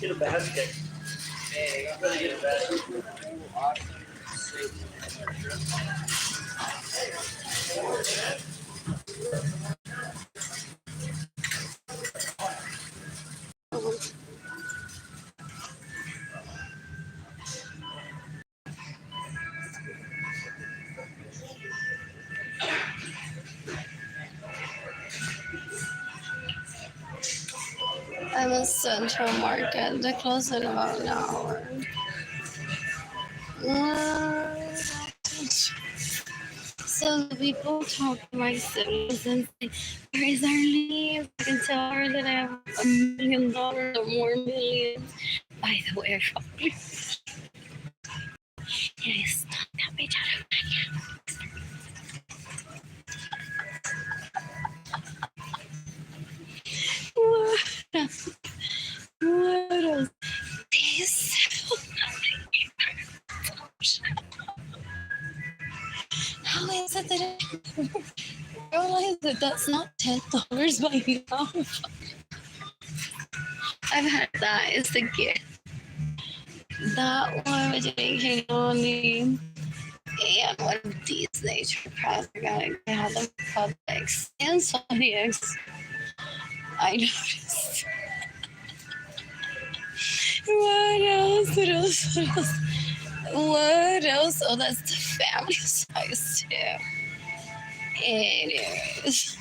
Get a basket. I'm in Central Market. They close in about an hour. So the people talk to my siblings and say, "Where is Arlene? I can tell her that I have $1 million or more millions." By the way, I probably it is not that much out of my account. What else? This. How is it that I realize that that's not $10 by now? I've had that. It's the gift. That one was making on me. And one of these nature paths I had them Publix and Sonics. I noticed. What else? What else? What else? What else? Oh, that's the family size too. It is.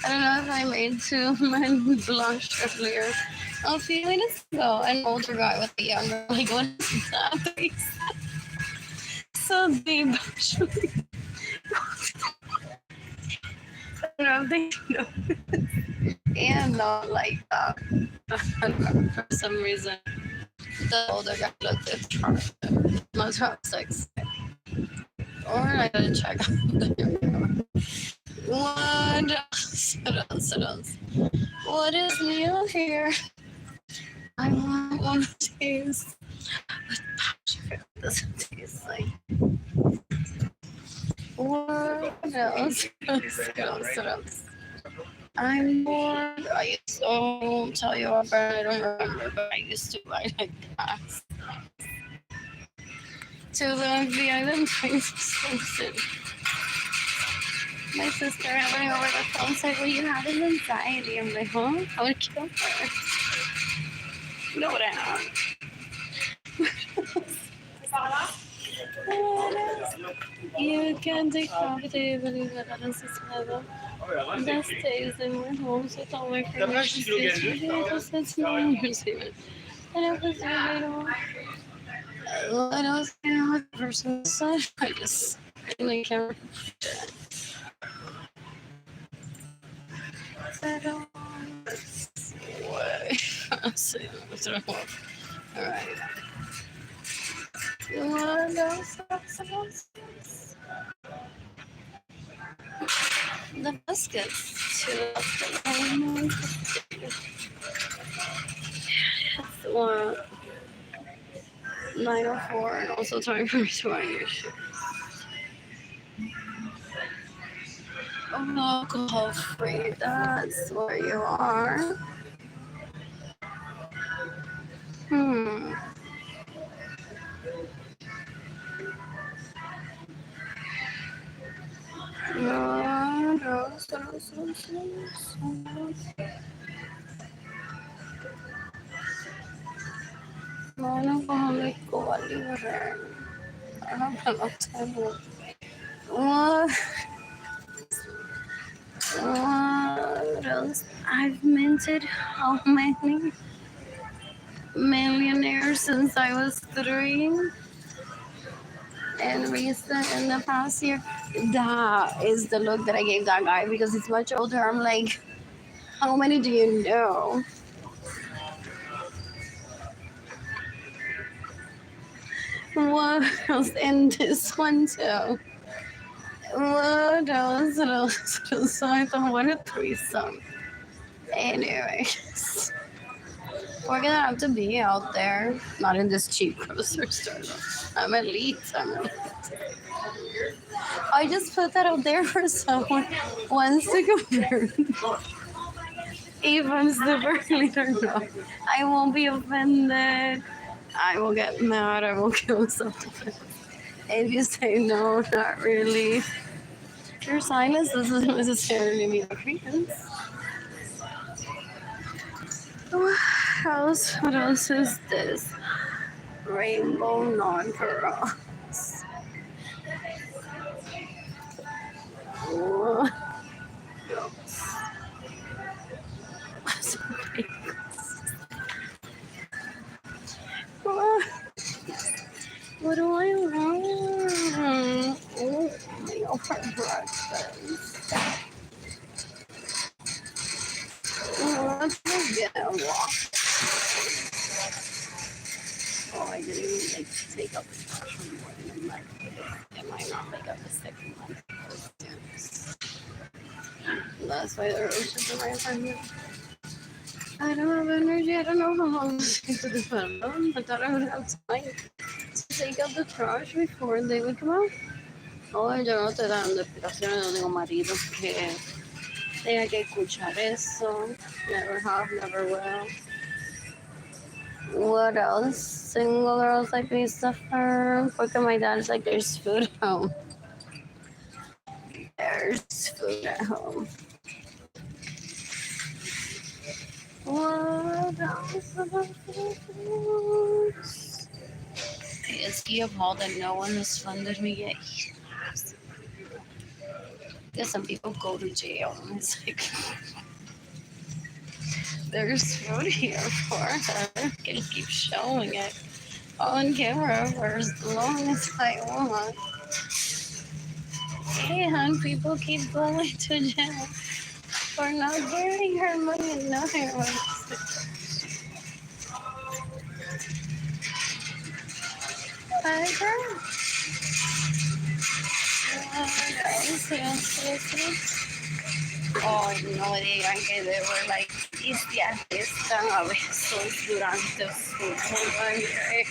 I don't know if I made too many blush earlier. A few minutes ago, an older guy with a younger, like, what is that? So deep, actually. I don't know if they know. And not like that. For some reason, the older guy looked attractive. Not attractive. Or I gotta check out the younger one. What else? What else? What else? What is new here? I want one of these. But it doesn't taste like. What else? What else? I'm bored. I used to, I won't tell you about it. I don't remember, but I used to buy like gas to the island train station. My sister having over the phone said, "Well, you have anxiety." I'm like, "Huh? I would kill her." You know what I have? You can take property, believe it, that is his level. That stays in my home, so it's all my information stays with you. It's no amusement. And it was relatable. I don't know what the person said. I just really can't remember. Alright. What else? The baskets too. That's what 9:04 and also time for me to wear your shoes. Oh, alcohol free. That's where you are. Non-alcoholic liver. I don't know what time. What else? I've minted how many millionaires since I was 3? And recent in the past year, that is the look that I gave that guy because he's much older. I'm like, how many do you know? What else? And this one too. What else? What else? So I thought, what a threesome. Anyways, we're gonna have to be out there, not in this cheap grocery store. Though. I'm elite. I'm elite. I just put that out there for someone who wants to compare. Even super elite or not, I won't be offended. I will get mad. I will kill someone. If you say no, not really. Your silence doesn't necessarily mean agreement. What else? What else is this? Rainbow non-pearls. What else? What do I want? Oh, meal for breakfast. What do I get? Oh, I didn't even like take out the trash from morning. I'm like, I might not make up the second one. That's why the roaches in my apartment. I don't have energy. I don't know how long it's going to depend on. I thought I would have time to take out the trash before they would come out. Oh, yo no te dan explicaciones, no tengo marido que tenga que escuchar eso. Never have, never will. What else? Single girls like me suffer. Porque my dad's like, there's food at home. There's food at home. What else? Is he appalled that no one has funded me yet? Yes. Because some people go to jail and it's like, there's food here for her. I can keep showing it on camera for as long as I want. And people keep going to jail for not giving her money. No, her money. Oh, no digan que they were like, y se arrestan a besos durante su baile.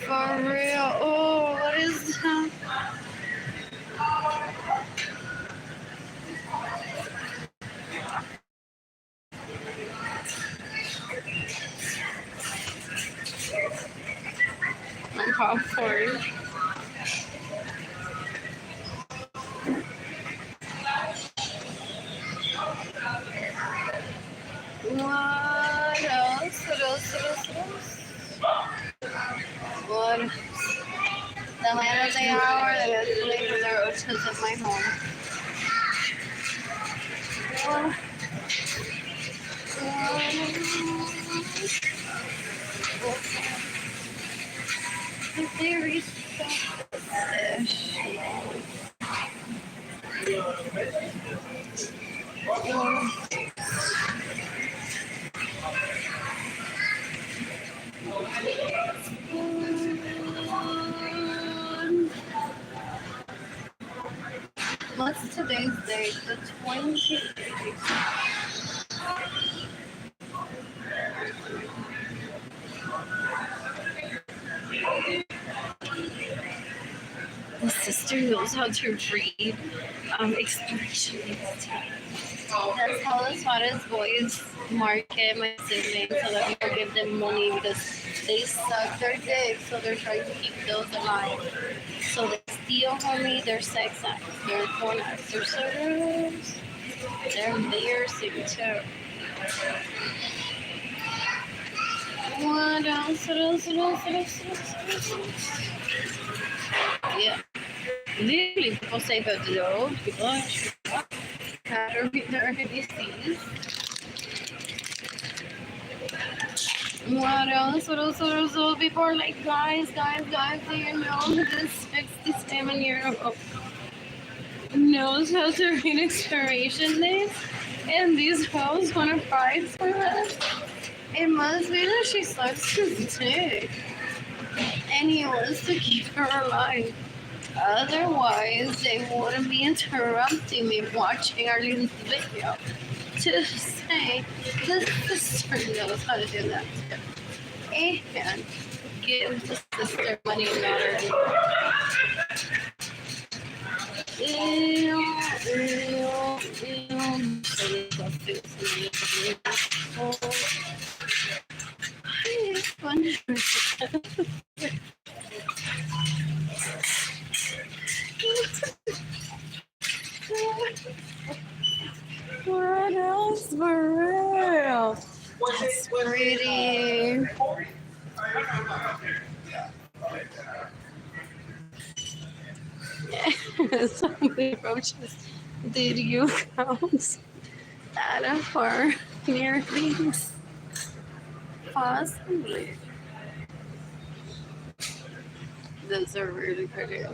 For real. Oh, what is that? My popcorn. What else? What else? What else? What else? The land of the hour that is later the roaches of my home. If they restock the fish. What's today's date? The 28th. My sister knows how to read expiration dates. That's how the smartest boys market my siblings so that we don't give them money because they suck their dicks, so they're trying to keep those alive. So they steal, homie, their sex acts, their porn exorcisms, they're embarrassing too. What else? What else? What else? What else? What else? Yeah. Literally, people say that those people have their disease. What else? What else? What else? So people are like, guys, do you know this 67-year-old knows how to read expiration dates, and these hoes want to fight for us. It must be that she sucks his dick, and he wants to keep her alive. Otherwise, they wouldn't be interrupting me watching Arlene's video to say the sister knows how to do that too. And give the sister money in order. What else for real? That's pretty. Somebody approaches. Did you count that far near these? Possibly. Those are really pretty.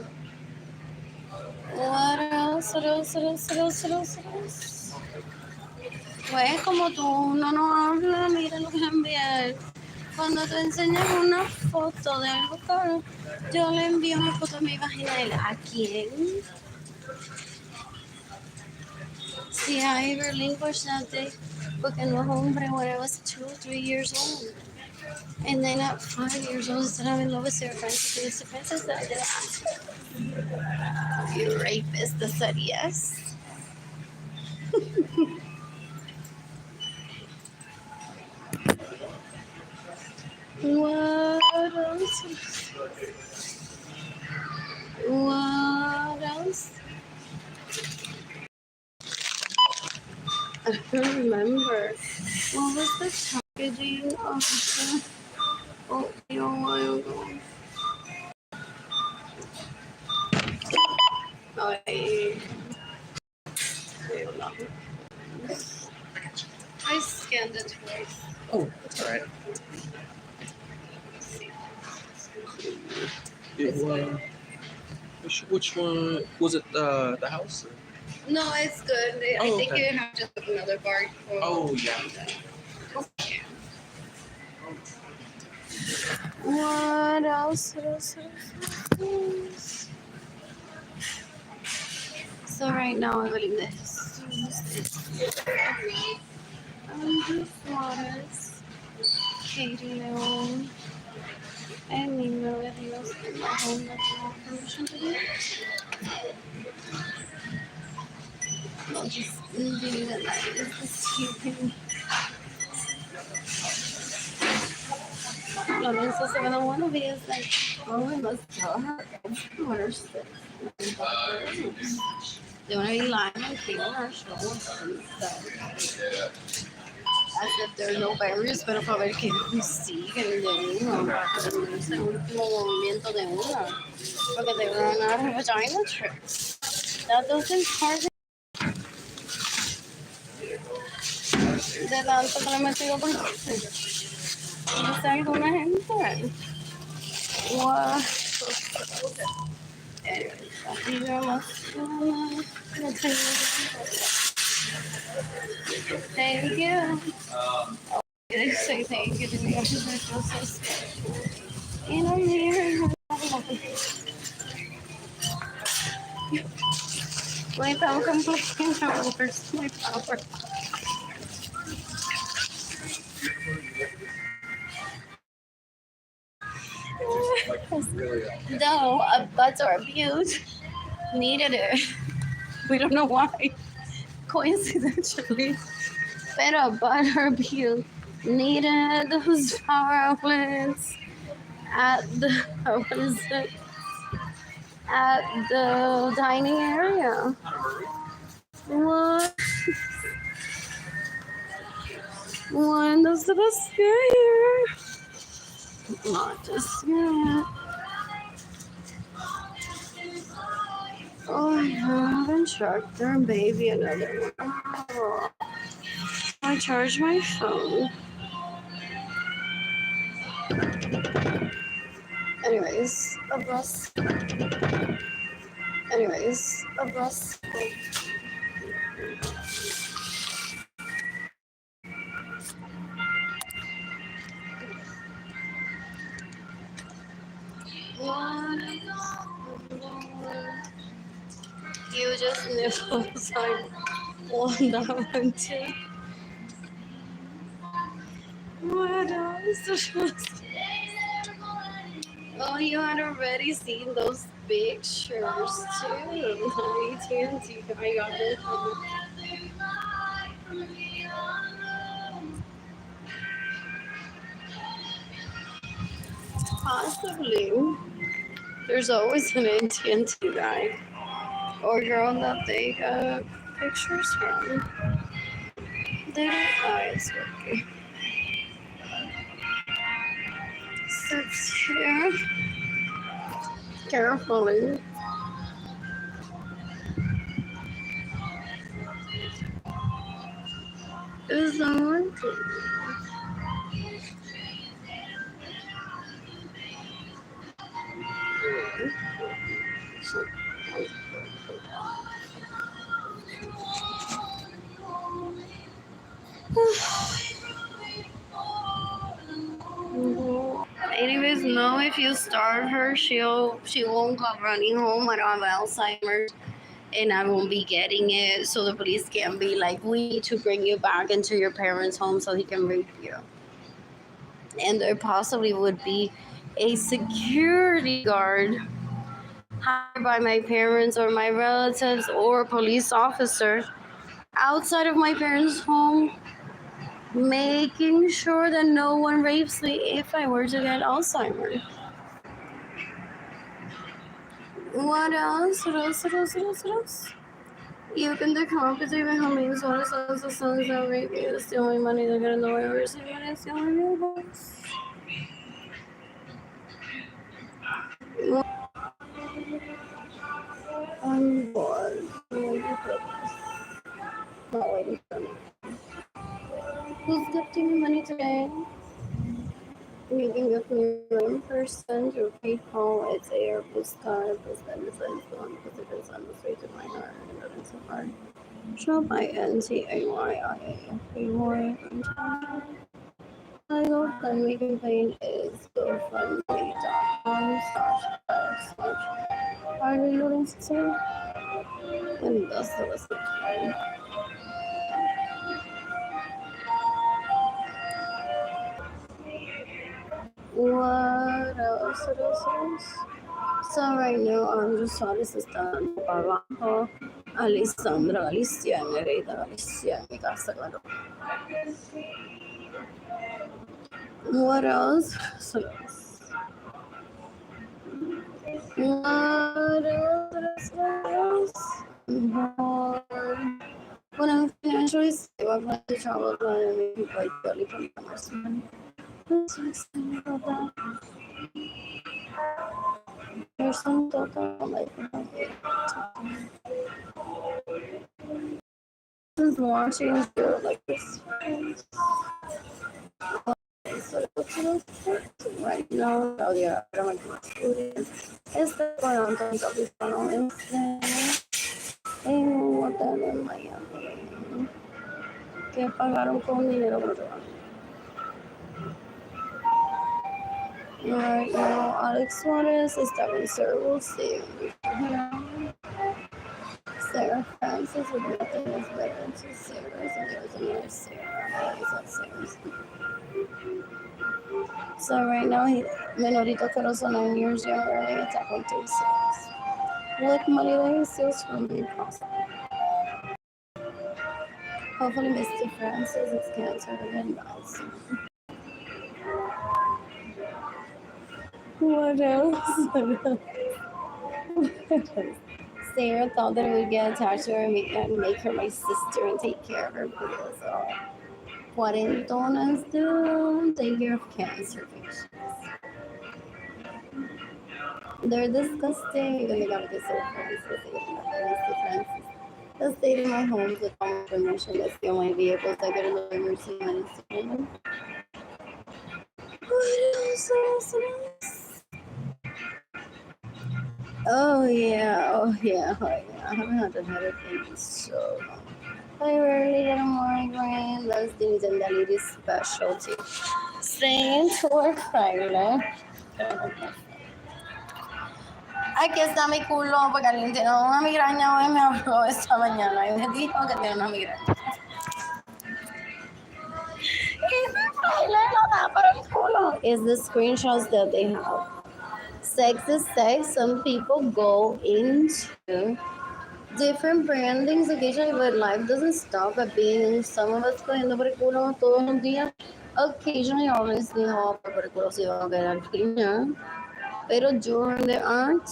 What else? What else? What else? What else? What else? What else? Pues como tú no hablas, mira lo que envié. Cuando te enseñas una foto de algo caro, yo le envío una foto de mi vagina a él. ¿A quién? See, I relinquished that day porque no hombre when I was 2 or 3 years old. And then at 5 years old, I said I'm in love with Sarah Francis. And Sarah Francis said, I did ask. You rapist, I said yes. What else? What else? I don't remember. What was the packaging of the oatmeal a while ago? I scanned it twice. Oh, that's all right. Which one was it? The house? No, it's good. I think okay. you have just another bar. Oh yeah. Okay. What else? What else? What else? So right now I'm getting this. Waters. Katie Leon. And Nino de Dios in my home that you have permission to do. I'll just do it like this. This keeping. Lorenzo's gonna want to be is like, oh, we must tell her everywhere sick. They want to be lying and cleaning our shows and stuff. As if there's no barriers, pero para ver que siguen de uno, para que es el último movimiento de uno. Porque they run out of vagina tricks. That doesn't target. De tanto que le he metido por dice alguna gente. What? Anyways, así vemos. Thank you. They say thank you to me because I feel so special. And I'm here. Wait, I'm complaining about worst my power. No, butts are abused. Needed it. We don't know why. Coincidentally. Pero butt are abused. Needed those power outlets at the what is it? At the dining area. What? When does the bus get here? Not just yet. Oh, I haven't checked their baby another one. Oh. I charge my phone. Anyways, a bus. Anyways, a bus. You just nipples on that one too. What else? Oh, you had already seen those pictures too. AT&T, I got it. Possibly. There's always an AT&T guy or girl that they got pictures from. Their eyes working. Sits here carefully. Is that working? Anyways, no, if you starve her, she won't come running home. I don't have Alzheimer's and I won't be getting it. So the police can't be like, we need to bring you back into your parents' home so he can rape you. And there possibly would be a security guard hired by my parents or my relatives or a police officer outside of my parents' home, making sure that no one rapes me if I were to get Alzheimer's. What else? What else? You can decompensate my homies. What is those the sons that rape me? That's the only money they're gonna know I receive. That's the only real boss. I'm bored. I'm waiting for this. Not waiting for me. Who's gifting me money today? You can gift me one person through PayPal. It's Air Buscar. Plus that is one because it is on the street of my heart and that is so hard. Shop INTAYIAFAY. My GoFundMe campaign is GoFundMe.com/Arlene Lorenzo. And that's the rest of the time. What else? So right now I'm just sorry se está dando para abajo. Alessandra Galicia, Nereida Galicia, mi casa, claro. What else? What else? When I'm financially stable, I plan to travel and make people like barely from commerce. I'm so excited about that. There's some talk on life about it. Since watching like this. Right now, todavía era más estudio. Bueno, entonces avisaron en un hotel en Miami que pagaron con dinero brasileño. Right now, Alex Suarez está en Cerebral Series. Sarah Francis with nothing is better than two Sarahs, and there's another Sarah. So right now, Menorito Caroso 9 years younger, and attack on 36. With money that he steals from me, possible. Hopefully, Mr. Francis is cancer and dies. What else? Sarah thought that I would get attached to her and make her my sister and take care of her because cuarentonas do take care of cancer patients. They're disgusting and they gotta get so Francis. The state of my home is a common permission. That's the only vehicles that get in the emergency medicine. What else? Oh yeah, oh yeah, oh yeah. I haven't had a headache in so long. I rarely get a migraine. That's the Nintendo specialty. Staying to work Friday. Aquí está mi culo porque alguien tiene una migraña hoy me habló esta mañana y me dijo que tiene una migraña. Is the screenshots that they have. Sex is sex. Some people go into different brandings occasionally, but life doesn't stop at being some of us cogiendo por el culo todos los días. Occasionally, obviously, no por el culo si van a quedar piña. Pero during the art,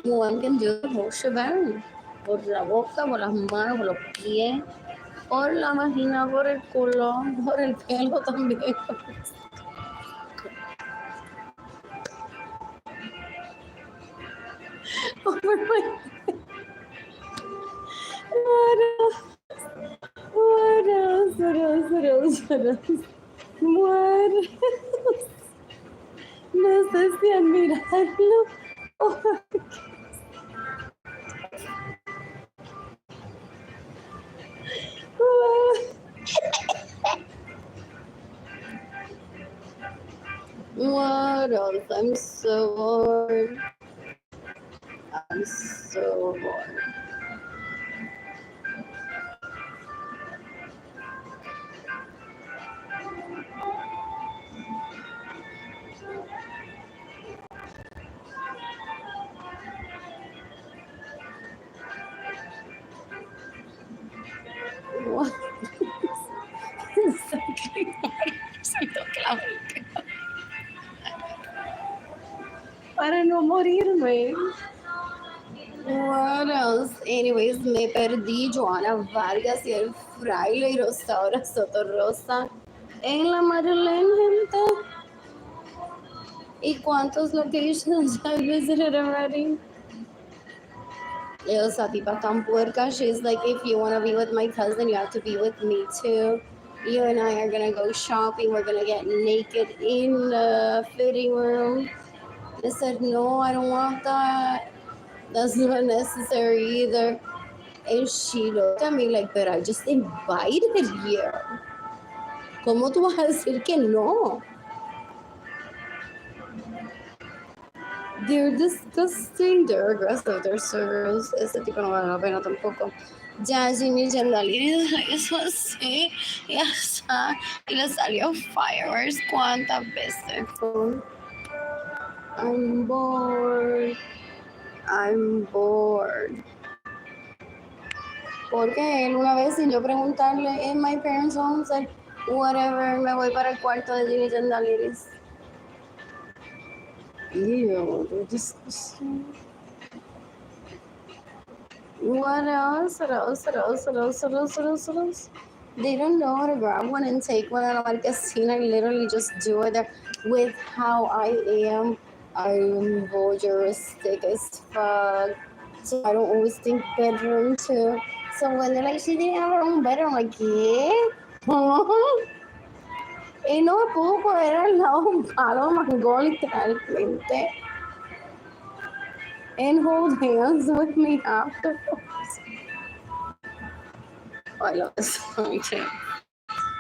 one can do the whole shebang. Por la boca, por las manos, por los pies, por la vagina, por el culo, por el pelo también. What else? What else? What else? What else? What else? What else? No sé si admirarlo o what else? I'm so bored. I'm so bored. What? Siento que la boca. Para no morirme. What else? Anyways, me perdí Joana Vargas y el fraile y Rosaura Sotorrosa en la Madeleine, gente. ¿Y cuántos locations I visited already? Esa tipa tan puerca. She's like, if you want to be with my cousin, you have to be with me too. You and I are gonna go shopping. We're gonna get naked in the fitting room. I said, no, I don't want that. That's not necessary either. And she looked at me like, but I just invited you. ¿Cómo tú vas a decir que no? They're disgusting, they're aggressive, they're so gross. Ese tipo no vale la pena tampoco. Ya Jimmy Jandali eso así, ya está. Y le salió fireworks cuántas veces. I'm bored. I'm bored. Porque él una vez sin yo preguntarle in my parents' home said, whatever, me voy para el cuarto de Jimmy Jandaliris. Ew, they're disgusting. What else? What else? What else? What else? What else? What else? What else? They don't know how to grab one and take one out of my casino. I literally just do it there. With how I am, I'm voyeuristic as fuck. So I don't always think bedroom too. So when they're like, she didn't have her own bedroom, I'm like, ¿qué? Huh? Y no me puedo poner al lado de un palo de mango literalmente. And hold hands with me afterwards. Oh, I love this song too.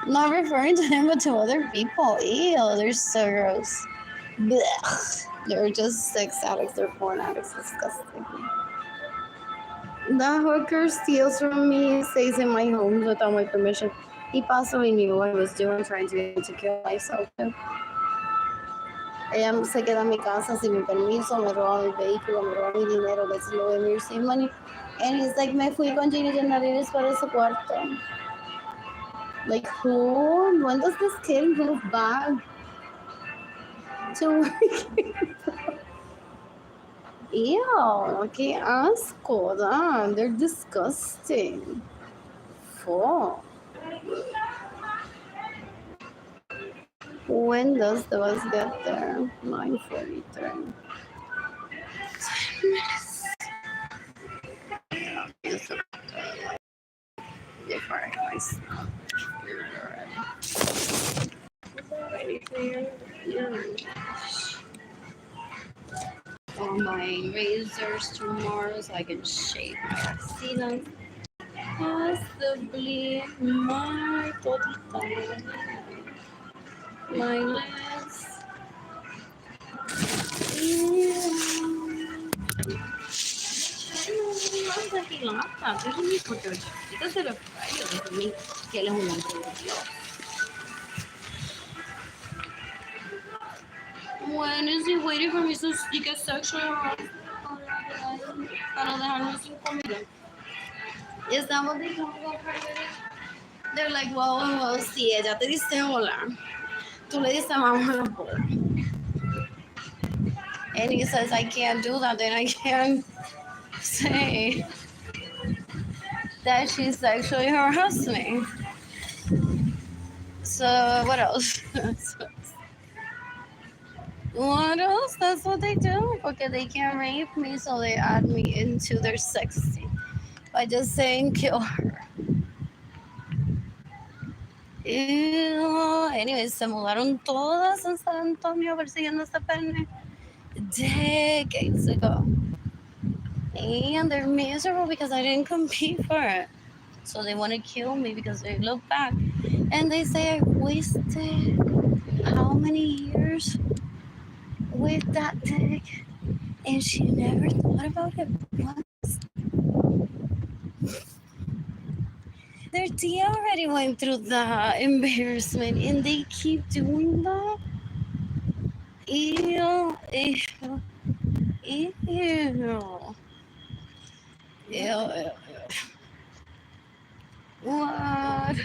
Not referring to him, but to other people. Ew, they're so gross. Blech. They're just sex addicts, they're porn addicts. Disgusting. The hooker steals from me, stays in my home without my permission. He possibly knew what I was doing, trying to kill myself too. Ella se queda en mi casa sin mi permiso, me roba mi vehículo, me roba mi dinero, gets low and we receive money. And he's like, me fui con Ginny Genarides para ese cuarto. Like, who? When does this kid move back to work? Ew, qué asco, damn, they're disgusting. Fuck. When does the bus get there? 9:43. 10 minutes. Before I go, ready for you? Yeah. all my razors tomorrow so I can shave my axilas. Possibly my totita, my legs. Manda que lata, déjame porque ahorita se lo fallo, déjame que él es un hombre de Dios. When is he waiting for me to get sexually harassed? Para dejarme sin comida. Is that what they talk about privately? They're like, well, si ella te dice hola, tú le dices vamos a la boda. And he says, I can't do that, then I can't say that she sexually harassed me. So, what else? What else? That's what they do. Okay, they can't rape me, so they add me into their sex scene by just saying kill her. Ew. Anyways, se mudaron todas en San Antonio persiguiendo esta pene decades ago. And they're miserable because I didn't compete for it. So they want to kill me because they look back and they say I wasted how many years with that dick and she never thought about it once. Their tia already went through the embarrassment and they keep doing that. Ew, ew, ew, ew, ew. What?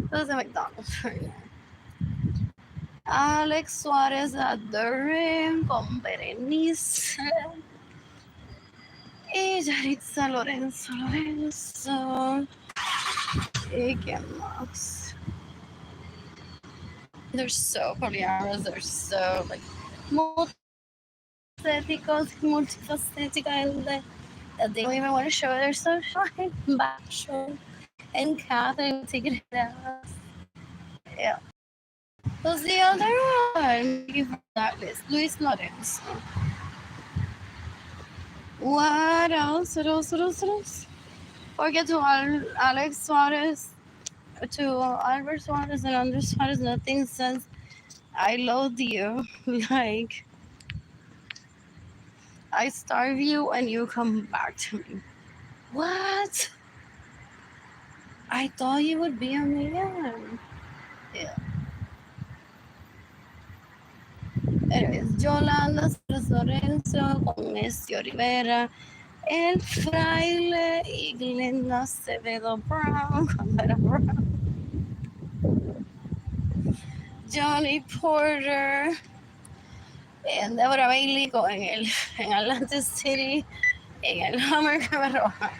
Those are McDonald's right now. Alex Suarez at the rim con Berenice. Y Yaritza Lorenzo. ¿Y qué más? They're so polyamorous. They're so like multifacéticos, and they don't even want to show their social life. Basho and Catherine take it out. Yeah. Who's the other one? Give her that list. Luis Lorenzo. What else? What else? What else? What else? Forget to Alex Suarez, to Albert Suarez and Andres Suarez. Nothing says I love you. Like I starve you and you come back to me. What? I thought you would be a man. Yeah. Anyways, Yolanda Lorenzo con Ezio Rivera, El Fraile y Glenda Acevedo Brown, cuando era Brown. Johnny Porter, and Deborah Bailey en Atlantic City, en el Hammer que me roba.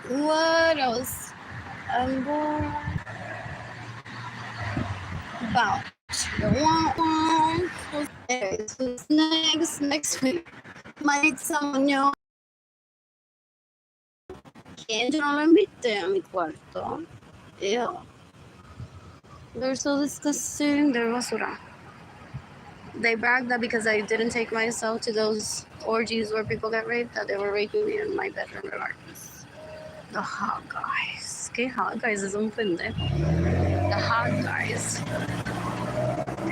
What else? I'm born. About the one. Anyways, who's next? Next week. Maritza Muñoz. ¿Quién? Yo no lo invité a mi cuarto. Yeah. They're so disgusting. They're basura. They bragged that because I didn't take myself to those orgies where people get raped, that they were raping me in my bedroom regardless. The hot guys. ¿Qué hot guys? Es un pendejo. The hot guys.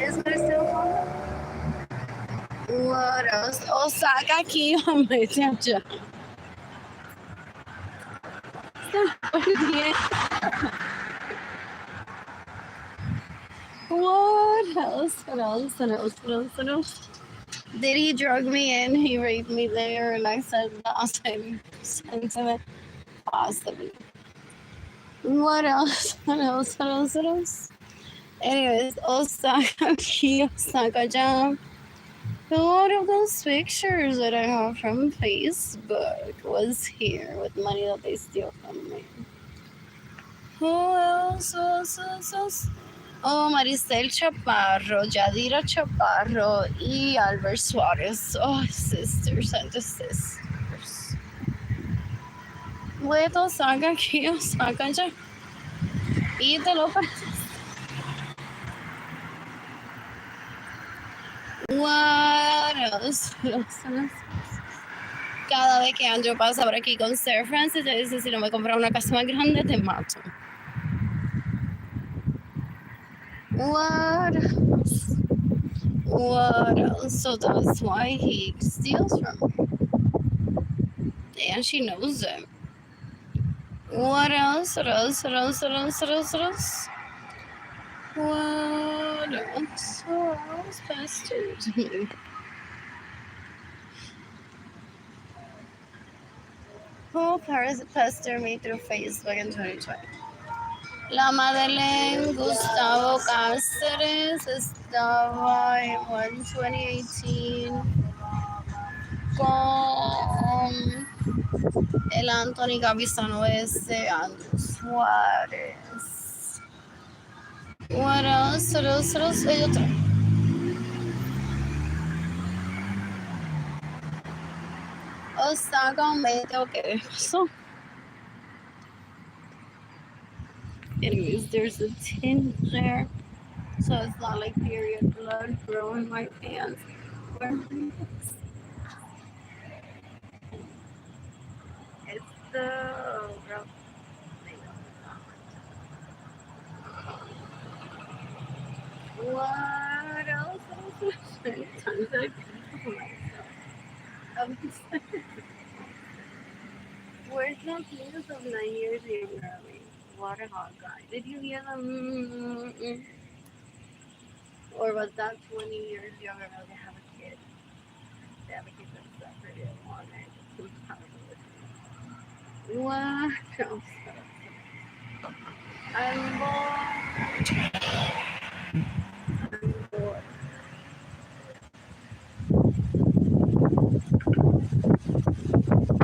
Is there still hot? What else? Osaka aquí, hombre, allá. What else? What else? What else? What else? What else? Did he drug me in? He raped me there, and I said last time sentiment. Possibly. What else? What else? What else? What else? Anyways, Osaka Key, Osaka Jam. A lot of those pictures that I have from Facebook was here with money that they steal from me. Who else? Oh, Maricel Chaparro, Yadira Chaparro, y Albert Suarez. Oh, sisters and the sisters. Wait, Osaka aquí, Osaka ya. Y te lo What else? Cada vez que Andrew pasa por aquí con Sir Francis, te dice, si no me compras una casa más grande, te mato. What else? What else? So that's why he steals from me. And she knows it. What else? What else? What else? What else? What else? What else? What else? What else? Bastards. Who pestered me through Facebook in 2020? La Madeleine, Gustavo Cáceres estaba en 2018 con el Anthony Capizano ese, Andrew Suárez. What else? What else? What else? Hay otra. Osaka, Mete, okay. So, anyways, there's a tinge there. So it's not like period blood growing my pants. It's the rough. What else? Sometimes I feel myself. Where's the news of 9 years younger? What a hot guy. Did you hear them? Or was that 20 years younger? No, they have a kid. They have a kid that's separated on it. What else? I'm bored.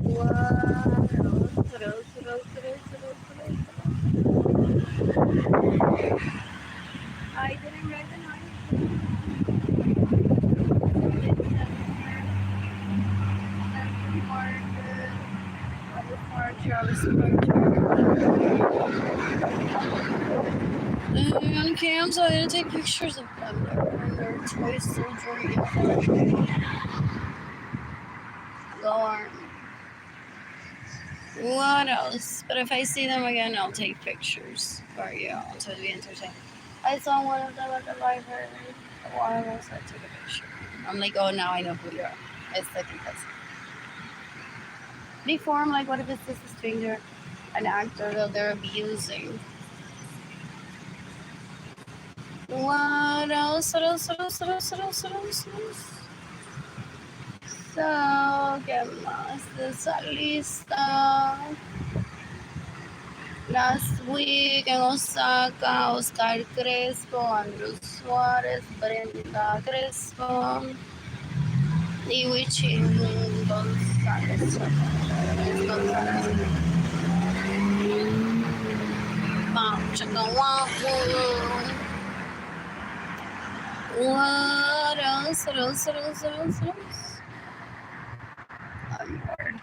What else? What else? What else? What else? What else? I didn't write the on cam, so I didn't take pictures of them. They're toy soldier uniform. Go on. What else? But if I see them again, I'll take pictures for you. I'll tell you entertain. I saw one of them at the library a while ago, so I took a picture. I'm like, oh, now I know who you are. It's like because before I'm like, what if it's just a stranger, an actor that they're abusing? What else? What else? What else? What else? What else? What else? What else? So, ¿qué más de esa lista? Last week en Osaka, Oscar Crespo, Andrew Suárez, Brenda Crespo y Wichin González. What else? What else? What else? What else? What else? I'm bored.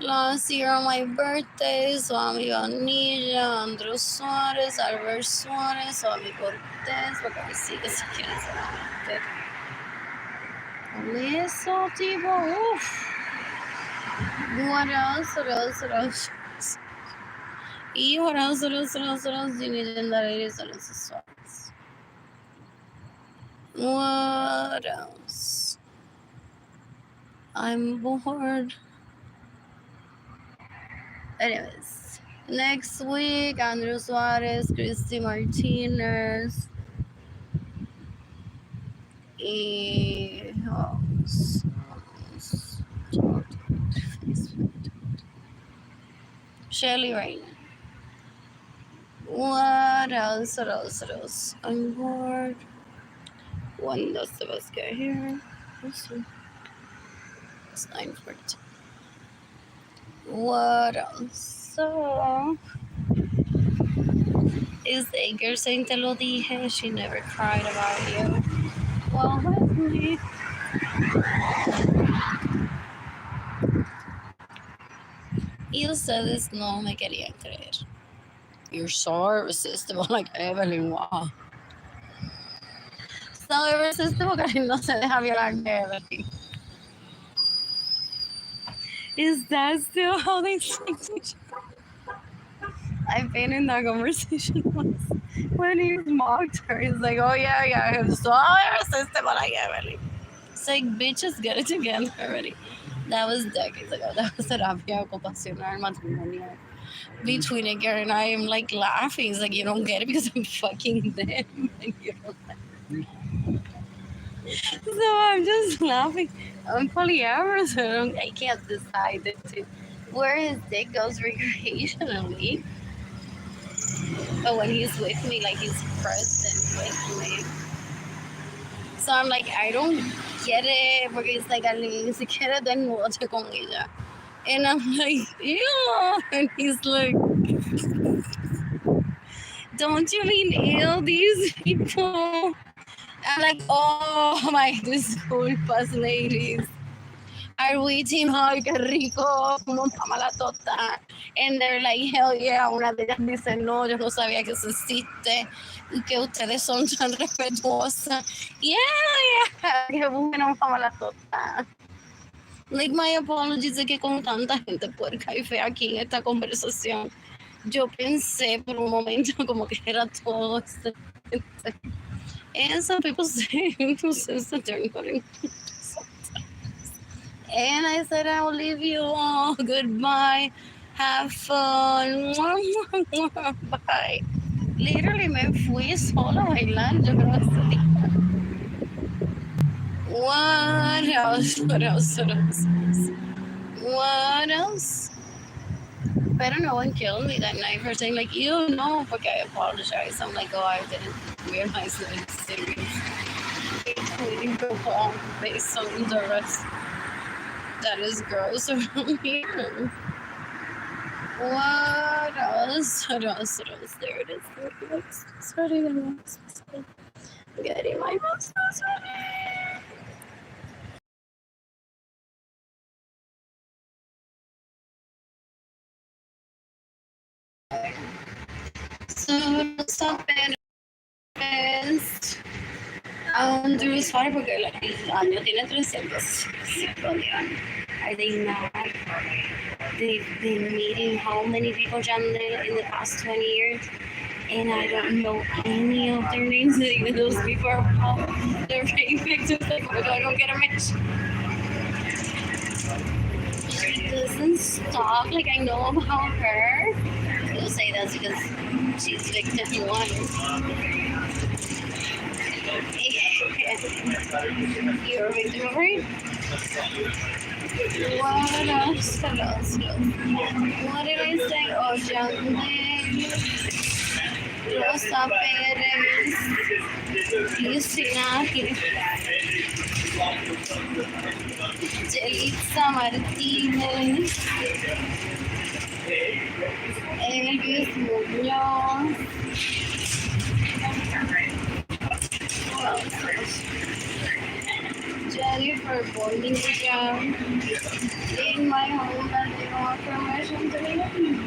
Last year on my birthday, saw mi Vanilla, Andrew Suárez, Albert Suárez, saw mi Cortés, porque me sigue si quieren saber. Only eso, tipo, uff. What else? What else? What else? Y what else? What else? What else? What else? Sin legendarios a los Suárez. What else? I'm bored. Anyways, next week, Andrew Suárez, Christy Martinez, y Shelly Rain. What else? What else? What else? I'm bored. When does the bus get here? It's 9:42. What else? So, is the girl saying te lo dije? She never cried about you. Well, that's me. Y ustedes no me querían creer. You're so irresistible like Evelyn. Wow. So ever since the book, no se deja violar de Evelyn. Is that still how they speak to each other? I've been in that conversation once when he mocked her. He's like, oh yeah, so irresistible like Evelyn. It's like, bitches, get it together already. That was decades ago. That was terapia ocupacional matrimonial. Between Edgar and I am like laughing. It's like, you don't get it because I'm fucking them. And you don't so I'm just laughing. I'm polyamorous. I can't decide where his dick goes recreationally. But when he's with me, like he's present with me. So I'm like, I don't get it. Porque it's like, Arlene, si quieres desnudote con ella. And I'm like, ew. And he's like, don't you mean ill these people? I'm like, oh my disculpas, ladies. Are we team ay, qué rico, como la tota? And they're like, hell yeah. Una de ellas dice, no, yo no sabía que eso existe y que ustedes son tan respetuosas. Yeah, qué bueno, la tota. Like, my apologies de que con tanta gente puerca y fea aquí en esta conversación, yo pensé por un momento como que era todo este. And some people say that they're not in. And I said, I will leave you all. Goodbye. Have fun. Bye. Literally me fui sola bailando. What else? What else? But no one killed me that night for saying like, you know, porque I apologize. I'm like, oh, I didn't realize that it's serious. Including the wall based on the rest. That is gross around here. What else? There it is. It's ready. Getting my books ready. So, stop it. Drew sorry porque el año tiene 305 días. Are they not? They've been meeting how many people in the past 20 years? And I don't know any of their names. Even those people are all they're taking pictures. Like, I don't get a match. She doesn't stop. Like, I know about her. They'll say that's because she's victim one. You're a victim of rape? What else? What did I say? Oh, young man. Rosa Perez. Lucinaje. Jelitza Martínez. Elvis Muñoz. Jennifer Bonilla. In my home that they don't have permission to leave.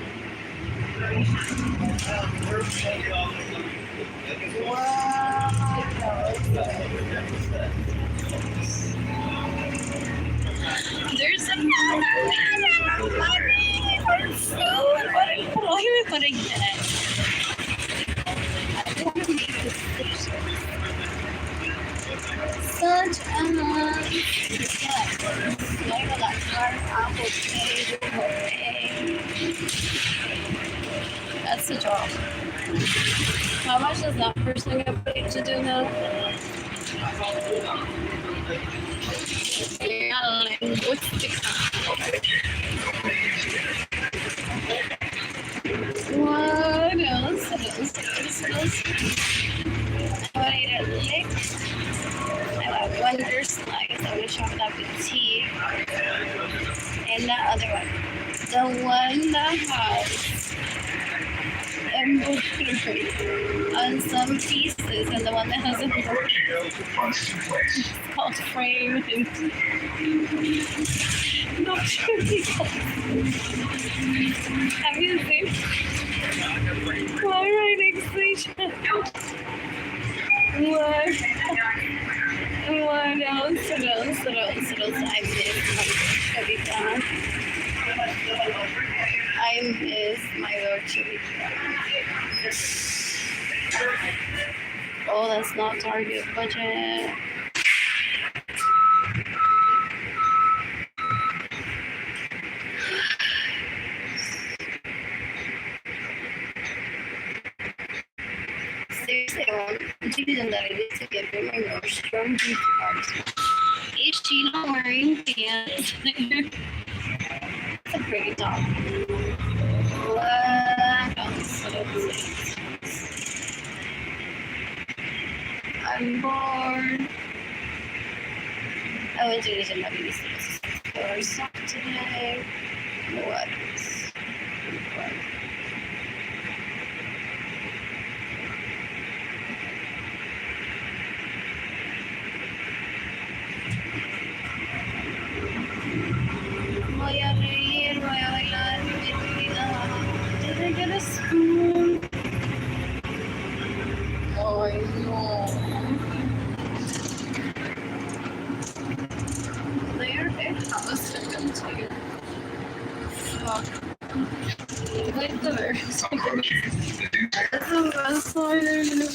Wow. There's a what are you putting that? I don't want to make decisions. Such a like a apple that's the job. How much does that person get paid to do that? Yeah, linguistics. What else? I need a lick. I want Wonder Slice. I wish I would have with tea. And that other one. The one that has embroidery on some pieces, and the one that has embroidery. It's called frame. Not sure. Have you seen my writing station? What? What else? What else? What else? What else? I miss my Chavita. I miss my Lord Chavita. Oh, that's not Target budget. Seriously, I want to do that. I need to get rid of my Nordstrom gift cards. Is she not wearing pants? It's a pretty top. What else? What else? I'm bored. I went to use my business for something today. What else? What? Voy a reír, voy a bailar mi vida. Did I get a spoon? Ay, no. They're a house to come to. Fuck. Like the verse. That's the best song I've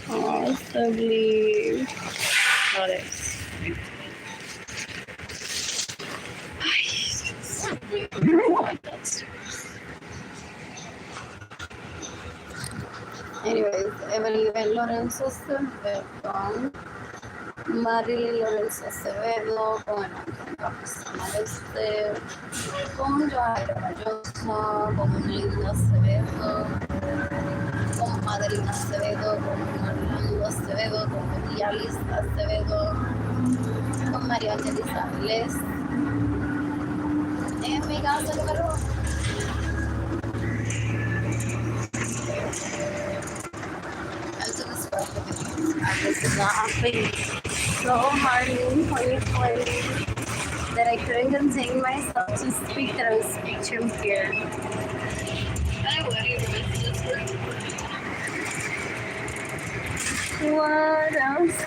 Possibly. Got it. Anyways, Arlene Lorenzo Acevedo, Arlene Lorenzo Acevedo, con el personal con Joaquín Rayoso, con Linda Acevedo, con Madeline Acevedo, con Orlando Acevedo, con Yalis Acevedo, con María Angelica Avilés. En mi casa número this is not happening so hard in 2020 that I couldn't contain myself to speak that I would speak to him here. What else?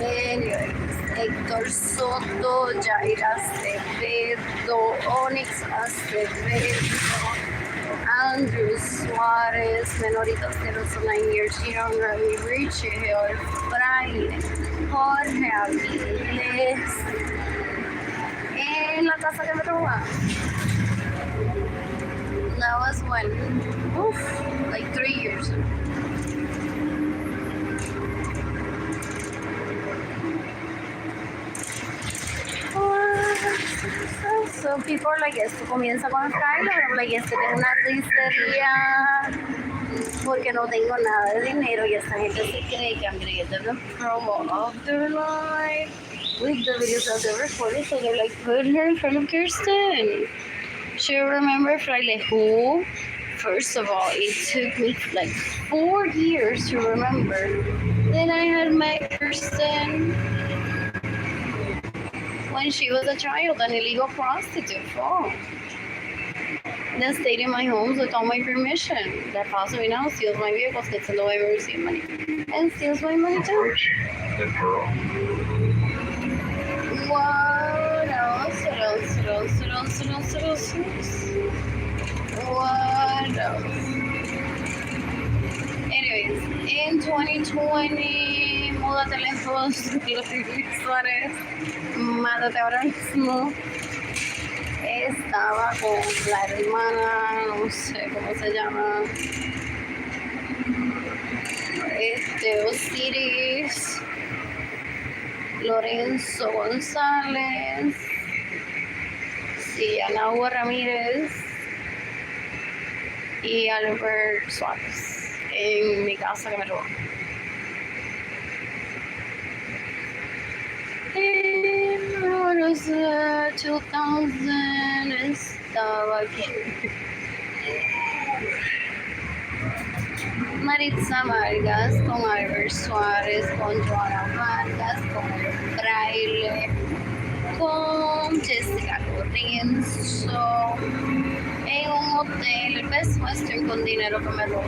Anyways, Héctor Soto, Jair Acevedo, Onyx Acevedo, Andrew Suarez, menoritos de los 9 years younger, Richie Hill, Brian, Jorge Aviles, en la casa que me roba. That was when, like 3 years ago. So people are like, esto comienza con Skylar, I'm like, esto tiene una tristería porque no tengo nada de dinero y esta gente se cree que I'm gonna get them the promo of their life with the videos that they recorded, so they're like, put her in front of Kirsten. She'll remember Fraile who. First of all, it took me like 4 years to remember. Then I had met Kirsten when she was a child, an illegal prostitute. Then stayed in my homes with all my permission. That possibly now steals my vehicles, gets in the way of receiving money, and steals my money too. What else? What else? What else? What else? What else? What else? What else? Anyways, in 2020, múdate lejos, Luis Suárez, mátate ahora mismo. Estaba con la hermana, no sé cómo se llama, Osiris, Lorenzo González, Ana Hugo Ramírez y Albert Suárez en mi casa que me robó. What was 2000 estaba aquí. Maritza Vargas, con Albert Suárez, con Joana Vargas, con el Braille, con Jessica Lorenzo, en un hotel Best Western con dinero que me robo.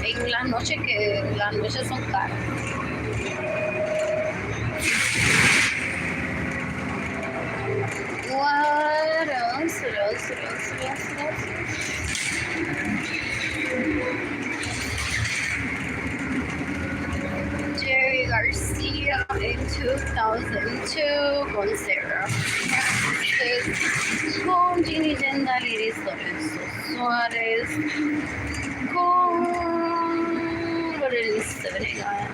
En las noches son caras. What else? Jerry Garcia in 2002 con Sarah Francis, con Ginny Jendal, Iris Lorenzo Suárez, con Berenice Venegas,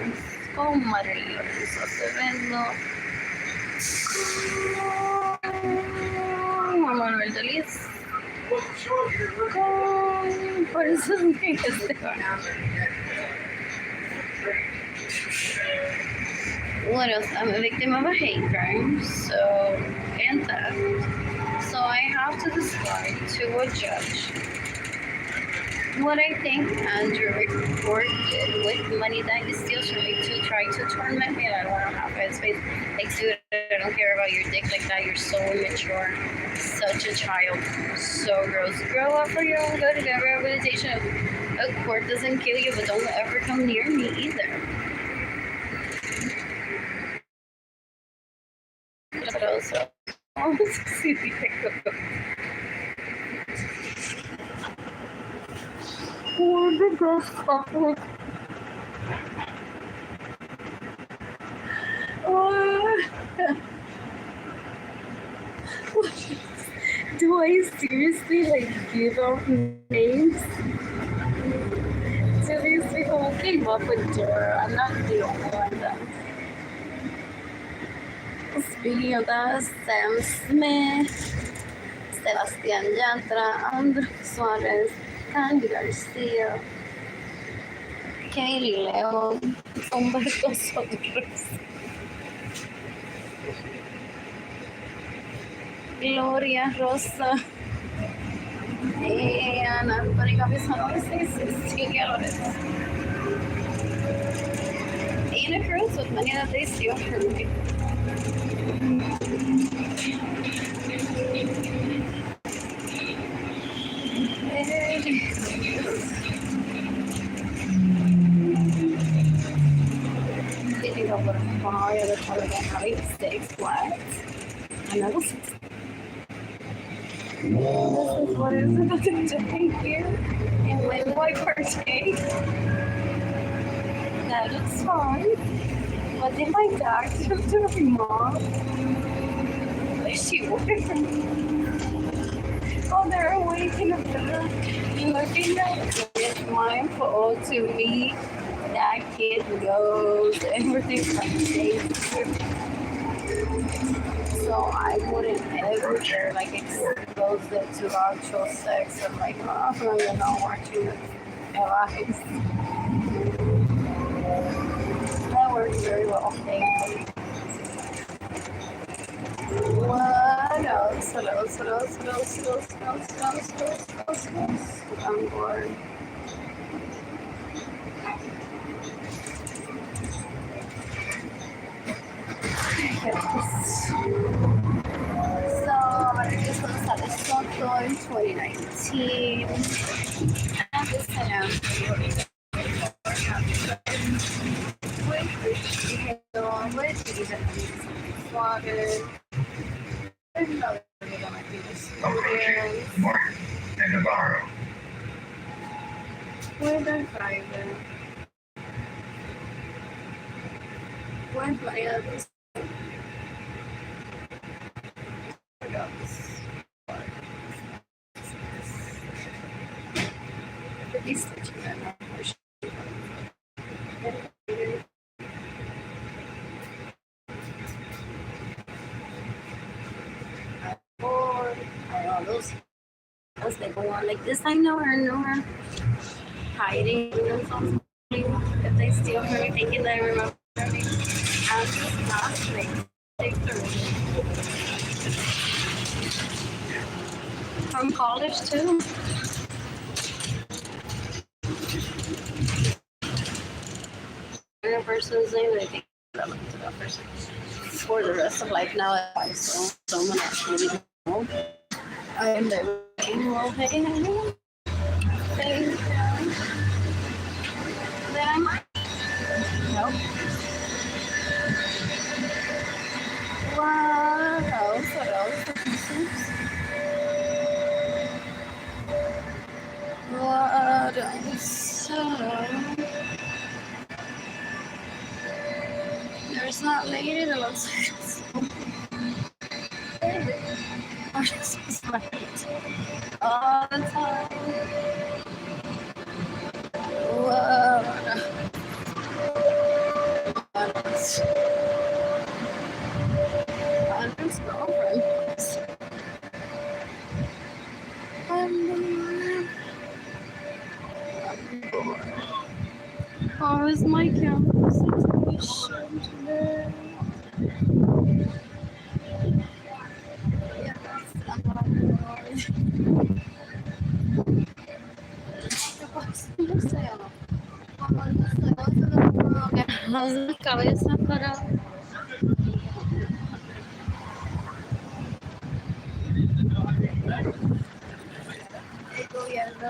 con Arlene Lorenzo Acevedo, con Juan Manuel Delis, con por eso es que what else? I'm a victim of a hate crime, and theft. So I have to decide to a judge what I think Andrew Rickford did with money that he steals from me to try to torment me. I don't want to have his face. Like, dude, I don't care about your dick like that. You're so immature. Such a child. So gross. Grow up for your own good. Get rehabilitation. A court doesn't kill you, but don't ever come near me either. But also, do I seriously like give out names? So these people came up with Dora. I'm not the only one though. Speaking of that, Sam Smith, Sebastián Yatra, Andrew Suárez, Candy García, Kaylee León, Humberto Sotoros, Gloria Rosa, Ana Antónica Pizarro, Cecilia Lorenzo. Ina Cruz with money that they steal from me. Getting over the fire, the color that height stays flat. I know this is what is it doing here? And when do I partake? That looks fun. What did my dog do to my mom? Where's she working? Oh, they're awake in the bed. Looking at it, mindful to me. That kid goes, everything's like safe. So I wouldn't ever like expose it to actual sex. I'm like, oh, you're not watching it. That works very well, thank you. What else? What else? I'm bored. So, this was at the Soto in 2019. And this time, Martin and Navarro. Where's our driver? Where's my others? Those they go on like this. I know her hiding themselves. If they steal her, thinking they remember me. I'm just not take from college too. person's name, I think I looked to that person for the rest of life. Now I saw someone actually know. I am the well, hey, thank you. Then I might. Nope. What else? What else? What else? There's not lady that looks like it's or just smiles all the time. What else? Andrew's girlfriend. How is my camera situation today? La cabeza para el gobierno.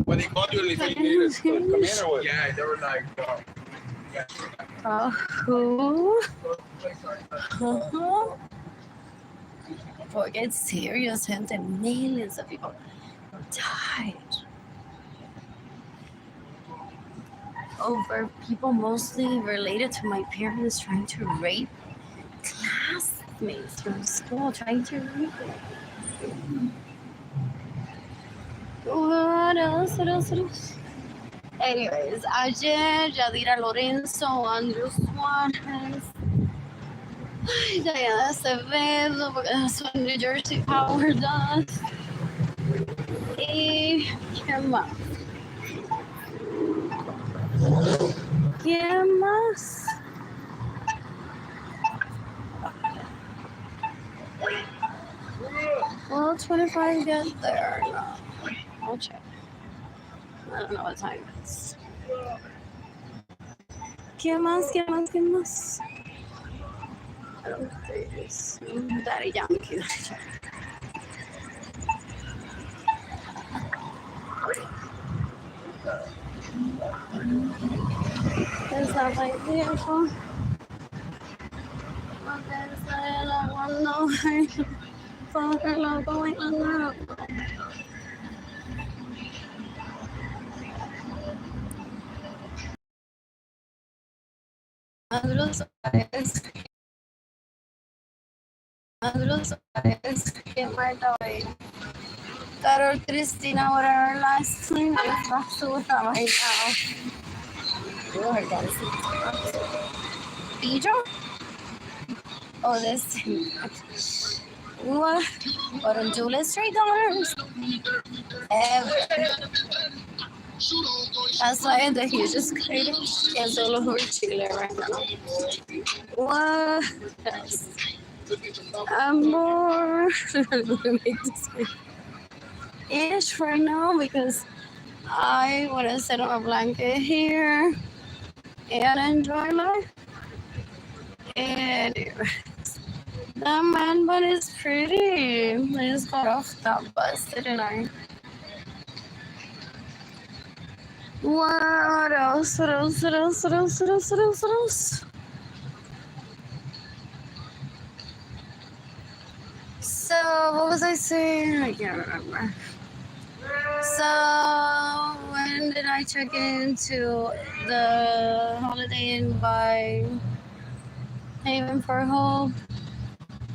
When they called you, come in or what? Yeah, they were like, Who? Boy, get serious, gente. Millions of people died over people mostly related to my parents trying to rape classmates from school, trying to rape them. What else? What else? What else? Anyways, ayer Yadira Lorenzo, Andrew Suarez, Diana Acevedo, porque that's what New Jersey Power does. Y ¿qué más? ¿Qué más? Will 25 get there or not? I'll check. I don't know what time it is. ¿Qué más? ¿Qué más? ¿Qué más? I don't think it's Daddy Yankee. There's that my vehicle. There's that one no. Fucker logo going on up. Andrew Suarez came right away. Carol Cristina, whatever last name is basura right now. Oh, Pedro? Oh, this. What? Fueron Julius $3 ever. That's why the hugest crater is all over Chile right now. What else? I'm more make this ish right now because I want to sit on a blanket here and enjoy life. And that man bun is pretty. I just got off that bus, didn't I? What else? What else? What else? What else? What else? What else? What else? So, what was I saying? I can't remember. So, when did I check into the Holiday Inn by Haven for Hope?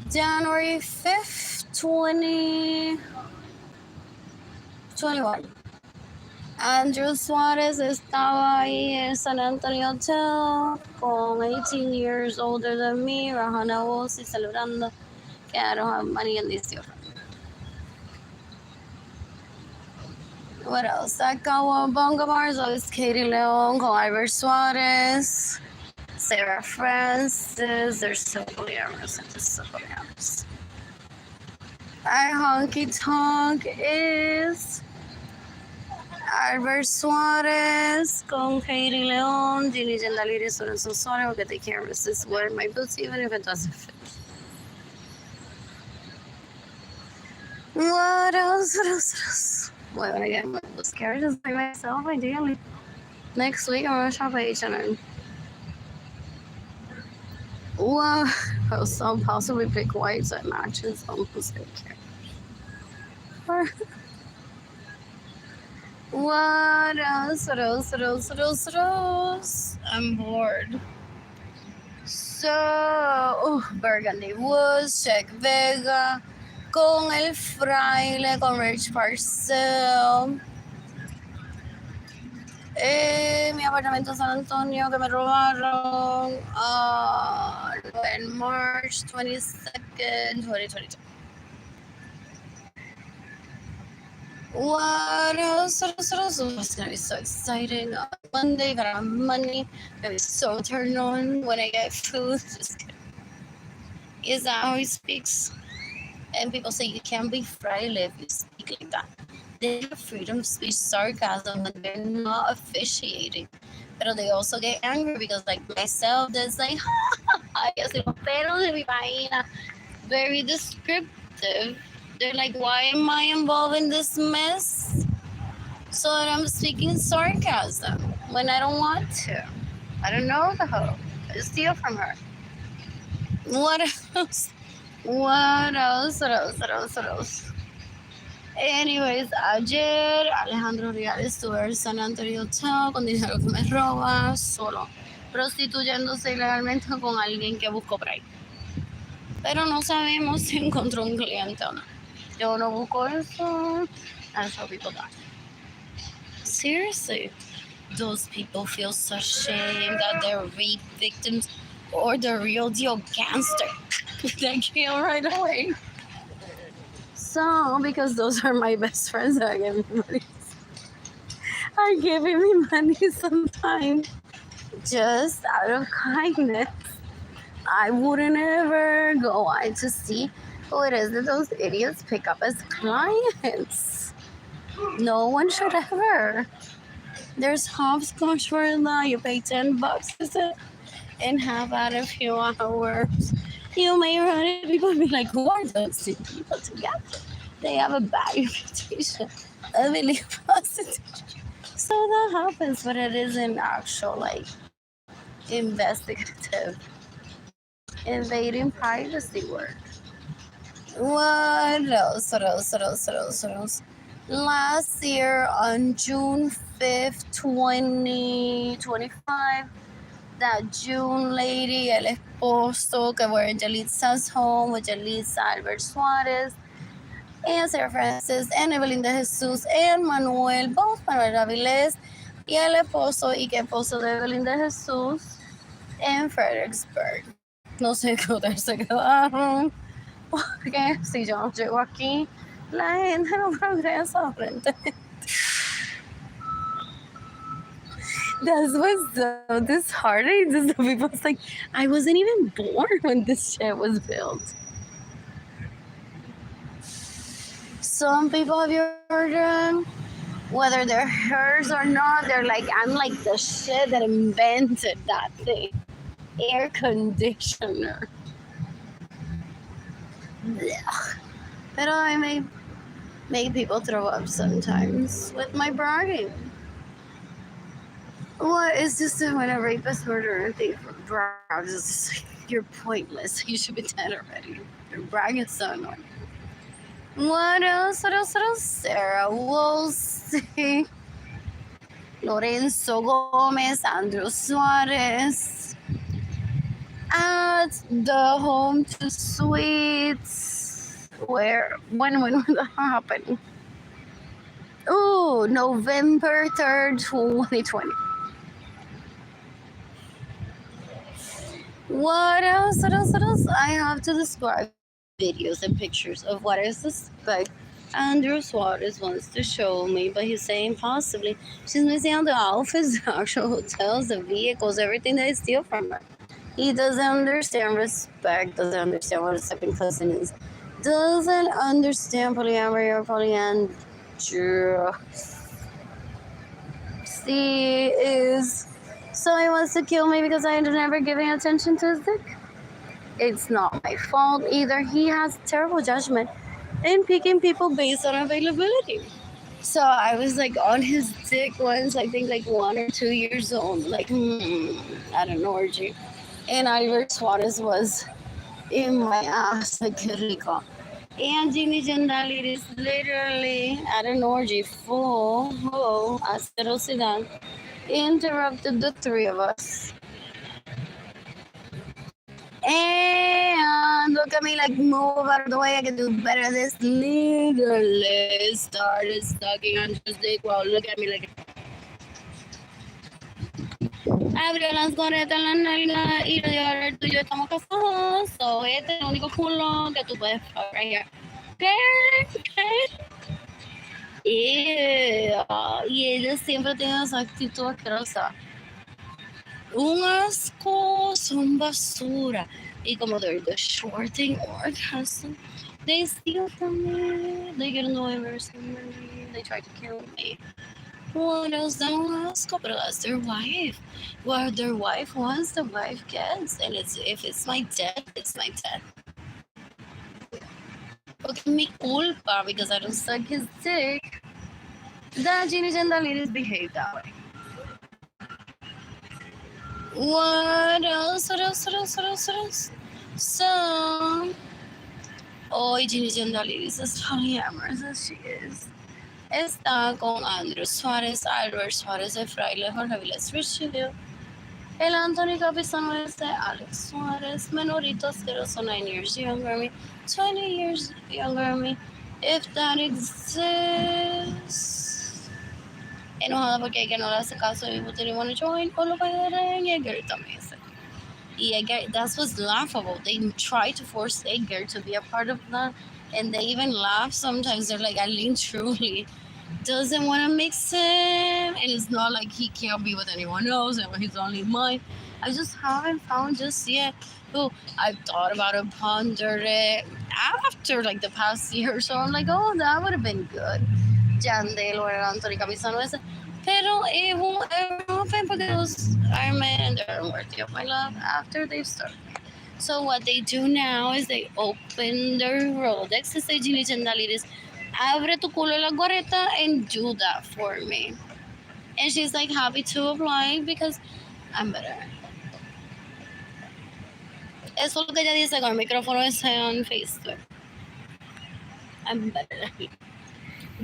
January 5th, 2021. Andrew Suarez estaba ahí en San Antonio Hotel con 18 years older than me, rajando voz y celebrando que I don't have money in this year. What else? Bonga Bars is Katie Leon con Iver Suarez, Sarah Francis, there's so many others. Our honky tonk is Albert Suarez con Katie Leon, Ginny Gendaliri Lorenzo Suarez, porque they can't resist wearing my boots even if it doesn't fit. What else? What else? What else? Why would I get my boots carried just by myself, ideally? Next week, I'm gonna shop at H&M. Well, I'll possibly pick whites that matches almost okay. What else? What else? What else? What else? What else? I'm bored. So, Burgundy Woods, Check Vega, con el fraile, con Rich Parcell. Mi apartamento en San Antonio que me robaron en March 22nd, 2022. What else? It's gonna be so exciting. On Monday, gonna have money. Gonna be so turned on when I get food. Just kidding. Is that how he speaks? And people say you can't be fraile if you speak like that. They have freedom of speech, sarcasm, when they're not officiating. But they also get angry because, like myself, that's like, very descriptive. They're like, why am I involved in this mess? So that I'm speaking sarcasm when I don't want to. I don't know the hoe. I steal from her. What else? What else? What else? What else? What else? Anyways, ayer Alejandro Real estuvo en San Antonio Hotel con dinero que me roba, solo prostituyéndose ilegalmente con alguien que buscó por ahí. Pero no sabemos si encontró un cliente o no. Yo no busco eso. That's how people die. Seriously, those people feel so ashamed that they're rape victims or the real deal gangster. They kill right away. So, because those are my best friends that are giving me money sometimes just out of kindness. I wouldn't ever go out to see who it is that those idiots pick up as clients. No one should ever. There's hopscotch for that. You pay $10 is it? And have at a few hours. You may run into people and be like, who are those two people together? They have a bad reputation of illegal prostitution. So that happens, but it isn't actual, like, investigative, invading privacy work. What else? What else? What else? What else? What else? Last year on June 5th, 2025, that June lady, el esposo, que were in Jalitza's home with Jalitza, Albert Suarez, and Sarah Francis, and Evelyn de Jesus, and Manuel, both Manuel Avilés, y el esposo, y que esposo de Evelyn de Jesus, en Fredericksburg. No sé qué hotel se quedaron, porque si yo no llego aquí, la gente no progresa frente. That's what's so disheartening. Just the people's like, I wasn't even born when this shit was built. Some people, have you heard them? Whether they're hers or not, they're like, I'm like the shit that invented that thing. Air conditioner. Blech. But I may make people throw up sometimes with my bragging. What is just when a rapist murderer and thief brags? It's just like, you're pointless. You should be dead already. Your brag is so annoying. What else? What else? What else? Sarah Woolsey, Lorenzo Gomez, Andrew Suarez at the Home to Suites. When that happened? Oh, November 3rd, 2020. What else? What else? What else? I have to describe videos and pictures of what I suspect Andrew Suarez wants to show me, but he's saying possibly she's missing out the outfits, the actual hotels, the vehicles, everything that I steal from her. He doesn't understand respect, doesn't understand what a second cousin is, doesn't understand polyamory or polyandry. he is. So he wants to kill me because I never giving attention to his dick. It's not my fault either. He has terrible judgment in picking people based on availability. So I was like on his dick once, I think like 1 or 2 years old, like at an orgy. And Albert Suarez was in my ass, like que rico. And Jimmy Jandali is literally at an orgy full asquerosidad interrupted the three of us. And look at me like move out of the way, I can do better. This literally started sucking on his dick. Well, look at me like abrió las goretas en la nalga y le dio a ver tú y yo estamos casados. So este es el único culo que tú puedes fuck right here. ¿Qué? Y ella siempre tiene esa actitud asquerosa. Un asco, son basura. Y como they're the shorting orgasm, they steal from me. They get annoyed very soon. They try to kill me. What else don't asco? But that's their wife. What their wife wants, the wife gets. And if it's my dad, it's my dad. Okay, mi culpa because I don't suck his dick. That Ginny Jandalides behave that way. What else? So, Ginny Jandalides, as polyamorous as she is, está con Andrew Suárez, Albert Suárez, el fraile Jorge Vilés Richelieu, el Anthony Capizano es de Alex Suárez, menorito asqueroso, 9 years younger than me, 20 years younger than me, if that exists. Enojada porque Edgar no le hace caso y didn't want to join, o lo pueden y Edgar también dice. Y Edgar, that was laughable. They try to force Edgar to be a part of that, and they even laugh sometimes. They're like, Arlene truly doesn't want to mix him, and it's not like he can't be with anyone else and he's only mine. I just haven't found just yet. Oh, I've thought about it, pondered it after like the past year or so. I'm like, oh, that would have been good. Yandel or Anthony Capizano ese. Pero it won't ever happen because Iron Man and they're unworthy of my love after they've started. So what they do now is they open their Rolodex and say, Ginny Jandalides, abre tu culo la goreta and do that for me. And she's like happy to oblige because I'm better. Eso es lo que ella dice con el micrófono ese en Facebook. I'm better.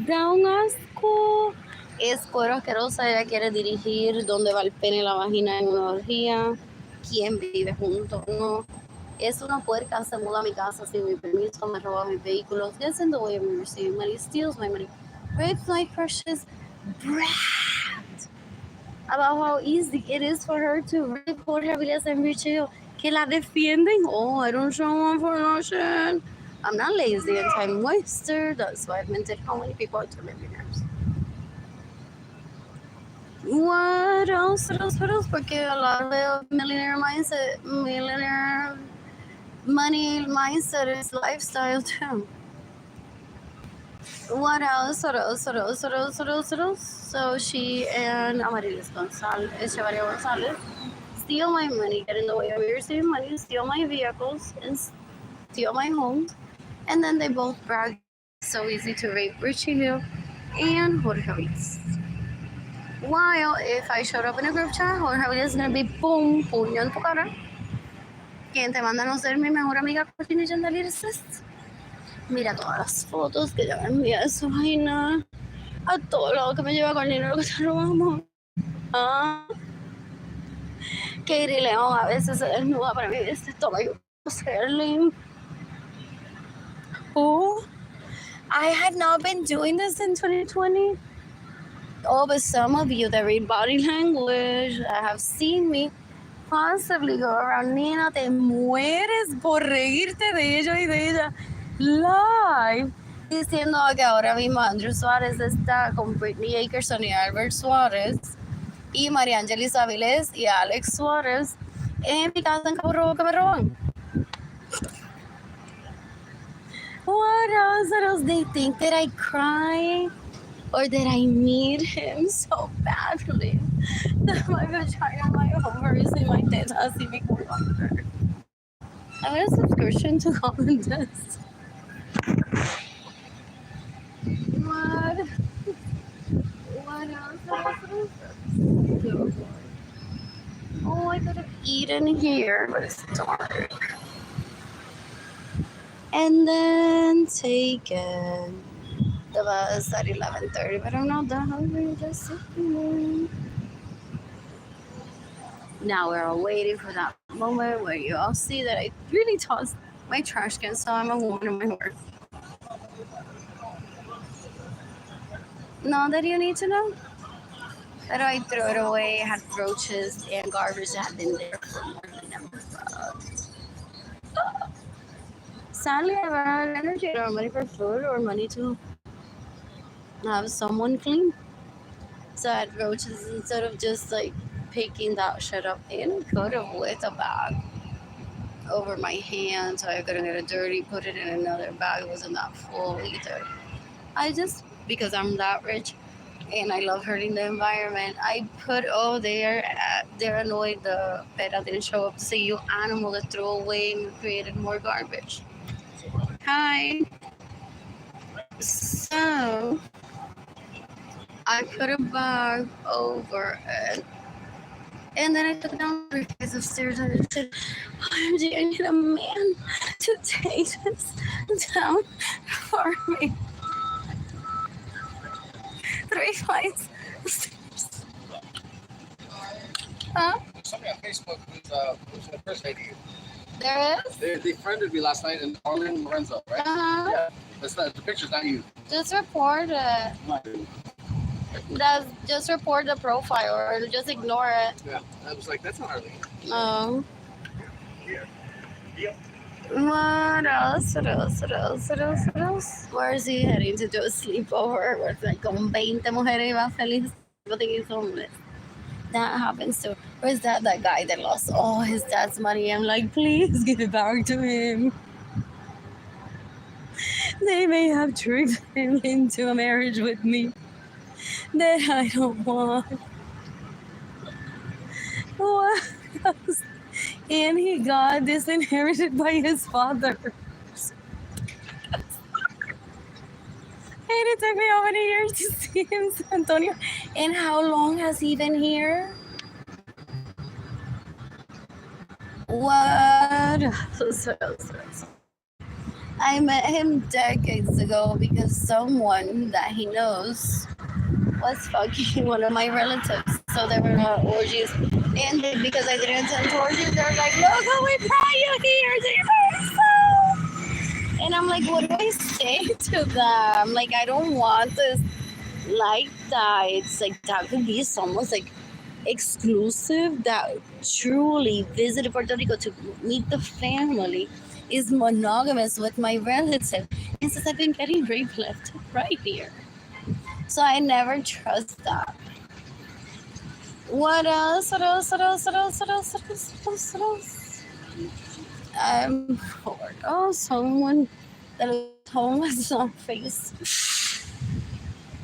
Da un asco. Es cuero asquerosa. Ella quiere dirigir dónde va el pene y la vagina en una orgía. ¿Quién vive junto? No. Es una puerca. Se muda a mi casa sin mi permiso. Me roba mis vehículos. Gets in the way of me receiving money. Steals my money. Rapes my precious brat. About how easy it is for her to rape Jorge Vilés and Richelieu. Que la defienden. Oh, I don't show one for nothing. I'm not lazy and time waster. That's why I've minted how many people are to millionaires. What else? Porque a lot of millionaire mindset, millionaire money mindset is lifestyle too. What else? So she and Amarilis Echevarria Gonzalez steal my money, get in the way of me receiving money, steal my vehicles, and steal my homes. And then they both brag so easy to rape Richelieu and Jorge Vilés. While if I showed up in a group chat, Jorge Vilés is going to be boom, puño en tu cara. ¿Quién te manda a no ser mi mejor amiga Ginny Jandalides? Mira todas las fotos que ella me envía de su vaina. A todo lado que me lleva con el dinero que te robamos. Ah. Katie León a veces se desnuda para mí de este estómago. Arlene. Oh, I had not been doing this in 2020. Oh, but some of you that read body language have seen me possibly go around. Nina, te mueres por reírte de ello y de ella live. Diciendo que ahora mismo Andrew Suárez está con Britney Akerson y Albert Suárez y María Ángeles Avilés y Alex Suárez en mi casa en Cabo Rojo que me roban. What else? They think that I cry Or that I need him so badly that my vagina, my ovaries, and my tetas become longer. I want a subscription to comment this. What? What else? Oh, I could have eaten here, but it's dark. And then taken the bus at 11:30, but I'm not that hungry, just sitting there. Now we're all waiting for that moment where you all see that I really tossed my trash can, so I'm a woman of my word. Not that you need to know. But I threw it away, it had roaches and garbage that had been there for more than a month. Sadly, I ran out of energy or money for food or money to have someone clean. So I had roaches instead of just like picking that shit up in, could have with a bag over my hand so I couldn't get it dirty, put it in another bag. It wasn't that full either. I just, because I'm that rich and I love hurting the environment, I put, oh, they're annoyed the PETA didn't show up to say, you animal that threw away and created more garbage. Hi. So I put a bag over it. And then I took down the guys upstairs and I said, OMG, I need a man to take this down for me. 3 flights of stairs. Huh? Somebody on Facebook who's the first lady. There is? They friended me last night, and Arlene Lorenzo, right? Uh-huh. Yeah. The picture's not you. Just report it. Just report the profile or just ignore it. Yeah. I was like, that's not Arlene. No. Yep. What else? What else? Where is he heading to do a sleepover with like con 20 mujeres y va feliz? That happens too. Where's that guy that lost all his dad's money? I'm like, please give it back to him. They may have tricked him into a marriage with me that I don't want. What else? And he got disinherited by his father. And it took me how many years to see him, San Antonio? And how long has he been here? What? I met him decades ago because someone that he knows was fucking one of my relatives. So there were orgies. And because I didn't attend to orgies, they were like, look how we brought you here to your house. And I'm like, what do I say to them? Like, I don't want this like that. It's like, that could be almost like exclusive that truly visited Puerto Rico to meet the family is monogamous with my relative. And since I've been getting rape left right here. So I never trust that. What else? I'm bored. Oh, someone that is homeless on face.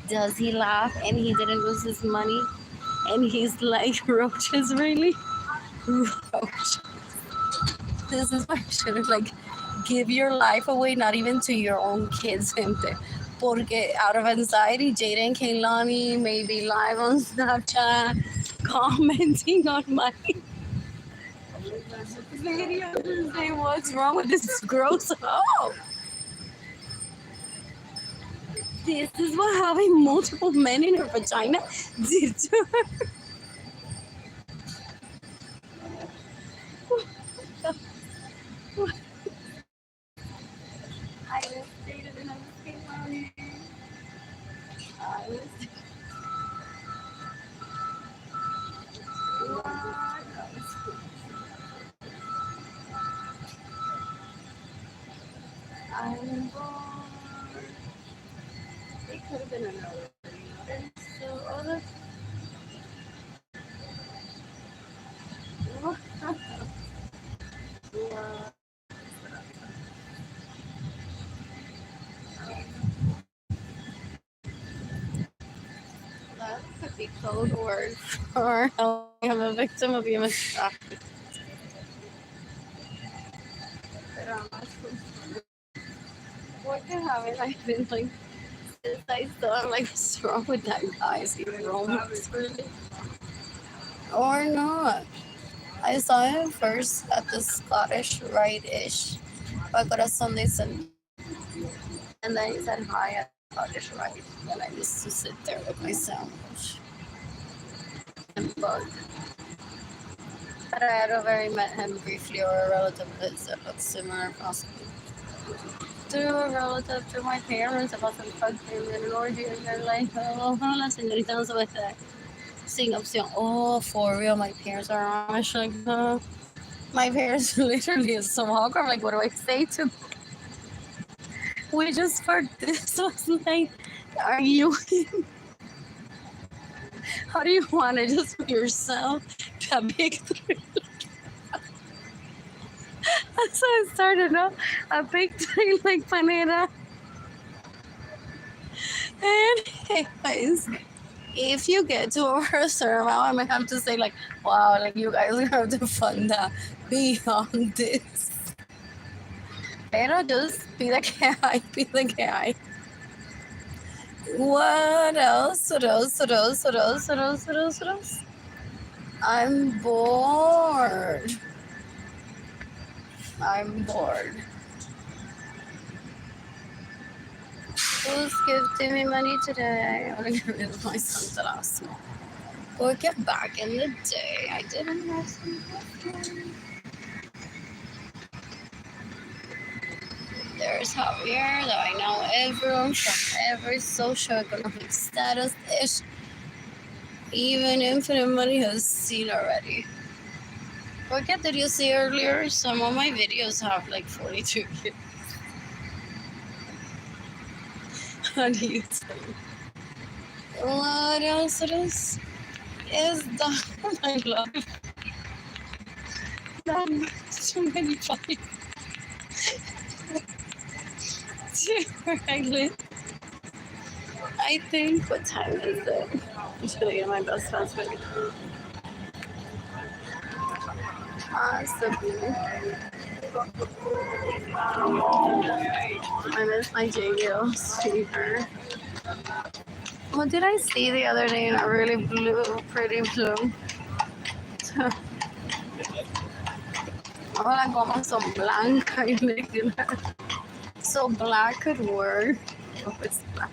Does he laugh and he didn't lose his money? And he's like, roaches, really? Roaches. This is why I should like give your life away, not even to your own kids, gente. Porque out of anxiety, Jada and Kaylani may be live on Snapchat commenting on my video to say what's wrong with this gross hoe. This is what having multiple men in her vagina did to her. I was dated and I was Kaylani. I was. I'm born. It could have been another. And so other. be code word for I'm a victim of human trafficking. What haven't I been like since I saw him? Like, what's wrong with that guy? Is he Romans really? Or not? I saw him first at the Scottish Rite-ish. Corazon de San. And then he said hi at Scottish Rite. And I used to sit there with my sandwich and bug. But I had already met him briefly, or a relative that looked similar, possibly. Through a relative, through my parents, about some drug him in an orgy, and they're like, oh, hola, señorita, no se va a sing opción. Oh, for real, my parents are Amish. Like, my parents literally is so awkward. I'm like, what do I say to them? We just parked this last night. Are you? How do you want it? Just for yourself? A big three. That's how I started off. A big three like panera. Anyways, if you get to a certain amount, I might have to say like, wow, like you guys have to fund that beyond this. Pero just be the guy, be the guy. What else? What else? What else? What else? What else? What else? What else? I'm bored. I'm bored. Who's gifting me money today? I want to get rid of my sunglasses. Look at back in the day. I didn't have some money. There's Javier, that I know everyone from every socioeconomic status ish. Even Infinite Money has seen already. What did you see earlier? Some of my videos have like 42 views. How do you say? What else it is that I love? Too many fights. Where I live. I think, what time is it? I'm just gonna get my best friend's video. Possibly. I miss my JGL speaker. What did I see the other day in a really blue, pretty blue? Ahora como son blanca y negra. So black could work. Oh, it's black.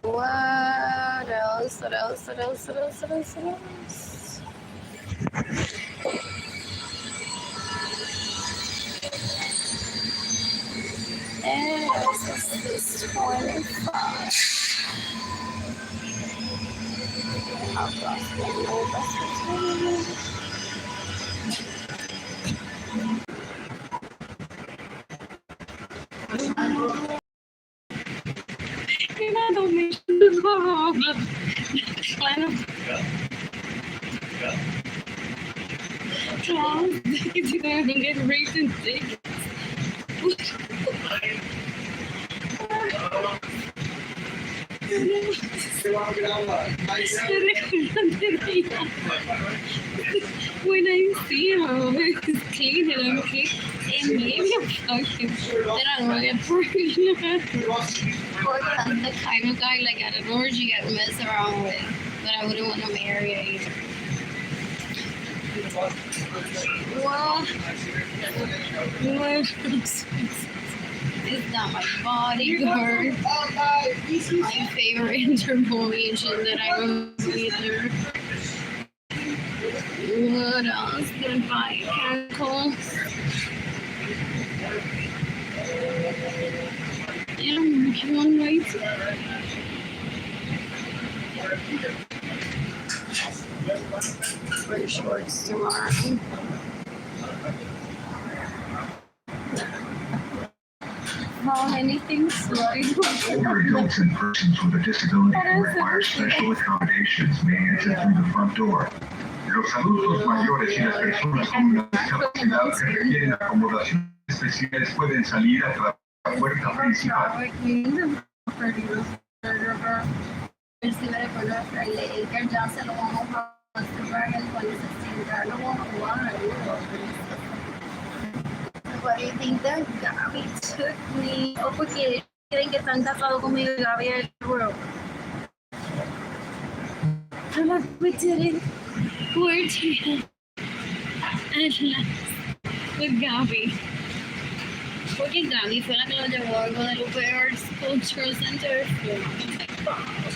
What else? What else? What else? What else? What else? What else? And this is 25. I've lost my old get racing tickets. When I see him, he's clean and I'm clean. And maybe I'm fucking then I'm really pregnant. Or I'm the kind of guy like at an orgy I'd mess around with, but I wouldn't want to marry either. Well, it's not my bodyguard. My favorite Interpol agent that I remember either. What else? Gonna buy chemicals. Yeah, I'm one right. Wear shorts tomorrow. How many things Older adults and persons with a disability who require special accommodations may enter through the front door. Los adultos mayores y las personas con una discapacidad que requieren acomodaciones especiales pueden salir a través fuerza principal. Si me recuerdo a Arlene que ya se lo vamos a mostrar cuando se sienta, lo vamos a jugar. What do you think that Gabby took me? O porque creen que están casados conmigo y Gabby es el bro. I'm like, we did it. We're together. At last. With Gabby. Porque Gabby fue la que lo llevó a Guadalupe Arts Cultural Center.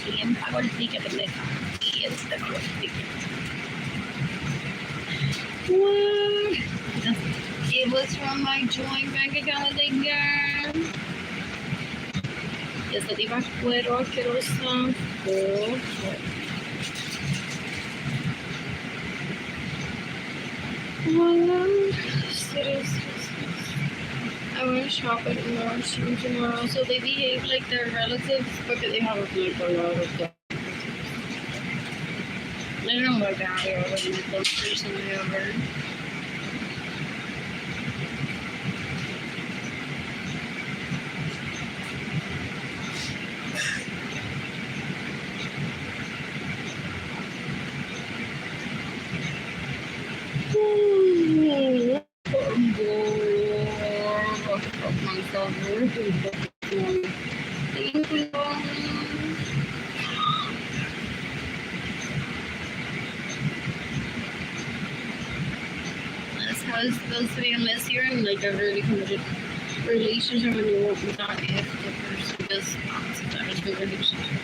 ¿Quién pagó el ticket, pendeja? ¿Quién te pagó el ticket? What? It was from my joint bank account with the girl. Esta tipa cuero asquerosa. I want to shop at Nordstrom tomorrow, so they behave like their relatives because they have like a lot of stuff. I don't know about Gabby or what my close recently ever. That's how it's supposed to be unless you're in like a really committed relationship and you won't not if the person does not sometimes the relationship.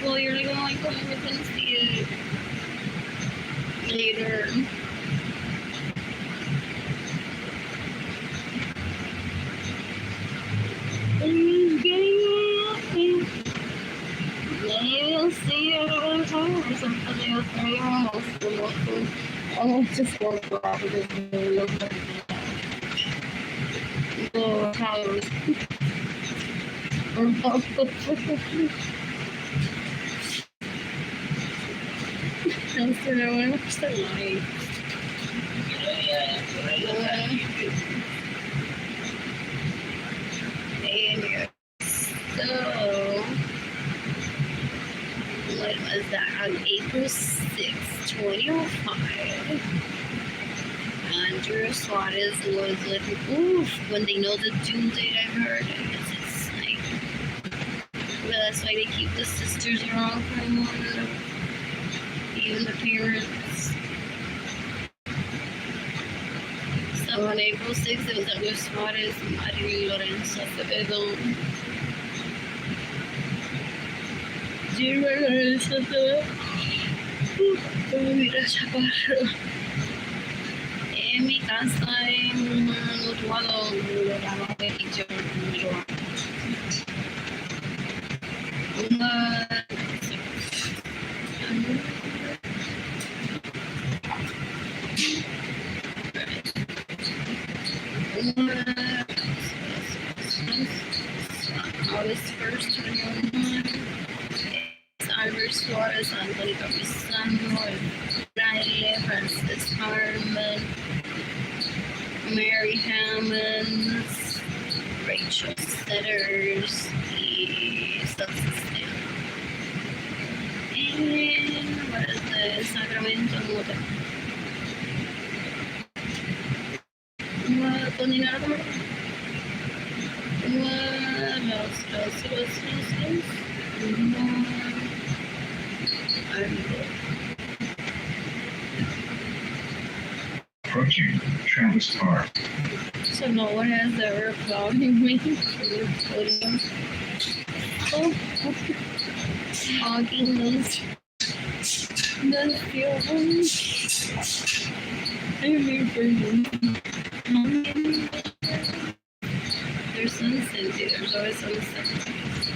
Well, you're like, oh my god, we can see it later. I just want to go out because they look like the towers. I'm still going to watch the light. So, what was that? On April 6th, 2005, Andrew Suarez was like, oof, when they know the due date, I've heard. I guess it's like, but that's why they keep the sisters around for more, even the parents. So on April 6th, it was Andrew Suarez and Arlene Lorenzo. Do you remember this? Mira, chaparro. En mi casa, en Utuado, August 1st, 2001. Albert Suarez, Anthony Capisano, Riley, Francis Harmon, Mary Hammonds, Rachel Setters, y Subsystem. And what is the Sacramento Motor? Con dinero como. Approaching Travis Park. So no one has ever applauded me for the podium. Oh, hogging those feelings. I remember there's some sense, there's always some sense.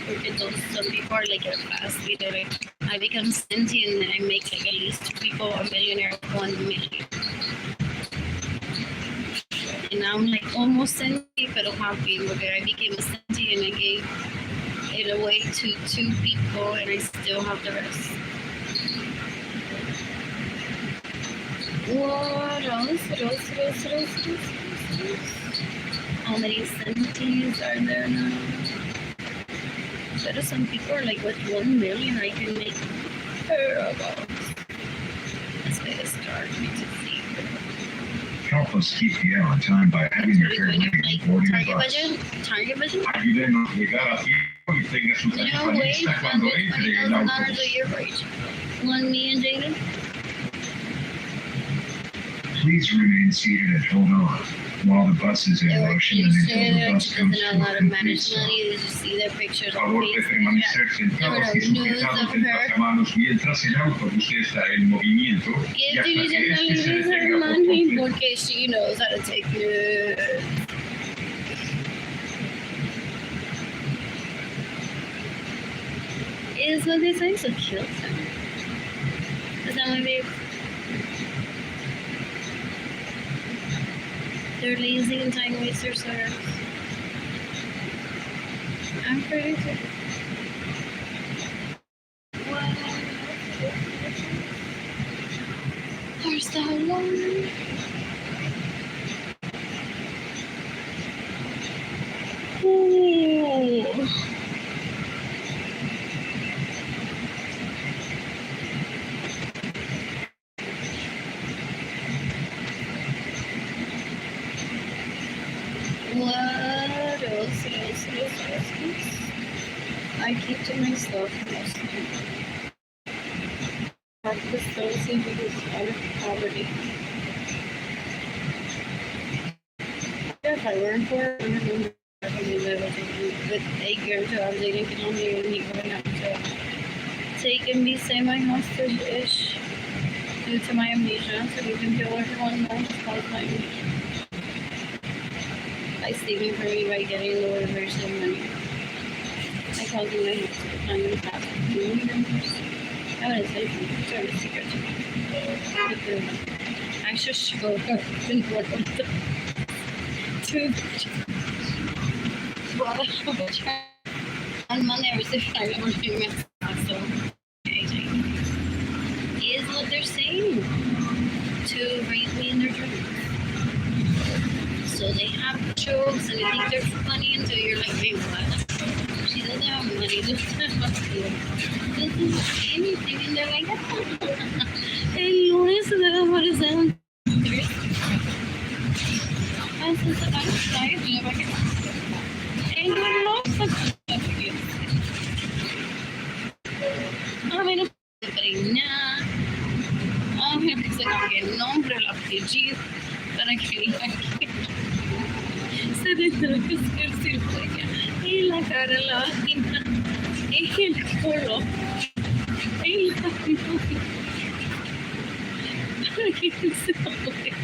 Because some people are like a fast leader. Like, I become sentient and I make like at least 2 people a millionaire with 1 million. And now I'm like almost sentient, but happy because I became a sentient and I gave it away to 2 people and I still have the rest. What else? how many centimeters are there now? But some people are like, with 1 million, I can make parables. That's why it's hard for me to see. Help us keep the air on time by having your hair ready Like, before your target bus. budget? Target budget? Ayúdenos a llegar a tiempo y tenga su tarifa Wait, lista cuando entre el $120,000 autobús. a year for each. 1 million, Jaden? Please remain seated and hold on while the bus is in motion and until the bus comes to a Doesn't have a lot of complete managed stop. money. They just see their pictures Por on favor de Facebook. permanecer sentados y sujetados en pasamanos mientras el autobús está en movimiento y Give hasta que Judy este se her detenga por money completo. porque she knows how to take it. Is what they say, so kill them. Is that my babe? They're lazy and time wasters, sir. I'm pretty sure. Wow. There's that one. Ooh. What else? I keep to myself mostly. Practice those because out of poverty. If I learned for it, I remember with 8 years I was eating economy and he would have to take and be semi-hostage-ish due to my amnesia, so we can kill everyone else caused my amnesia. By stealing from me by getting lower version of money. I called you my house to find the past. I wouldn't say something. It's sort of secret to me. But the actual show up in one of the two. On Monday, I received a number of payments. So, is what they're saying to raise me in their dreams. So they have jokes and they think they're funny until you're like, wait, what? She doesn't have money. Doesn't have anything. And they're like, hey, what is that? I said, I'm sorry. And I love such a mean, a mí no se cambia el nombre, el apellido, para que se tendrá que hacer cirugía y la cara, la vagina, el culo, y la mano, para que se mueva.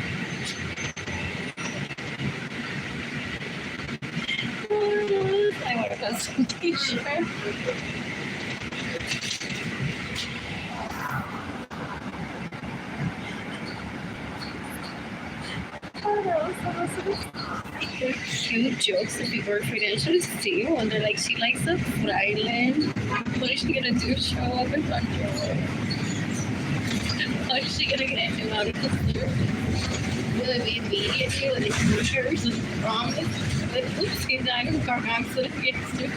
I want a custom t-shirt. They're cute jokes that people are financially stable and they're like, she likes a Freiland. What is she gonna do? Show up in front of her? How is she gonna get him out of the store? Will it be immediately with his t-shirts and promise? But oops, he's died in a car accident against her.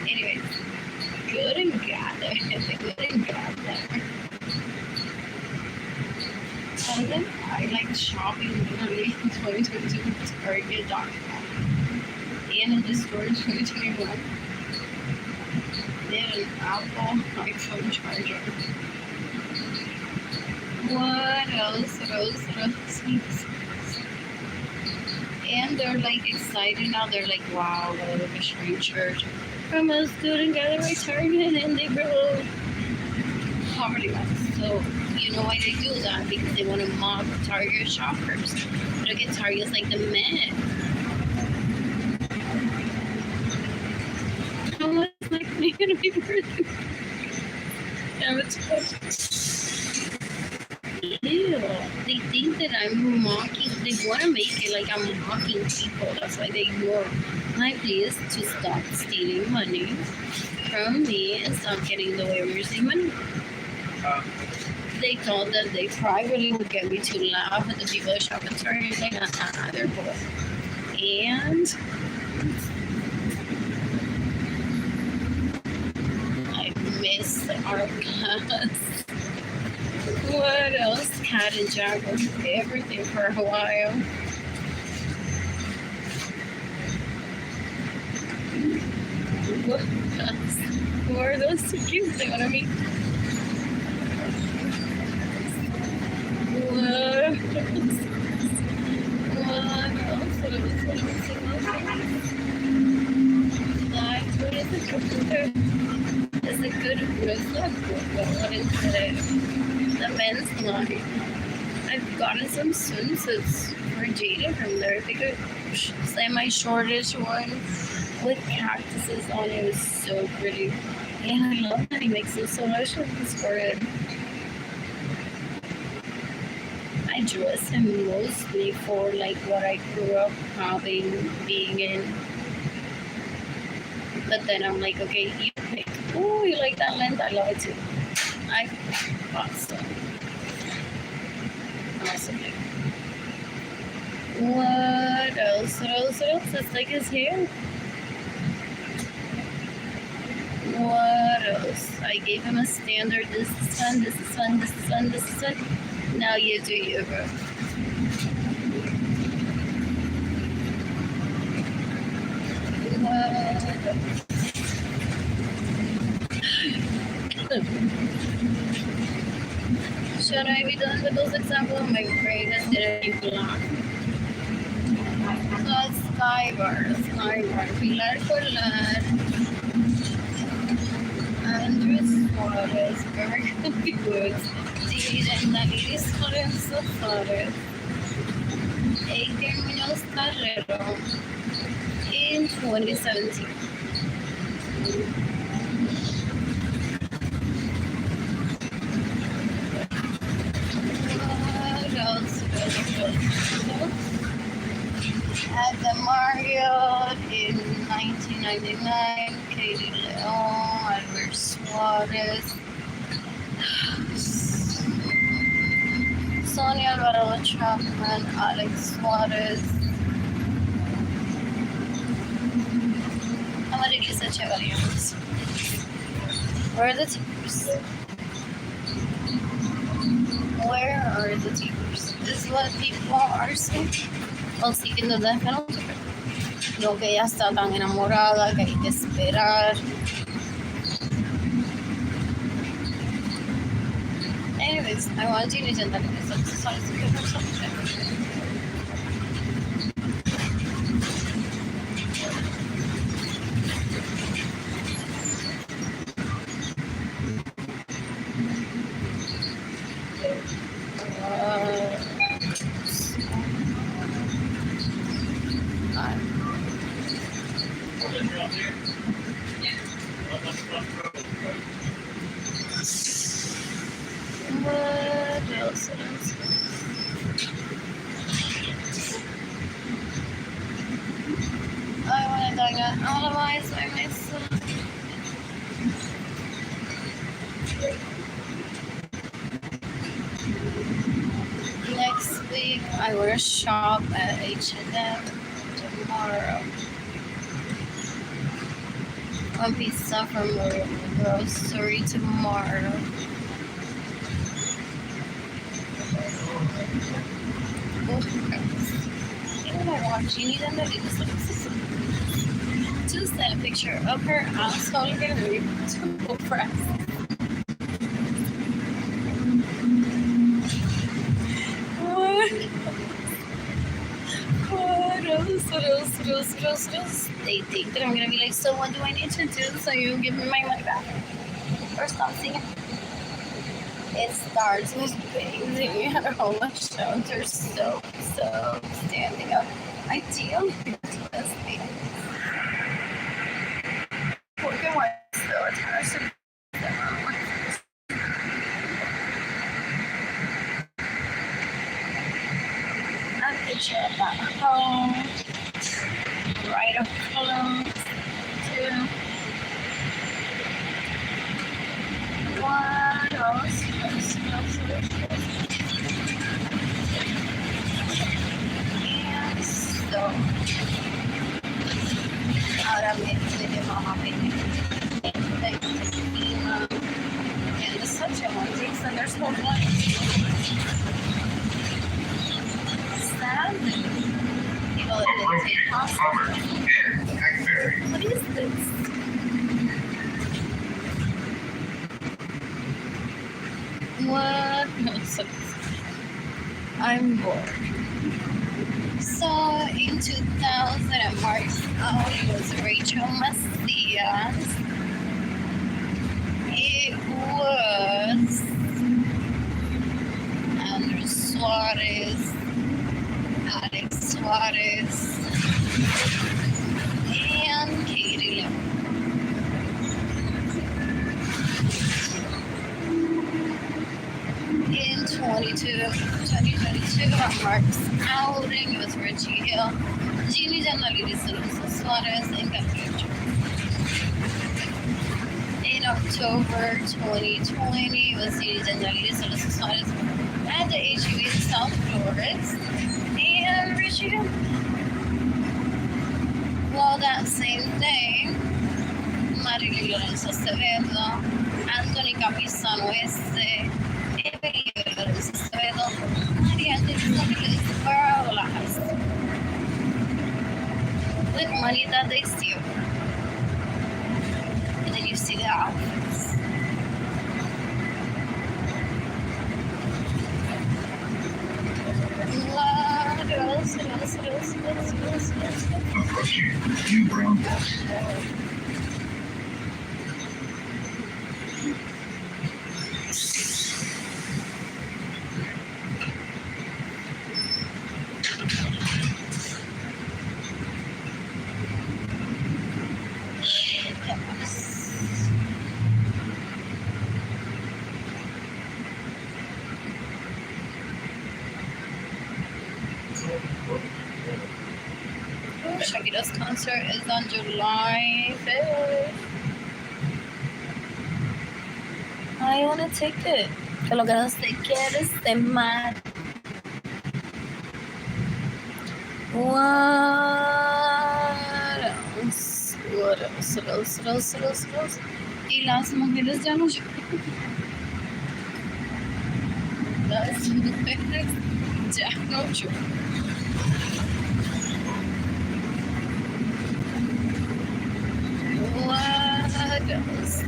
Anyways, good and gather. Good and gather. I like shopping literally in 2022 with Target.com and in the store in 2021. They had an Apple iPhone charger. What else? And they're like excited now. They're like, wow, what a strange church from a student gathered by Target and they grow poverty lines. So you know why they do that? Because they want to mock Target shoppers. Look at Target's like the Met. How much like they gonna be worth? Yeah, ew. They think that I'm mocking. They want to make it like I'm mocking people. That's why they ignore I please to stop stealing money from me and stop getting the waivers even. They thought that they privately would get me to laugh at the people that shop at Target. Like, they're cool. And I miss our class. What else? Cat and Jack was everything for a while. What else? Who are those two cute? They want to meet. What else? What is it? Is it good? It's not good. What is it? The men's line. I've gotten some swimsuits for Jada from there. They could semi-shortish one with cactuses on it. It was so pretty. And I love that he makes those solutions for it. I dress him mostly for like what I grew up having, being in. But then I'm like, okay, you pick. Oh, you like that length? I love it too. I bought some. Awesome. What else? What else? What else? It's like his hair. What else? I gave him a standard. This is fun. This is fun. This is fun. This is fun. Now you do you, bro. Should I be done with those examples? My greatest didn't block. So Skybar. Pilar Colar. Andrew Suarez. Very good. And Iris Lorenzo Flores. Adrian Munoz Carrero in 2017. What else? At the Marriott in 1999, Katie Leon, Albert Suarez. Sonia Alvaro Chapman, Alex Suarez. Amaryllis Echevarrias. Where are the teams? Where are the teams? This is what people are saying. O siguiendo de penalty. Lo que ella está tan enamorada que hay que esperar. Anyways, I want you to know that it's what else? I want to diagonalize by myself. Next week, I will shop at H&M tomorrow. One pizza from the grocery tomorrow. What am I watching? Just that picture of her asshole getting too pressed. What else? They think that I'm gonna be like, so what do I need to do so you give me my money back? Or something. It starts with bathing at all my shoulders, so standing up. Ideal this thing. Porque why so attached to a picture of that home. Right of color. so much. Sadly, people that didn't take hospital. What is this? What? No, so I'm bored. So in 2000 at Mark's out, it was Rachel Macias. It was Andrew Suarez, Alex Suarez, and Katie Lim. In 2022 at Mark's outing, it was Richie Hill, Jeannie Janalidis, Suarez, and Gabriel. In October 2020, it was Jeannie Janalidis, Suarez, at the HEB in South Flores, and Richie Hill. Well, that same day, Arlene Lorenzo, Anthony Capizano, Emily Lorenzo, Maria with money that they steal. And then you see the outfits. Approaching New Brown Box. Shakira's concert is on July 5th. I want a ticket. Que lo que no se quiere es de mal. What else? What else? Y las mujeres ya no lloran. Las mujeres ya no lloran. What else?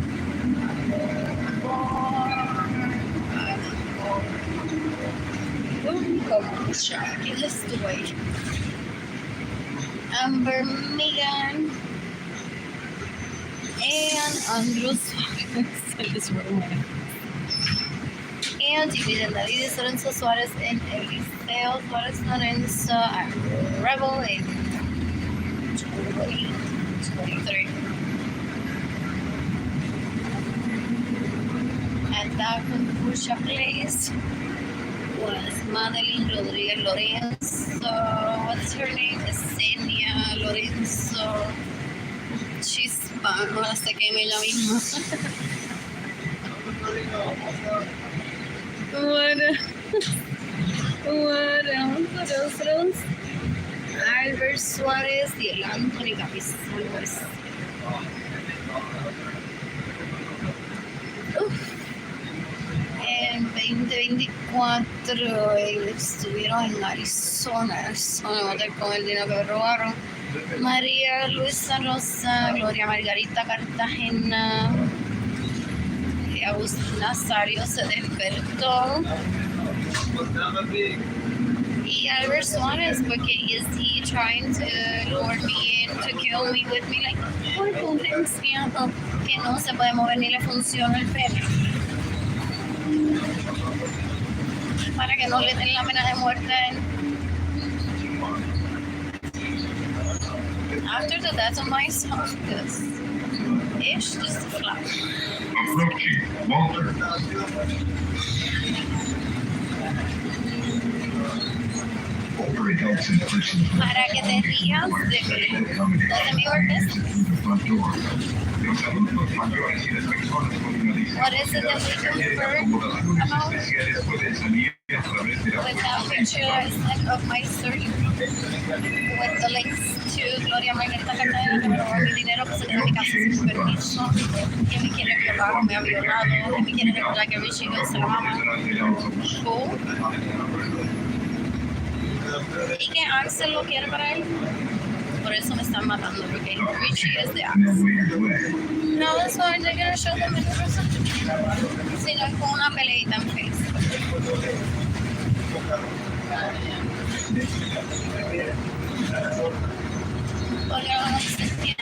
Get this away. Amber Megan and Andrew Suarez. And Division David Lorenzo Suarez and Eliseo Suarez Lorenzo and Rebel in 2023. At that Confucia place was Madeline Rodriguez Lorenzo. What's her name? Esenia Lorenzo. Chispa, no la sé que me ella misma. What else? Albert Suarez y el Anthony Capizano. En 2024 estuvieron en Arizona, con el dinero que robaron. María Luisa Rosa, Gloria Margarita Cartagena, Agustín Nazario se despertó. Y Albert Suarez, porque is he trying to lure me in, to kill me with me, like, porque un anciano que no se puede mover ni le funciona el pene. Para que no le den la pena de muerte. After the death of my son, this ish just flash. Approaching Walter. Older adults and persons with Para que te rías de mi workers. What is it that we confer about? With that picture I sent of my surgery with the links to to Gloria Margarita Cartagena, que me robó mi dinero, que se quedó en mi casa sin permiso, que me quiere violar, me ha violado, que me quiere recordar que Richie es la mamá. Y que Axel lo quiere para él. Por eso me están matando, porque Richie es de Axel. No, that's why they're gonna show them in person. Sino con una peleita en Facebook. Porque ahora se entiende.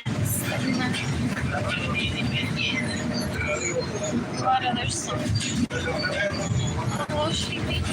What other song? Oh, she makes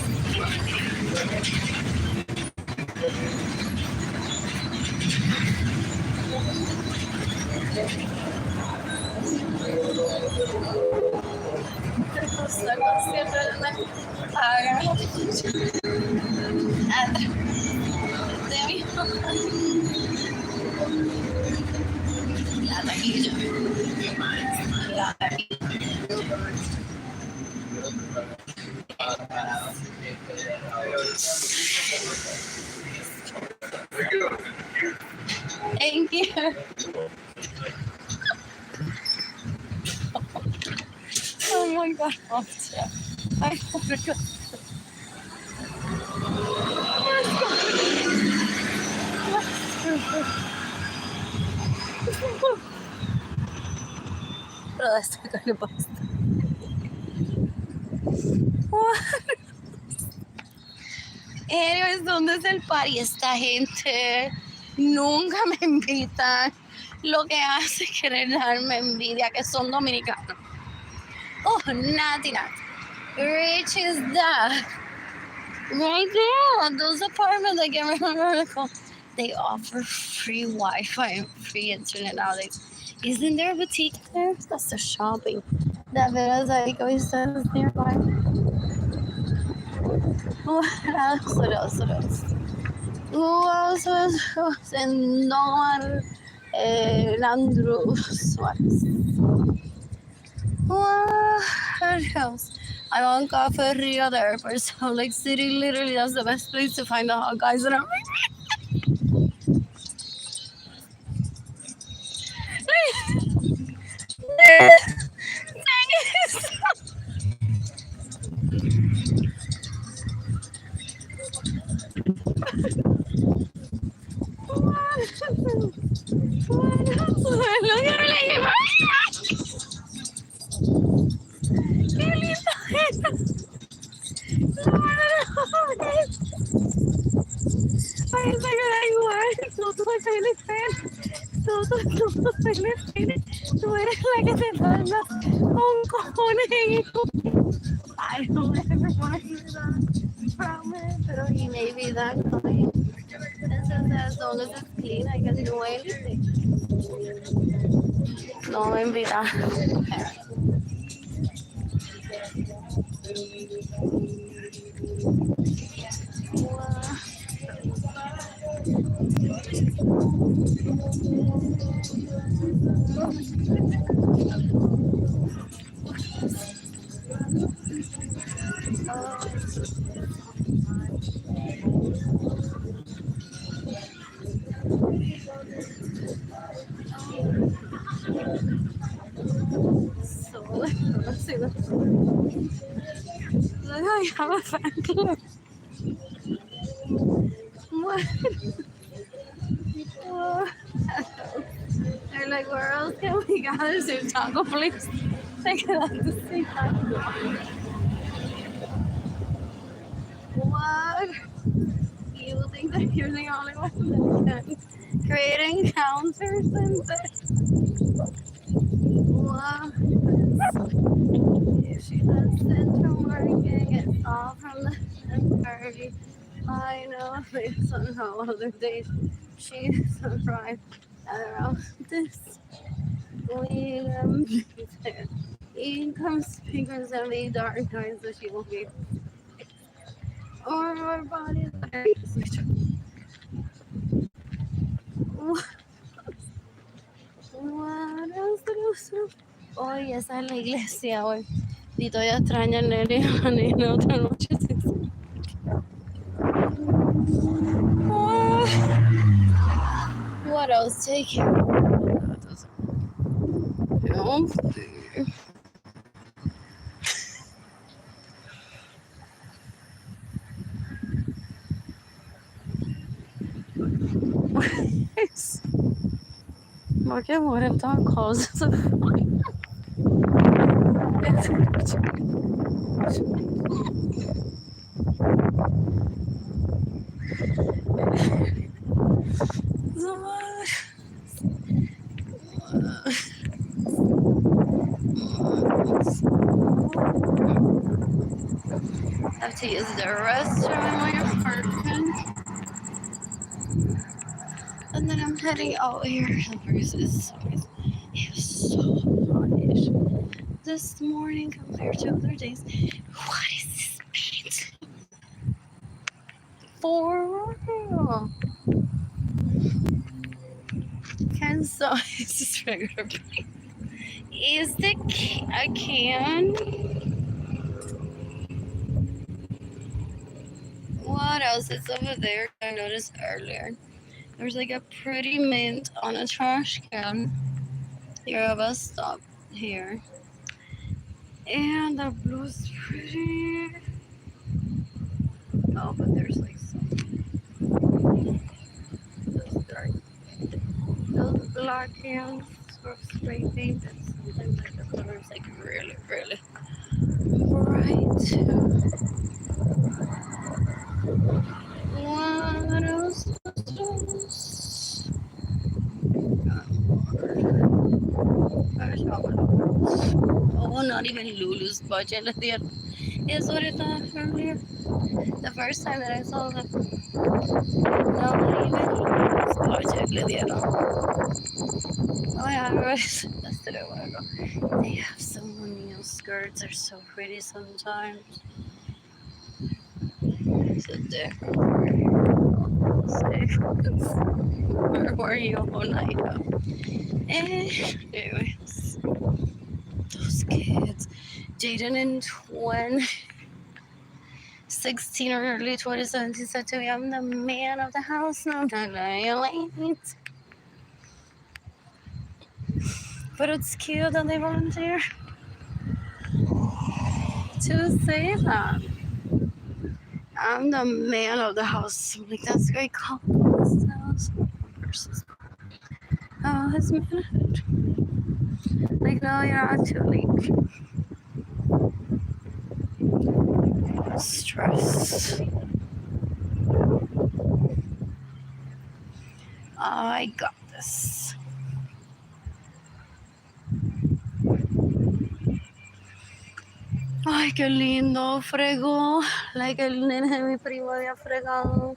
Thank you. Oh my God. I forgot. Pero esto con el post. Anyways, ¿dónde es el party? Esta gente nunca me invitan. Lo que hace es querer darme envidia, que son dominicanos. Oh, Nati. Rich is that. Right there, those apartments that get rid they offer free Wi-Fi and free internet nowadays. Isn't there a boutique there? That's the shopping. That veras ahí que estás nearby. What else? Who else was in Nomar Landru Suarez? What else? I want Cafe Rio there for Salt Lake City. Literally, that's the best place to find the hot guys in America. Tú eres la que te tarda con cojones. I don't ever want to hear that from it, pero he may be that kind. And so as long as it's clean, I can do anything. No me invita. I have a fan club. What? They're like, where else can we gather to taco place? They can have the same time. What? You think that you're the only one that can create encounters and what? If she does central working, it's all from the 10:30. I know based on how other days she survived around this. Income speakers and the dark times that she will be. Or our bodies are what else? Hoy esa es la iglesia hoy. Y todavía extraña el nene otra noche. What What else? Take care. That doesn't help. Look at what if dog calls us a have to use the restroom in my apartment. And then I'm heading out here. Versus it was so hot this morning compared to other days. What is this paint? For real. Can so it's just regular paint. Is the a can? What else is over there? I noticed earlier. There's like a pretty mint on a trash can. Here, a bus stop here. And the blue's pretty. Oh, but there's like some. Those dark. Those black cans for spray paint. And sometimes like the color's like really, really bright. What else? Oh, not even Lulu's budget. Is what I thought earlier. The first time that I saw them, not even Lulu's budget. Oh yeah, right. That's the way I go. They have some new skirts. They're so pretty sometimes. So there. Where were you all night? Anyways, those kids. Jaden in 2016 or early 2017 said to me, I'm the man of the house now. I'm late. But it's cute that they volunteer to say that. I'm the man of the house. I'm like, that's great compliment. Oh, his manhood. Like, no, you're not too late. Stress. I got this. Ay, qué lindo, fregó. Like el nene de mi primo había fregado.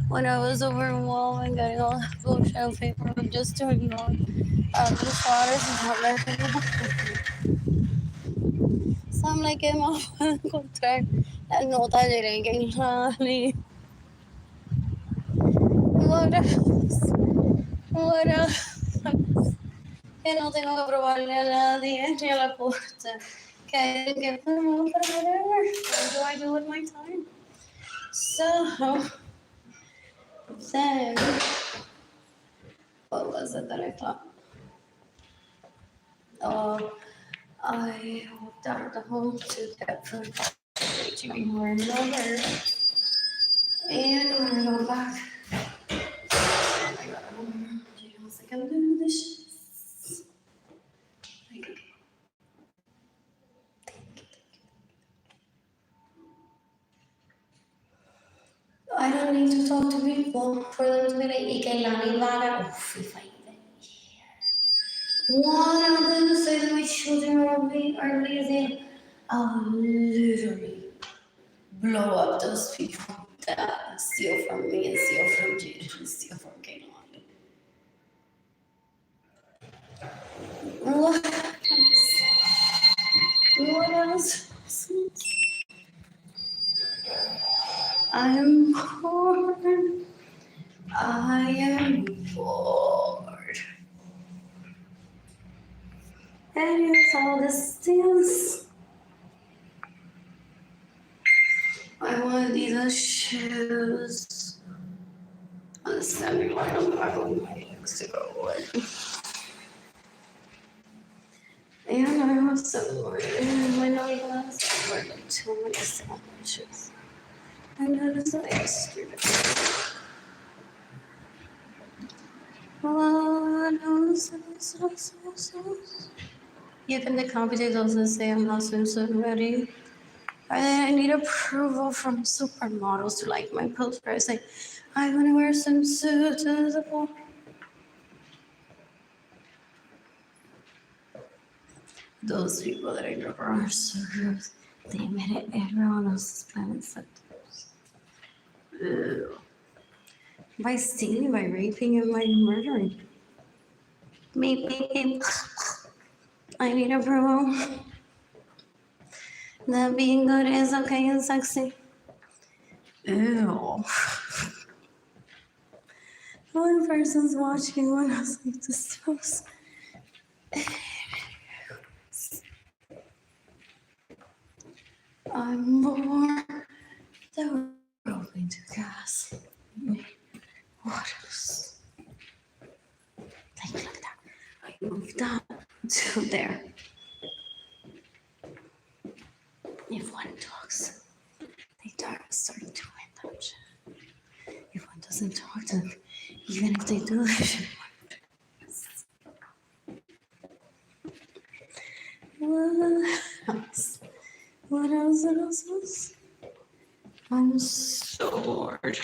When I was overwhelmed and getting all that bullshit paper just to ignore the waters and not let it go. So I'm like, ¿qué más puedo encontrar? La nota de que What else? What else? Que no tengo que probarle a nadie ni a la puerta. Que whatever. What do I do with my time? So then, what was it that I thought? Oh, I walked out of the home to get food to be more another. And when I go back, I got home. She was like, I'm doing the dishes. Like, okay. I don't need to talk to people for them to be like, y que la milagro. Oof, if I even one of them say that my children are lazy, I'll literally blow up those people that steal from me and steal from Jaden and steal from Kaylani. What else? I am bored. I am bored. And here's all the things. I want these shoes. standing like I'm not going my legs to go away. And I was so bored. And my night glass were like too many sandwiches. And that is like yesterday. You can decomposite those and say I'm not swimsuit ready. And then I need approval from supermodels to like my post where I say, I want to wear swimsuit to the ball. Those people that I love are so gross. They admitted everyone else's planet symptoms. By stealing, by raping, and by murdering. Maybe I need approval. That being good is okay and sexy. Ew. One person's watching one else like this house. I'm bored. That we're going to gas. What else? Like that. I moved that to there. If one talks, they start doing that shit. If one doesn't talk to them, even if they do that shit. What else? What else? What else? What else? I'm so bored.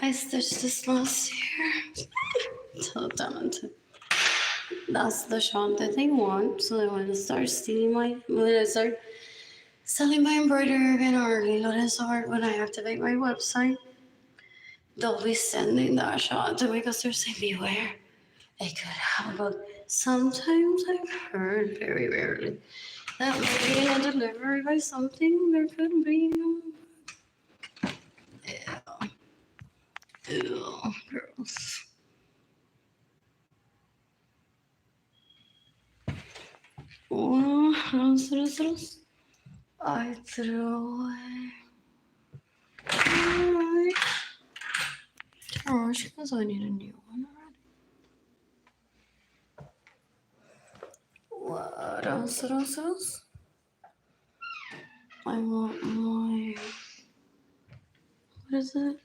I stitched this last year. So talented. That's the shot that they want. So they want to start stealing start selling my embroidery and Arlene Lorenzo art when I activate my website. They'll be sending that shot to make us say beware. It could happen, but sometimes I've heard, very rarely, that maybe in a delivery by something there could be. Ew, gross. Oh, else? I threw away. Alright. Oh, she goes, I need a new one already. What else? I want my. What is it?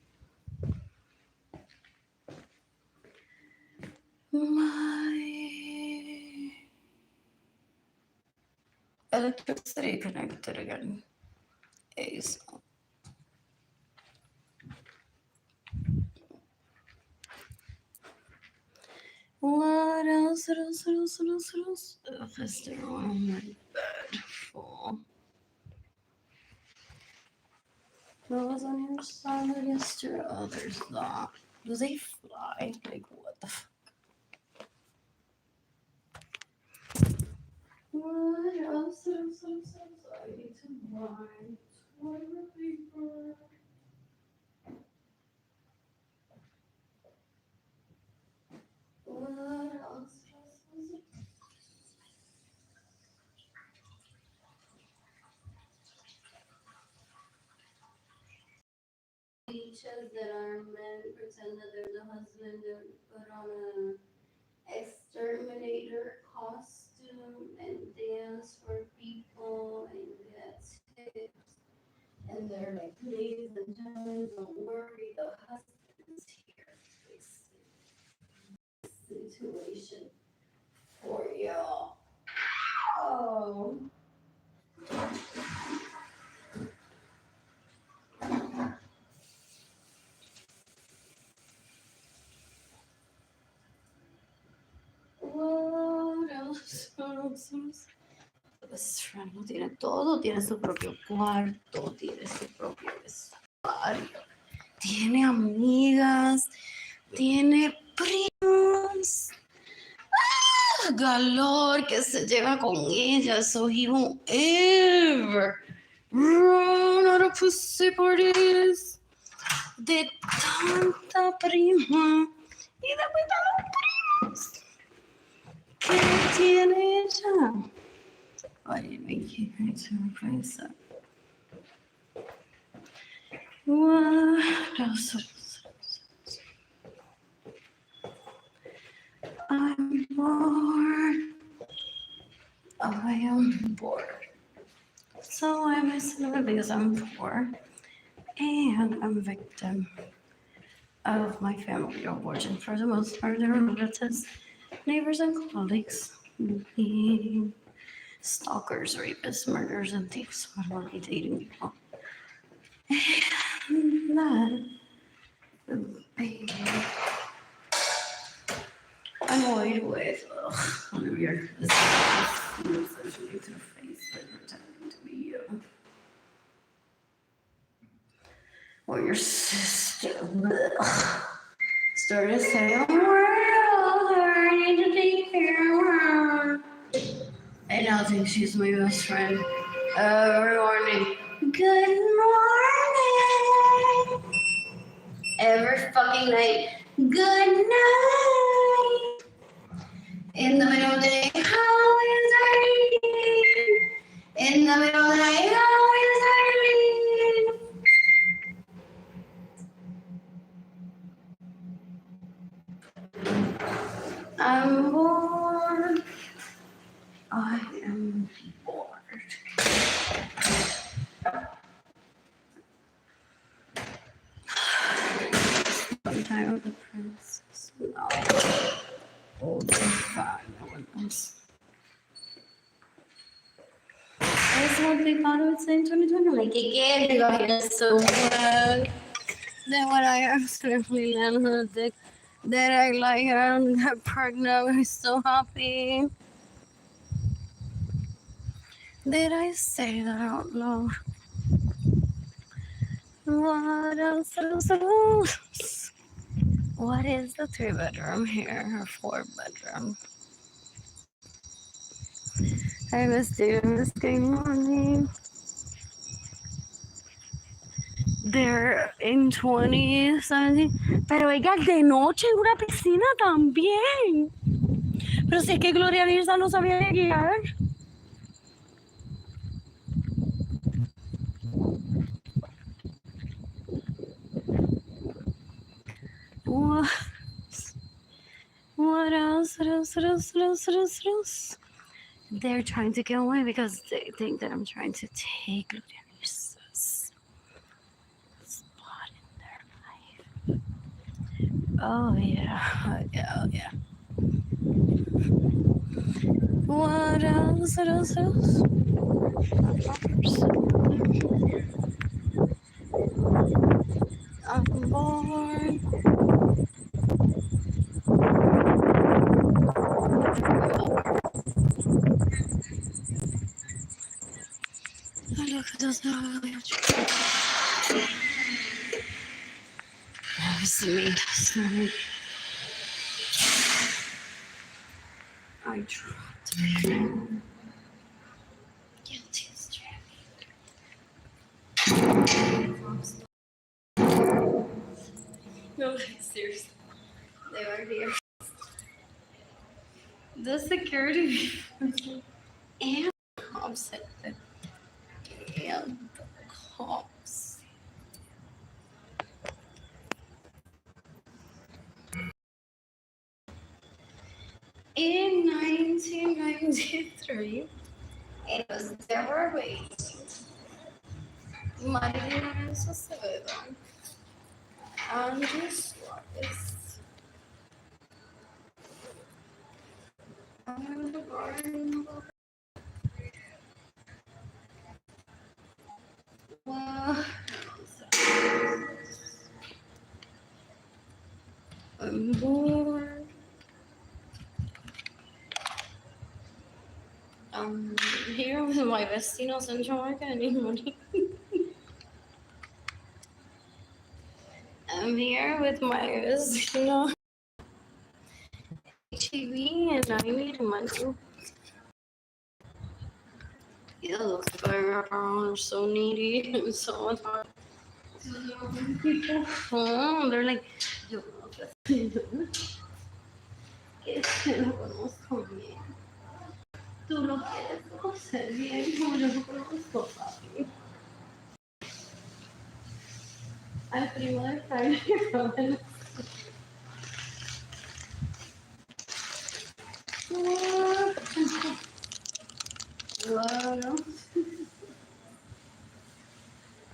My electricity connected again. ASO. What else? Ugh, is there on my bed full? What was on your side yesterday? Oh, there's that. Do they fly? Like, what the fuck? What else? I need to buy toilet paper. What else? Beaches that are men pretend that they're the husband and put on a exterminator costume and dance for people and get tips. And they're like, ladies and gentlemen, don't worry, the husband is here fixing this situation for y'all. Oh. What else? Best friend lo tiene todo, tiene su propio cuarto, tiene su propio vestuario, tiene amigas, tiene primos. Galor que se lleva con ella, so he won't ever run out of pussy parties. De tanta prima y después de los primos que tiene ella. Why didn't we keep her to replace that? What I'm bored. I am bored. So I'm miserable because I'm poor and I'm a victim of my family of origin. For the most part, they're relatives, neighbors, and colleagues. Being stalkers, rapists, murderers, and thieves. What about me dating people? And that, baby, annoyed with weird essentially to face but pretending to be you. Or your sister. Started saying, "Well, I need to take care of her." I now think she's my best friend. Every morning. Good morning. Every fucking night. Good night. In the middle of the day, how is Arlene? In the middle of the night, how is Arlene? I'm bored. I am bored. Sometime with the princess. No. Oh, they're fine. No one else. That's what they thought I would say in 2020. Like, again, they got here so well. Then when I accidentally land her dick, then I like her and got pregnant. I'm so happy. Did I say that out loud? What else? What is the 3-bedroom here? Or 4-bedroom? I miss you. Miss good morning. They're in 2017. Pero ella de noche en una piscina también. Pero si es que Gloria Lisa no sabía guiar. What else? What else? They're trying to get away because they think that I'm trying to take Gloria Lisa's spot in their life. Oh yeah, yeah. What else? I'm bored. Look at those. That's me. Sorry. I dropped it. Guilty as charged. No, seriously. They were here. The security and cops said that. And the cops. In 1993, it was Deborah Wade, Arlene Lorenzo, Andrew Suarez, and Arlene. Well, I'm bored. I'm here with my vecinos in Jamaica. I need money. I'm here with my vecino TV and I need money. Yeah, those guys are so needy and so hard. People, they're like, yo no vecino. Que se lo conozco bien. Tú lo quieres conocer bien, como yo lo conozco, papi. al primo de Frank Robin. What else?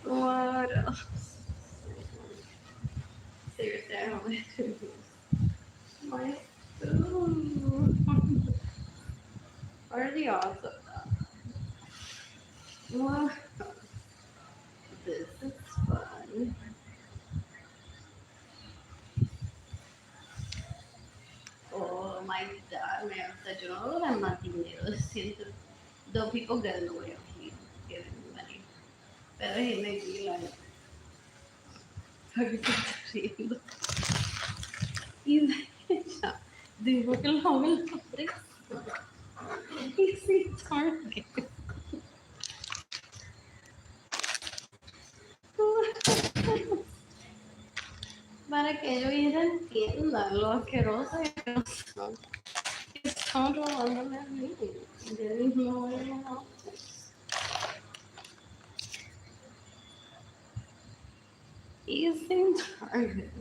What else? Seriously, I don't like to use my food. What are the odds of that? What? This is fun. Oh my god, man, such an old I'm not dinero. Siento though people get away of him giving me money. Pero he may be like, ¿para qué te estás riendo? Y de hecho, dijo que lo me lo preso. Y sin target. Para que ellos entiendan lo asqueroso que son. Que están robándome a mí. They no way out. He's in target.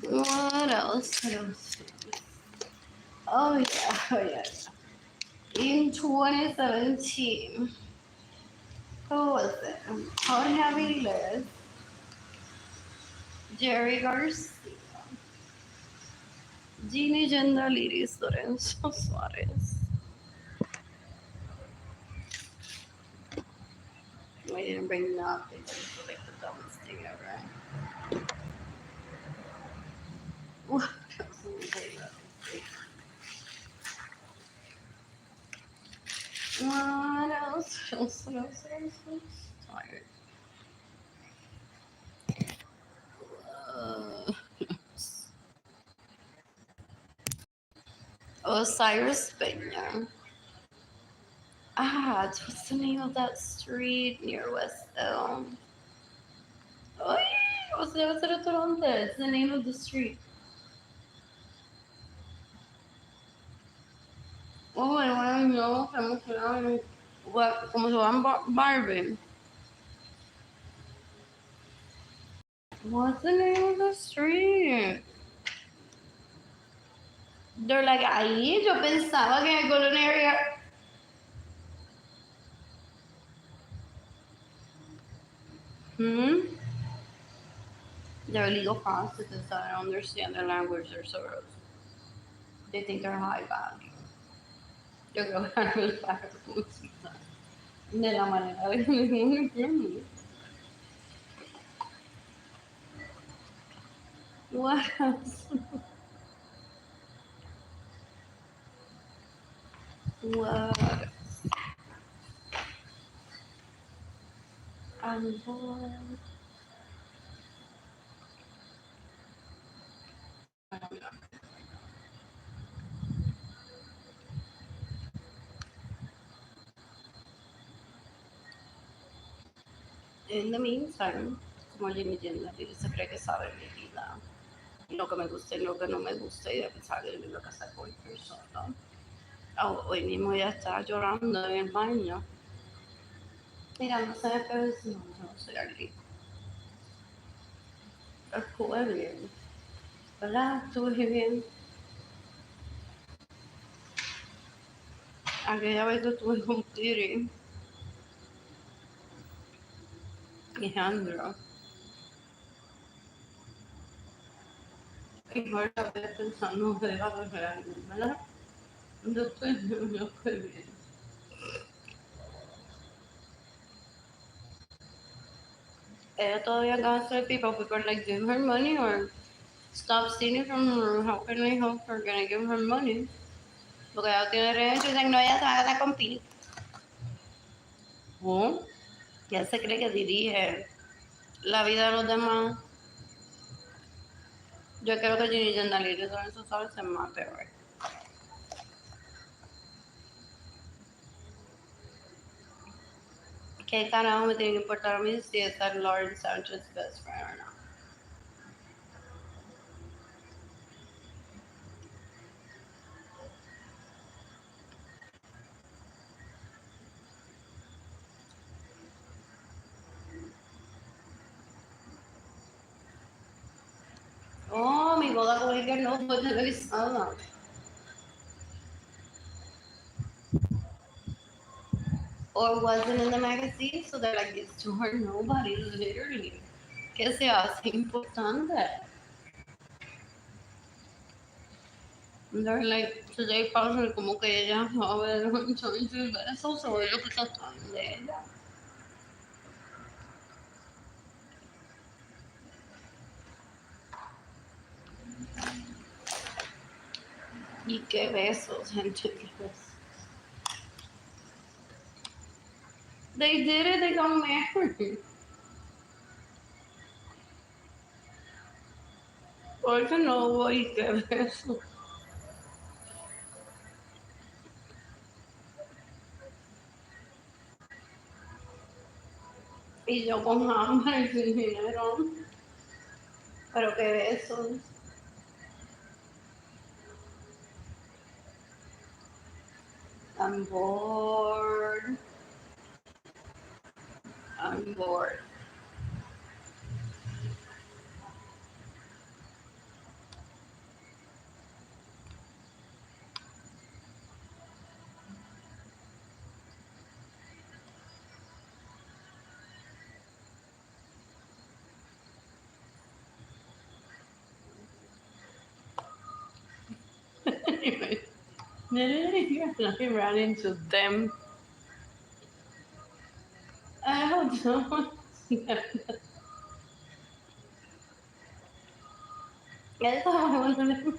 What else? What else? Oh yeah, oh yeah. In 2017, who was it? How Heavy Liz, Jerry Garcia, Jeannie Gendaliris, Lorenzo Suarez. We didn't bring nothing. It's like the dumbest thing ever. What else did we say about this? What else? What else? What else? What else? What else? Tired. Osiris Peña. Ah, what's the name of that street near West Elm? Oh, what's the restaurante? It's the name of the street. Oh, I want to know cómo se llama Barbie. What's the name of the street? They're like, ahí yo pensaba que en el Golden Area. They're illegal prostitutes that don't understand their language. They're so gross. They think they're high value. Yo creo que van a pagar música de la manera de que What else? What? I'm born. In the meantime, como Jimmy Jim se cree que sabe mi vida. Y lo que me gusta y lo que no me gusta y de pensar que me voy a casar con persona. Oh, hoy mismo ya estaba llorando en el baño. Mirándose en el espejo diciendo, no, yo no soy Arlene. Estuve bien. ¿Verdad? Estuve bien. Aquella vez que estuve con Piri y Andro. Y ahora estoy pensando que iba a coger a alguien, ¿verdad? Yo estoy bien. Ella todavía got to people are like give her money or stop stealing from her. How can I help her? Can I give her money? Porque ella tiene derecho y dicen, no, ella se va a casar con Piri. ¿Oh? Ya se cree que dirige la vida de los demás. Yo creo que Ginny Jandaliri sobre eso sabe ser más peor. ¿Qué carajo me tiene que importar a mí si es Lauren Sanchez's best friend or not? Like, no fue televisada. Or wasn't in the magazine, so they're like, it's to her nobody, literally. Que se hace importante. And they're like, today pasa como que ella sabe entonces eso sobre lo que está hablando de ella. Y qué besos, gente, qué besos. They did it, they got married. Porque no voy, qué besos. Y yo con hambre y sin dinero. Pero qué besos. I'm bored. I'm bored. Anyway, I ran into them. I don't know. Eso es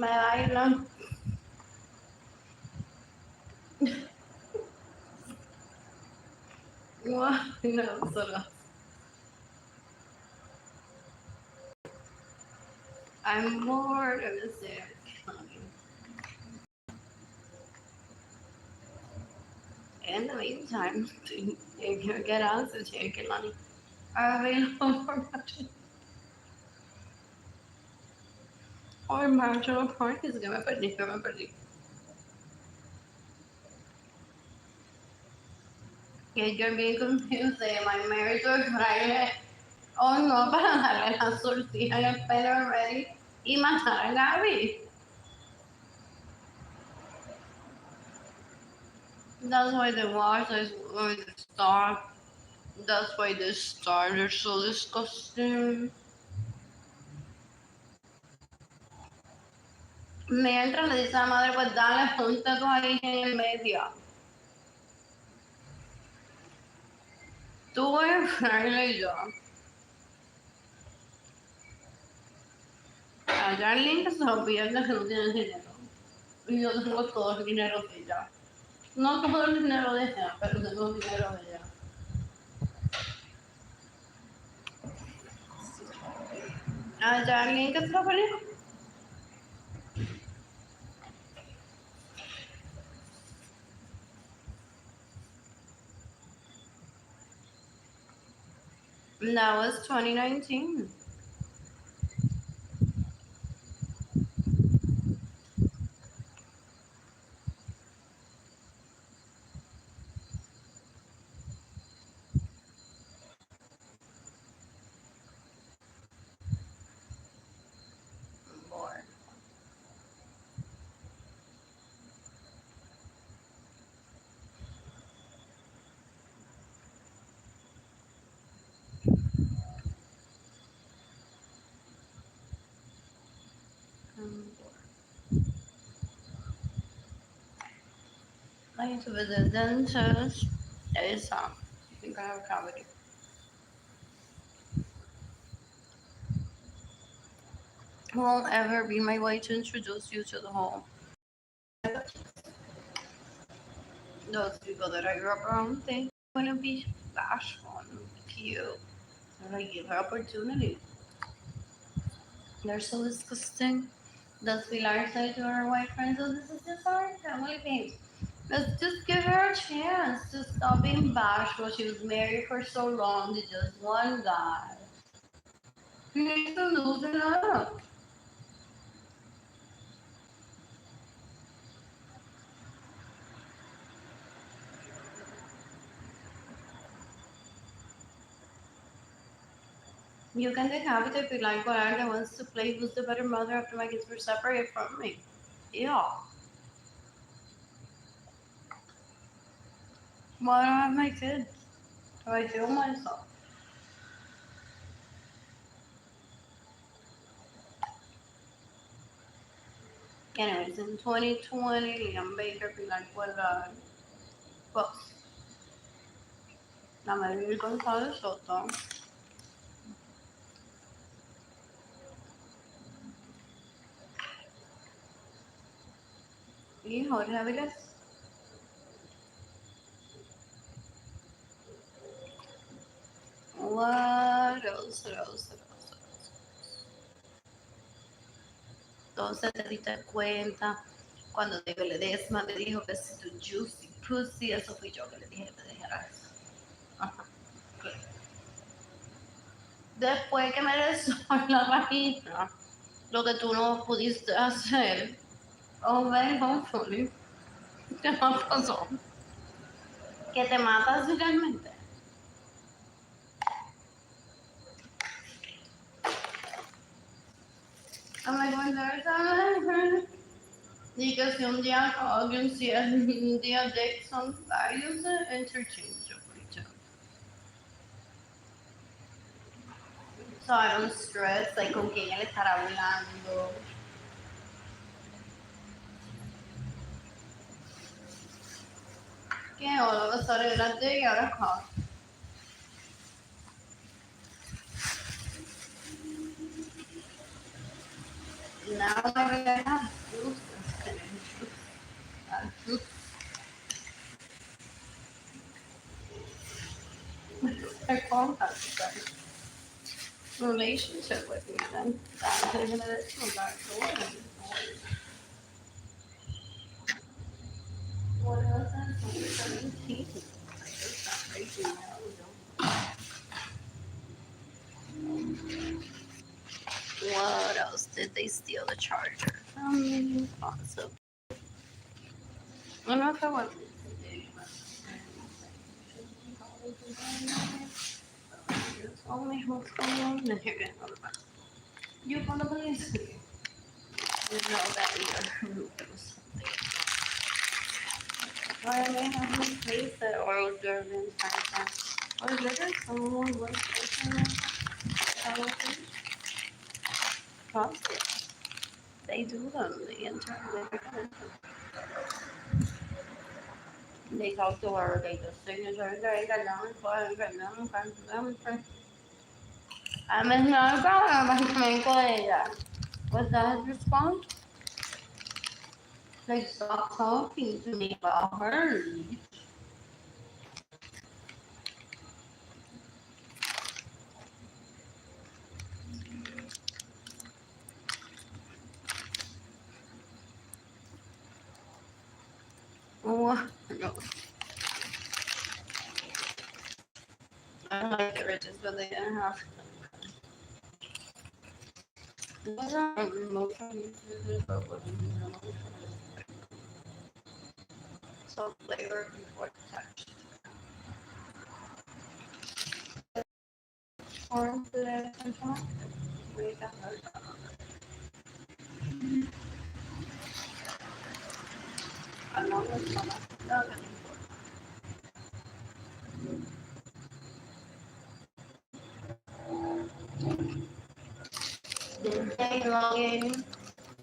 me bailan. No, solo. I'm bored of this. In the meantime, if you get out to take your money, are available for purchase. Or marginal park is going to perdí. Que you're being confused de my marriage to a Friday. Oh no, para darle la sortija y el pelo ready y matar a Gaby. That's why the watch is going to start. That's why the stars are so disgusting. Mientras le dice a la madre, pues dale, ponte tú ahí en el medio. Tú eres Arlene y yo. A Arlene que se olvida que no tiene dinero. Y yo tengo todo el dinero de ella. No todo el dinero de ella, pero tengo el dinero de ella. A Arlene que se lo pone. That was 2019. Bored. I need to visit dentist. It's I think I have a cavity. Won't ever be my way to introduce you to the home. Those people that I grew up around think I'm gonna be bashful and cute. And I give her opportunity. They're so disgusting. Does Pilar say to her white friends, oh, this is just our family thing. Let's just give her a chance to stop being bashful. She was married for so long to just one guy. You need to loosen up. You can decide if you like what I wants to play Who's the Better Mother after my kids were separated from me. Yeah. Why don't I have my kids? Do I kill myself? Anyways, in 2020, Liam Baker be like, well, pues, la María González Soto y Jorge Avilés. What else? Entonces te diste cuenta cuando David Ledesma me dijo que si tu juicy pussy, eso fui yo que le dije que te dejara eso. Ajá. Después que me besó en la vagina, lo que tú no pudiste hacer, oh, ven, hopefully, ¿qué más pasó? Que te matas realmente. I'm like, when there's a y que si un día alguien si es un día de son varios interchangeably too. So I don't stress, like, con quién él estará hablando. Que all of a sudden that day got a call. Now I have I contact relationship with me then. That's even a little back door. What else? 17. What else did they steal the charger from me? Awesome. I don't know if I want only what's going on in here. You're gonna believe me. You know that in your room there was something. Why do they have this place that oil driven inside? Or is there someone working? Possibly. They do them. They talk to her, they just signature, they got down for I mean, no problem con ella. What's that response? They stop talking to me about her. Oh, no. I don't like the riches, but they didn't have. So flavor before touch. Or the we got I know what's on that. They log in.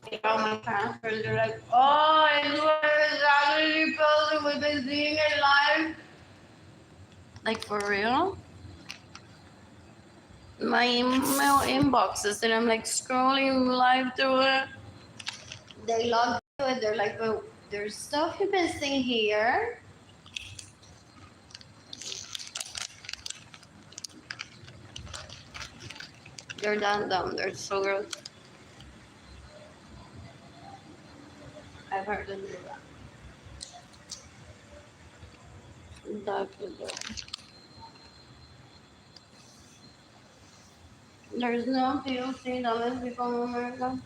They got my password. They're like, oh, it's exactly posted. We've been seeing it live. Like for real? My email inboxes, and I'm like scrolling live through it. They log into it. They're like, well, there's stuff you've been seeing here. They're dumb. They're so gross. I've heard them do that. That's good. There's no POC dollars people in America.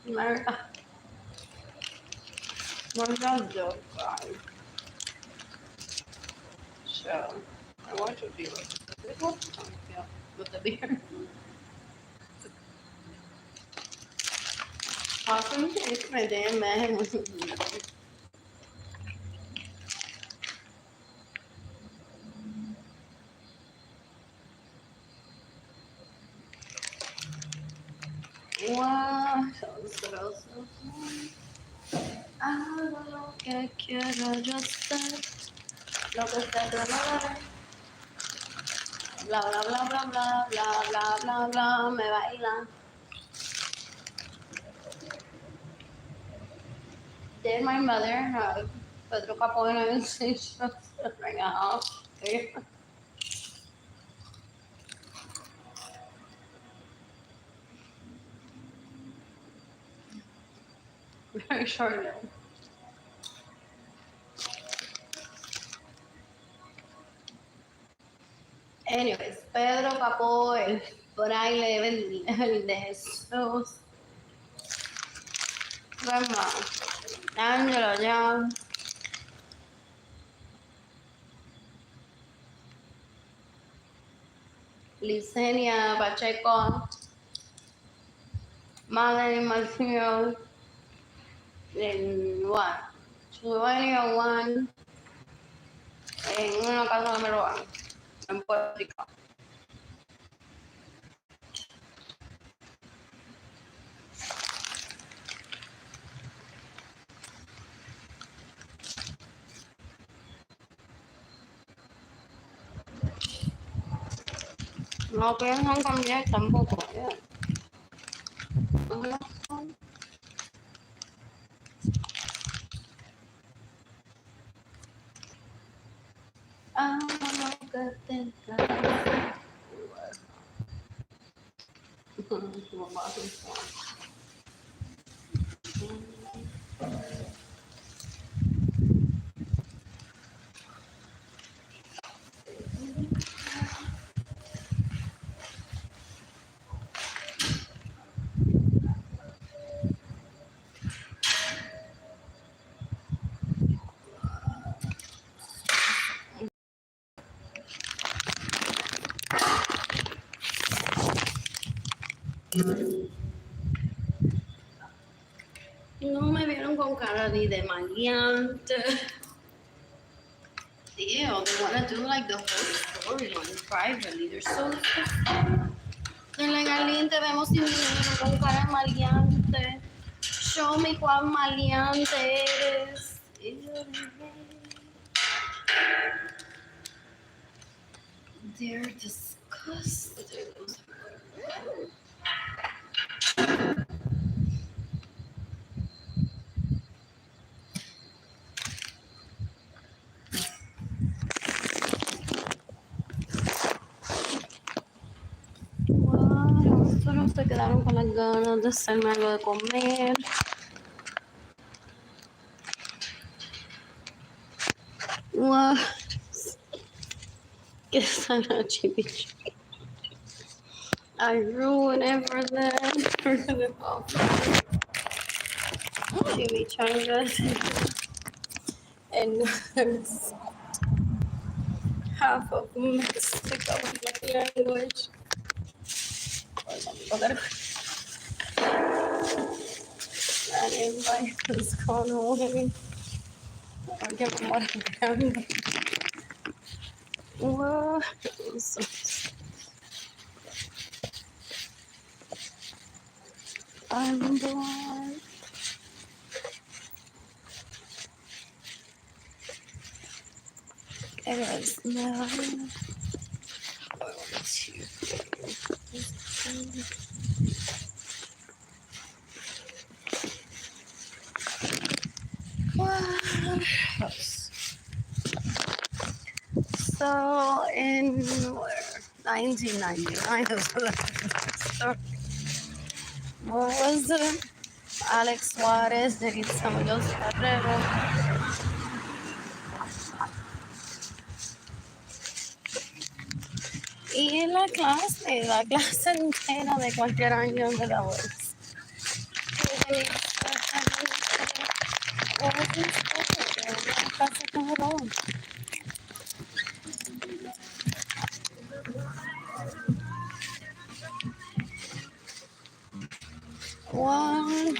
America. What does the guy? So, I want to be with the beer. Awesome. It's my damn man. Wow. Hago lo que quiero yo sé. Lo que sé de amor. Bla bla bla bla bla bla bla bla bla. Me bailan. Did my mother have Pedro Capone and she's right now? Okay. Very short. Anyways, Pedro Capó, el fraile, el de Jesús. Grandma, Angela Young, Licenia Pacheco, Madeleine Martino, en what? Suelia One, en una casa de Meruán, en Puerto Rico. No piensan cambiar tampoco. Ah, no, que te No me vieron con cara ni de maleante. Ew, they want to do like the whole storyline privately. They're so They're like, Arlene, te vemos sin dinero, con cara de maleante. Show me cuán maleante eres. They're disgusting. Wow, solo se quedaron con las ganas de hacerme algo de comer. Wow. Que están a chibi. I ruin everything. Chimichangas and half of Mexico language. And everybody has gone away. I'll give them what I can. Whoa. I'm blind. It is now. So in 1999, what was it? Alex Suarez did some of those Y la clase entera de cualquier año de la UES. One.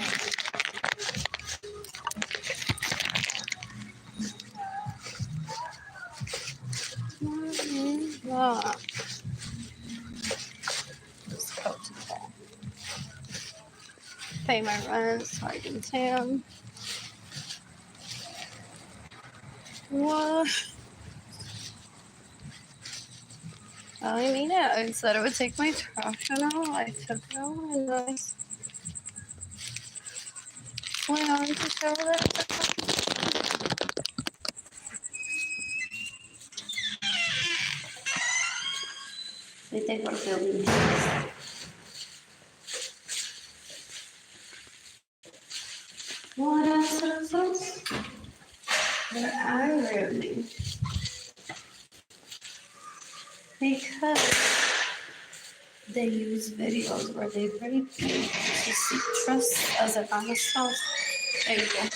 Just go to the ball. Pay my rent so I can tan. What? I mean it. I said I would take my trash out. I took it out and I went on to show that. Vete por filming. What else? They're aggravating. Because they use videos where they break you to seek trust as an honest spouse. There you go.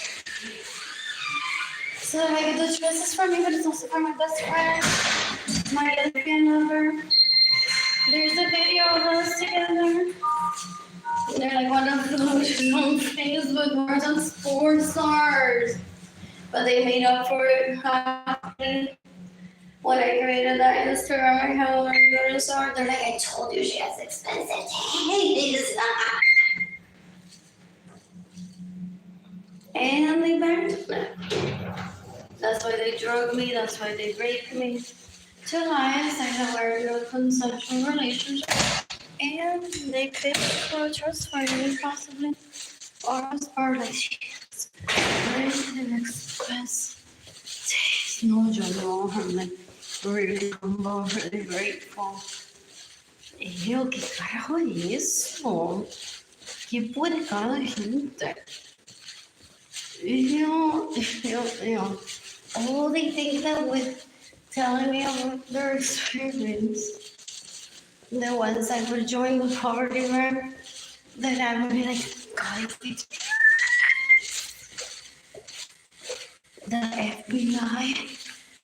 So I get the trust is for me, but it's also for my best friend, my lesbian lover. There's a video of us together. They're like one of those on Facebook wars on sports stars. But they made up for it when I created that Instagram account where you go to store. They're like, I told you she has expensive taste. And they burned me. That's why they drug me. That's why they raped me. 2 lives. I had a consensual relationship. And they paid for a trust fund me, possibly. Or like, she has very expensive taste. No, yo no. I'm like really humble, really grateful. Y yo, ¿qué carajo es eso? ¿Qué puede cada gente? Oh, they think that with telling me about their experience, the ones that would join the party, right? Then I would be like, God, if we the FBI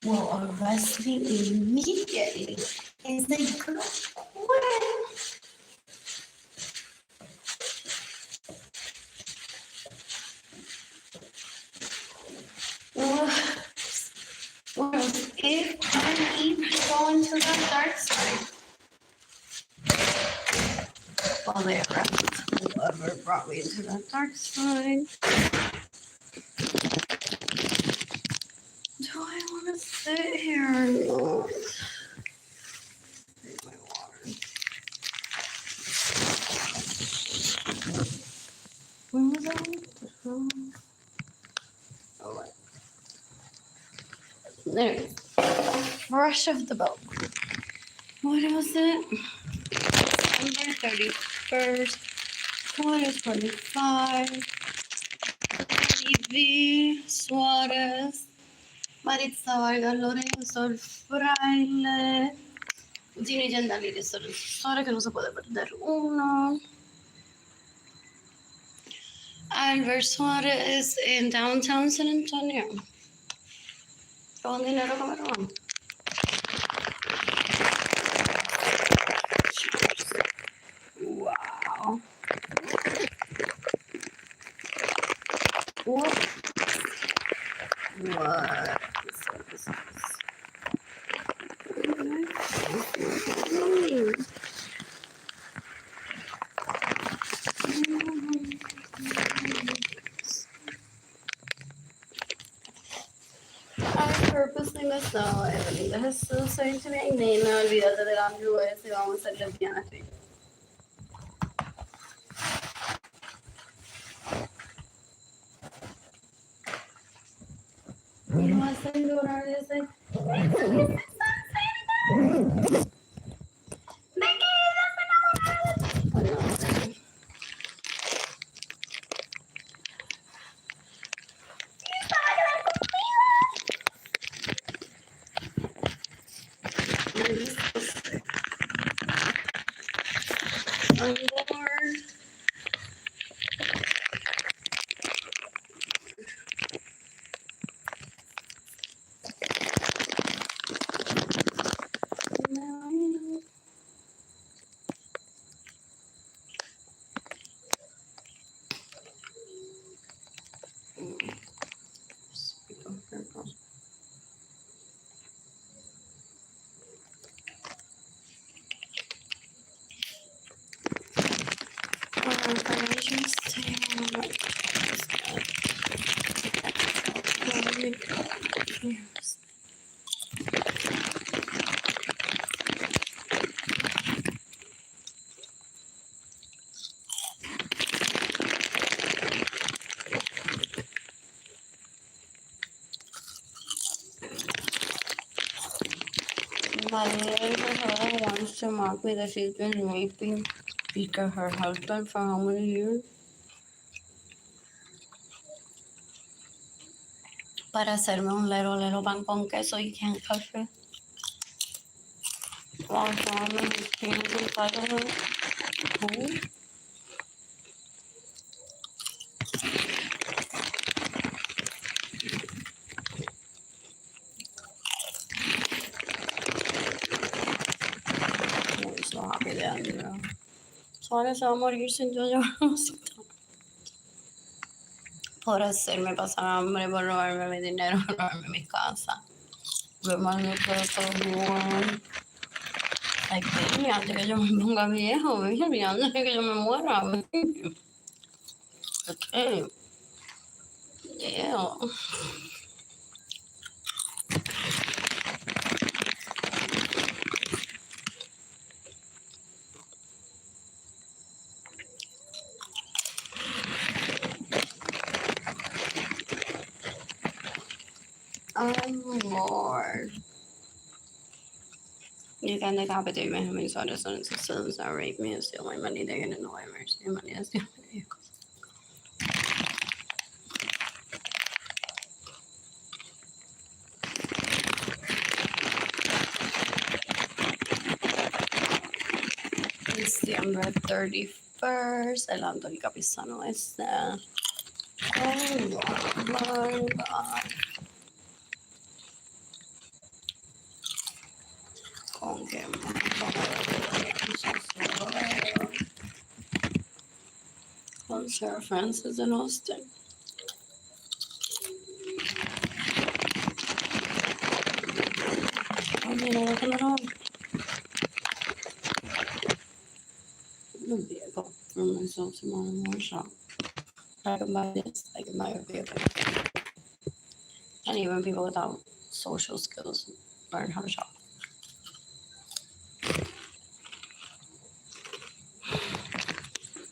will arrest me immediately. It's like, what? Well, if I keep going to the dark side, well, they arrest whoever brought me to the dark side. Do I want to sit here or not? Take my water. Where was I? Oh, wait. There it is. Fresh off the boat. What was it? December 31st, 2025. V. Suarez. Maritza Vargas Lorenzo, el fraile. Ginny Gendalini, sorry que no se puede perder uno. Albert Suarez in downtown San Antonio. Con dinero que me roban. Wow. What? What? I purposely missed out. Jesús, soy tu nena, olvídate del amigo ese, vamos a ser lesbianas. Y lo hacen llorar ese. Confirmation statement. My daughter wants to mock me that she's been raping because her husband for how many years? Para hacerme un little pan con queso, you can't touch it. While throwing his penis inside of her. Who? Muy suave de Andrea. Suave se va a morir sin yo llevarlo. Por hacerme pasar hambre, por robarme mi dinero, por robarme mi casa. Lo más no puedo jugar. Ay, baby, antes que yo me ponga viejo, baby, antes que yo me muera, baby. Okay. Yeah. Oh, Lord. You can decapitate me, mis horas son citizens that rape me and steal my money. They're gonna know I'm mercy money and steal my vehicles. December 31st, el Anthony Capizano está. Oh, my God. Con que con Sarah Francis in Austin. Oh, you know, look at all. I'm gonna vehicle for myself tomorrow more shop. I can buy this, I can buy a vehicle. And even people without social skills learn how to shop.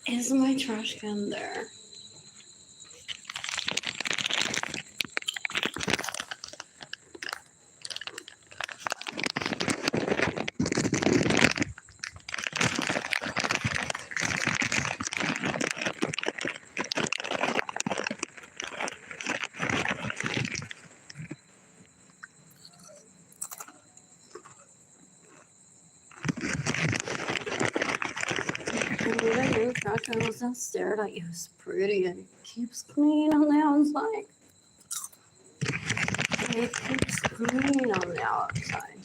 Is my trash can there? I knew trash can was downstairs. Like, it was pretty and it keeps clean on the outside. It keeps clean on the outside.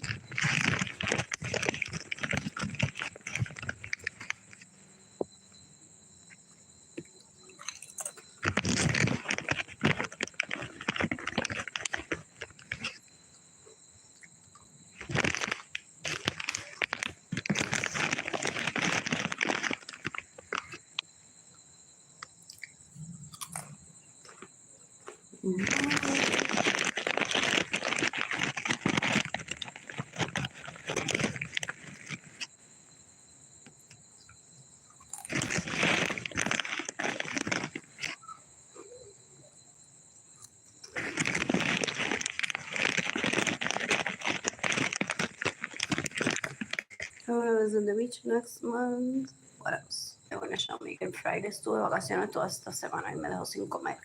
I want to visit the beach next month. What else? They want to show me que Friday estuve de vacaciones toda esta semana y me dejó sin comer.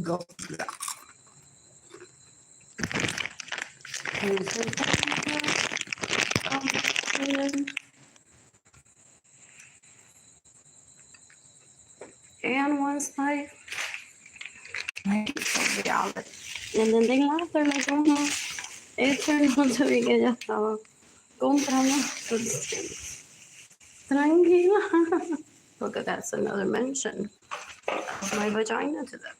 Go. And once like reality. And then they laughed. They're like, oh no. It turned out to be que ella estaba comprando sustancias. Tranquila. Look at that's another mention of my vagina to them.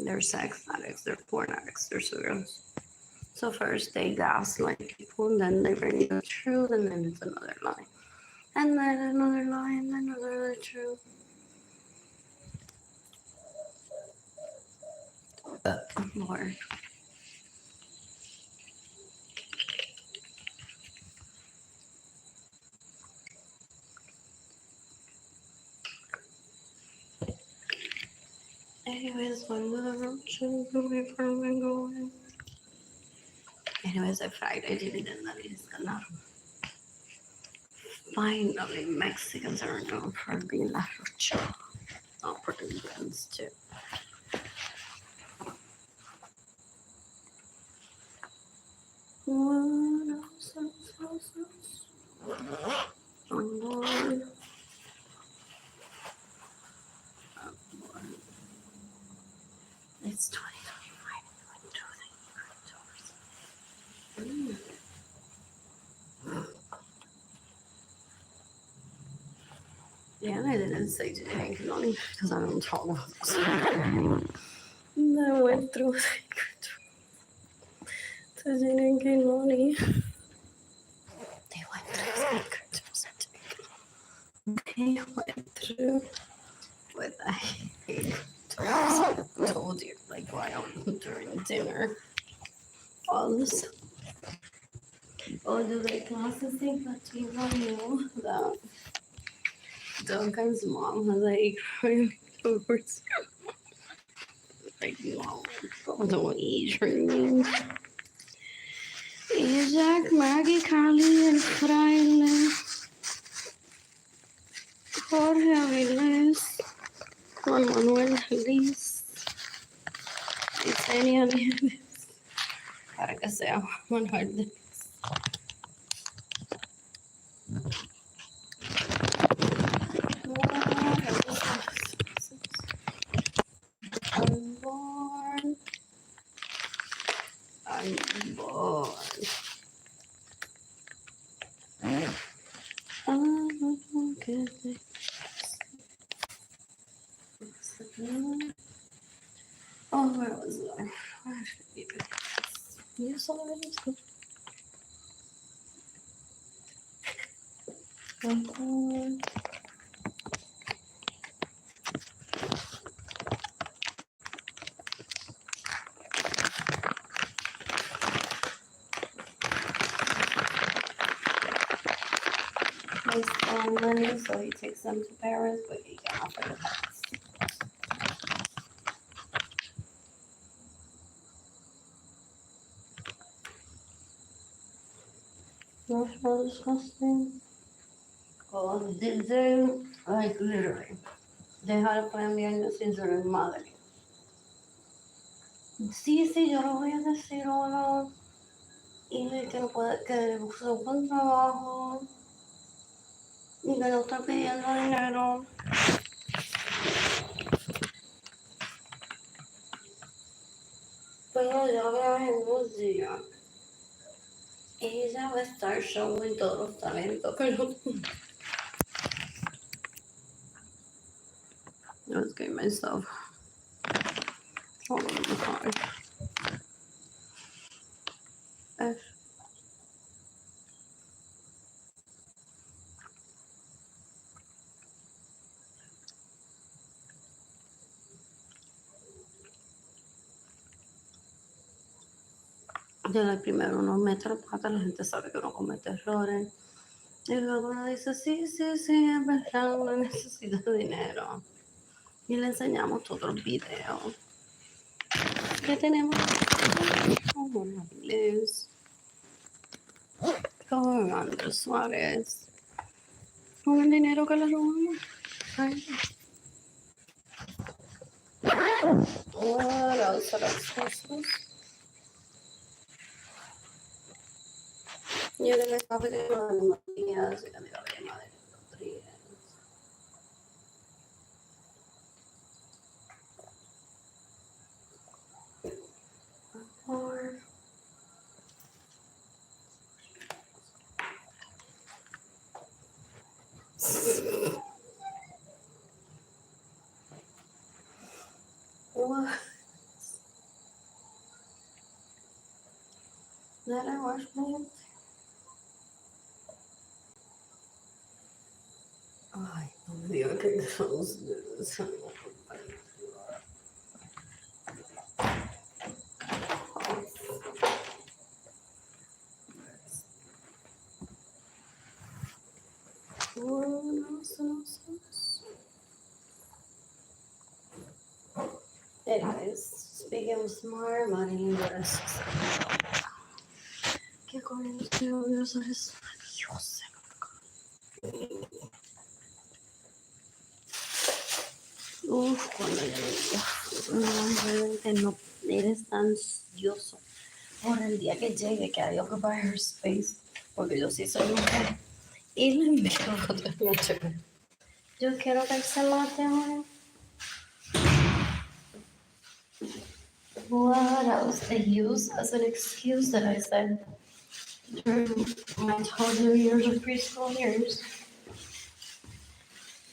They're sex addicts, they're porn addicts, they're serials. So first they gaslight people, and then they bring you the truth, and then it's another lie. And then another lie, and Lord. Anyways, when the road trip away from me going. Anyways, I Friday didn't that is gonna finally Mexicans are known for being la rocha. Oh, Puerto Ricans too. What else? Oh Lord. Oh Lord. It's 2025. Yeah, and I didn't say today only because I don't talk about this. I went through today and money. They went through they went through what I told you, like while during dinner. All this, all the classes think that people knew that Duncan's mom has like words like no, don't eat dreams. Isaac, Maggie, Carly, and Fraile, Jorge Aviles, Juan Manuel Liz, Yesenia Nieves, para que sea Manuel Liz. I'm born. I'm born. Okay. Oh, where was I? Where should we be? You saw the videos? His money, so he takes them to Paris, but he can't offer the tax. That's so disgusting. Oh, did they, like, literally, they had a plan behind the scenes de madre. Sí, sí, yo lo voy a decir ahora. Y que no puede, que busque un buen trabajo. Y que no está pidiendo dinero. Pero ya veo en 2 días. Ella va a estar showing todos los talentos que no. I was getting myself all over the car. Ya primero uno mete la pata, la gente sabe que uno comete errores. Y luego uno dice, sí, sí, sí, es verdad, uno necesita dinero. Y le enseñamos todos los videos que tenemos. Como Liz, con Andrés Suárez, con el dinero que le robamos. Ay. What else? What else? Yo que me estaba pidiendo de Matías y la amiga de madre Rodríguez. Or what? That I wash my hands. Ay, Dios mío, qué gross. Seguimos more Arlene Lorenzo. ¿Qué con este odio es maravilloso? Uf, cuando yo digo, no, realmente no eres ansioso por el día que llegue, que hay que ocupar her space, porque yo sí soy mujer. Y le envío fotos mucho. Yo quiero que él se mate ahora. What else? They use as an excuse that I said during my toddler years or preschool years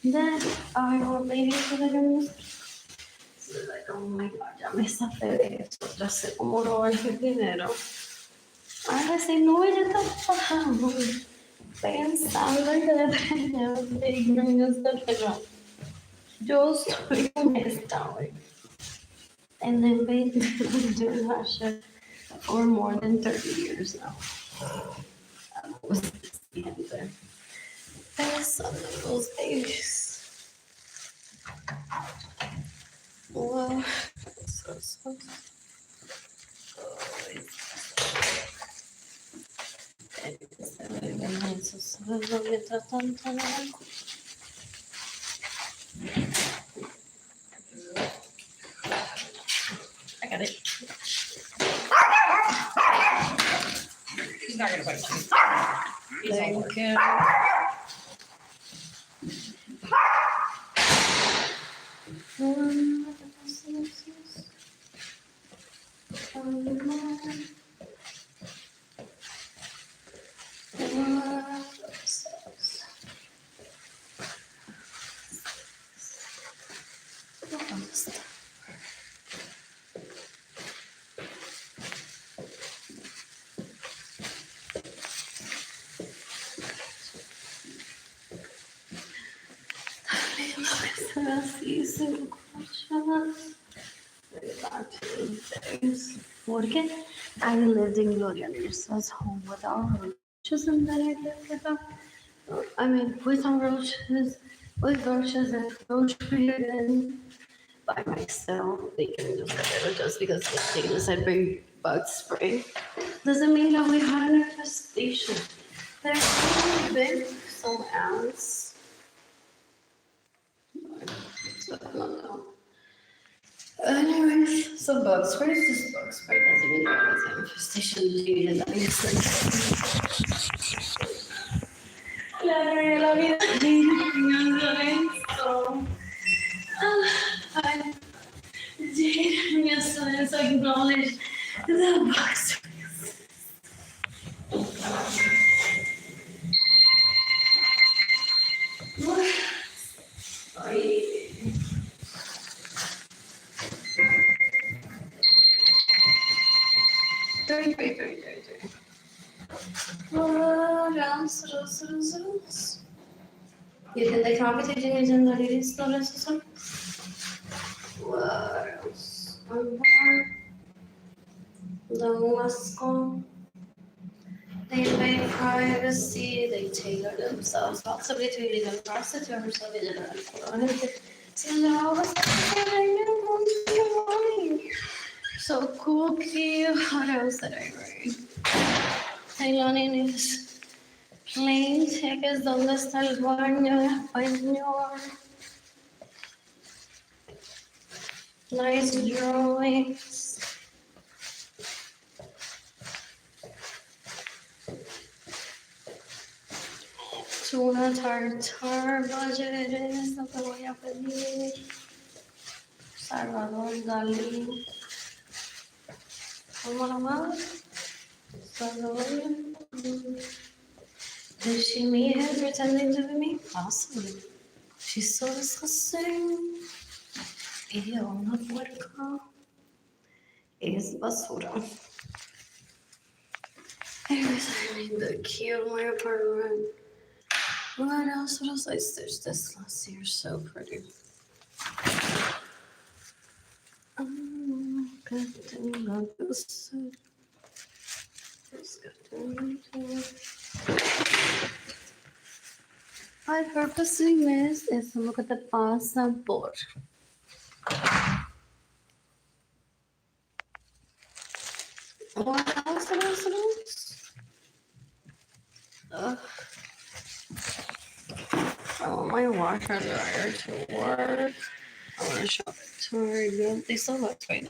that I want babies for the girls. So like, oh my god, ya me zafé de esto, ya sé cómo robar el dinero. Ahora sí, no, ella está trabajando, pensando en que le traemos niños del reloj. Yo estoy honesta hoy. And then been doing that shit for more than 30 years now. Was the answer. Some of those babies. Well, so. Mientras tanto, I got it. He's not gonna bite you. Thank you. Porque I lived in Gloria Nurse's home with our roaches, and then I lived with with our roaches, with roaches and roach breeding by myself. They can just whatever just because the things I bring bug spray doesn't mean that we had an infestation. There's only been some ants. No. Anyways, so bug spray is just bug spray. Doesn't mean that it's an infestation. La vida Lorenzo acknowledge the bug spray. You can take competition using the ladies Lorenzo. What else? The Moscow. They invade privacy, they tailor themselves, possibly to illegal prostitutes or vigilante. So cool, cute. What else did I write? Taylor is plain tickets, ¿dónde está el baño español? Nice drawings. Tuna tartar, budget es lo que voy a pedir. Salvador Dalí. ¿Cómo la madre? Salvador. Did she meet him pretending to be me? Possibly. She's so disgusting. Ella una puerca. Es basura. Anyways, I made the key of my apartment. What else? What else? I stitched this last year. So pretty. Good thing about this. I purposely missed es lo que te pasa por. What else? What else? What else? Ugh. I want my washer dryer to work. I want to shop at Target. They still look right now.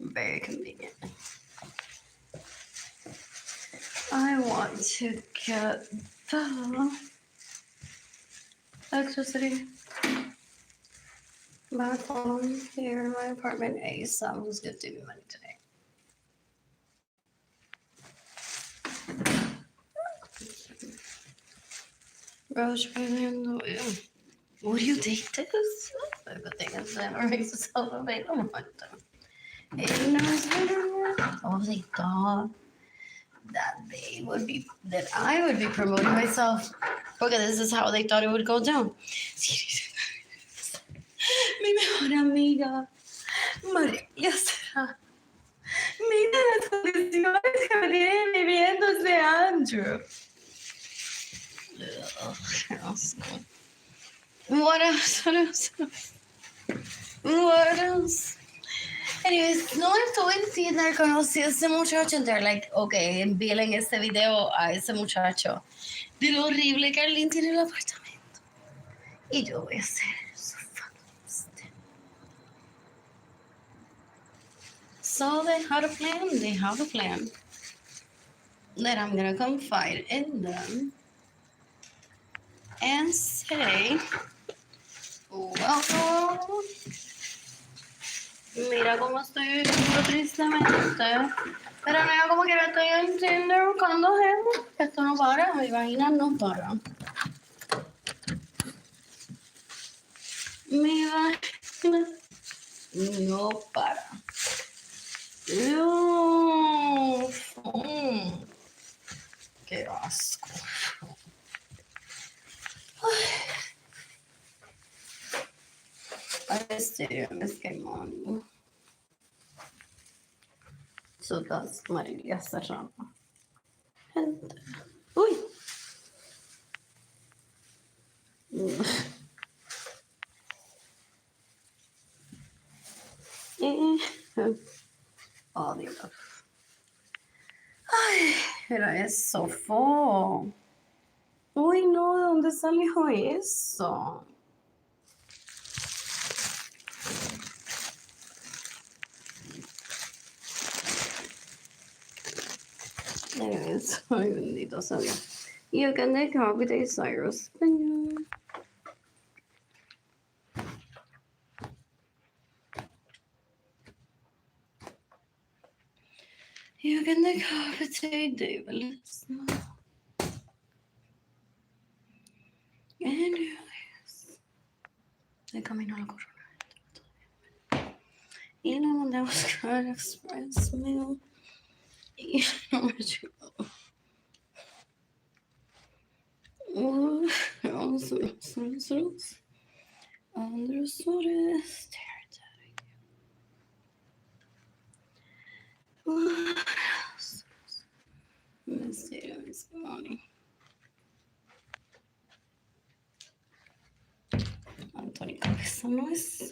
Very convenient. I want to get the electricity back on here in my apartment ASAP. Who's going to give me money today? Rose, would you take this? The thing is, never makes itself available. Oh, they thought that I would be promoting myself. Porque this is how they thought it would go down. Mi mejor amiga, María será. Mira las condiciones que me tienen viviendo ese Andrew. Ugh, what else? What else? What else? Anyways, no estuve en Tinder, conocí a ese muchacho, and they're like, okay, envíen este video a ese muchacho de lo horrible que Arlene tiene el apartamento. Y yo voy a hacer eso. So they had a plan. They have a plan that I'm gonna confide in them and say, well, mira cómo estoy viviendo tristemente. Pero mira como que estoy en Tinder buscando gente. Esto no para, mi vagina no para. Mi vagina no para. Qué asco. I stay on this game on. So that's Maria Serrano. And uy. Oh, Dios. Ay, era eso. Uy, no, ¿de dónde salió eso? Anyways, ay, bendito sea Dios. You can decapitate Cyrus. You can decapitate David. Anyways, de camino a la corona. Y le mandé a buscar Express Mail. Y no me llegó. Understood. What else? Let's see this morning. Anthony Cabeza no es.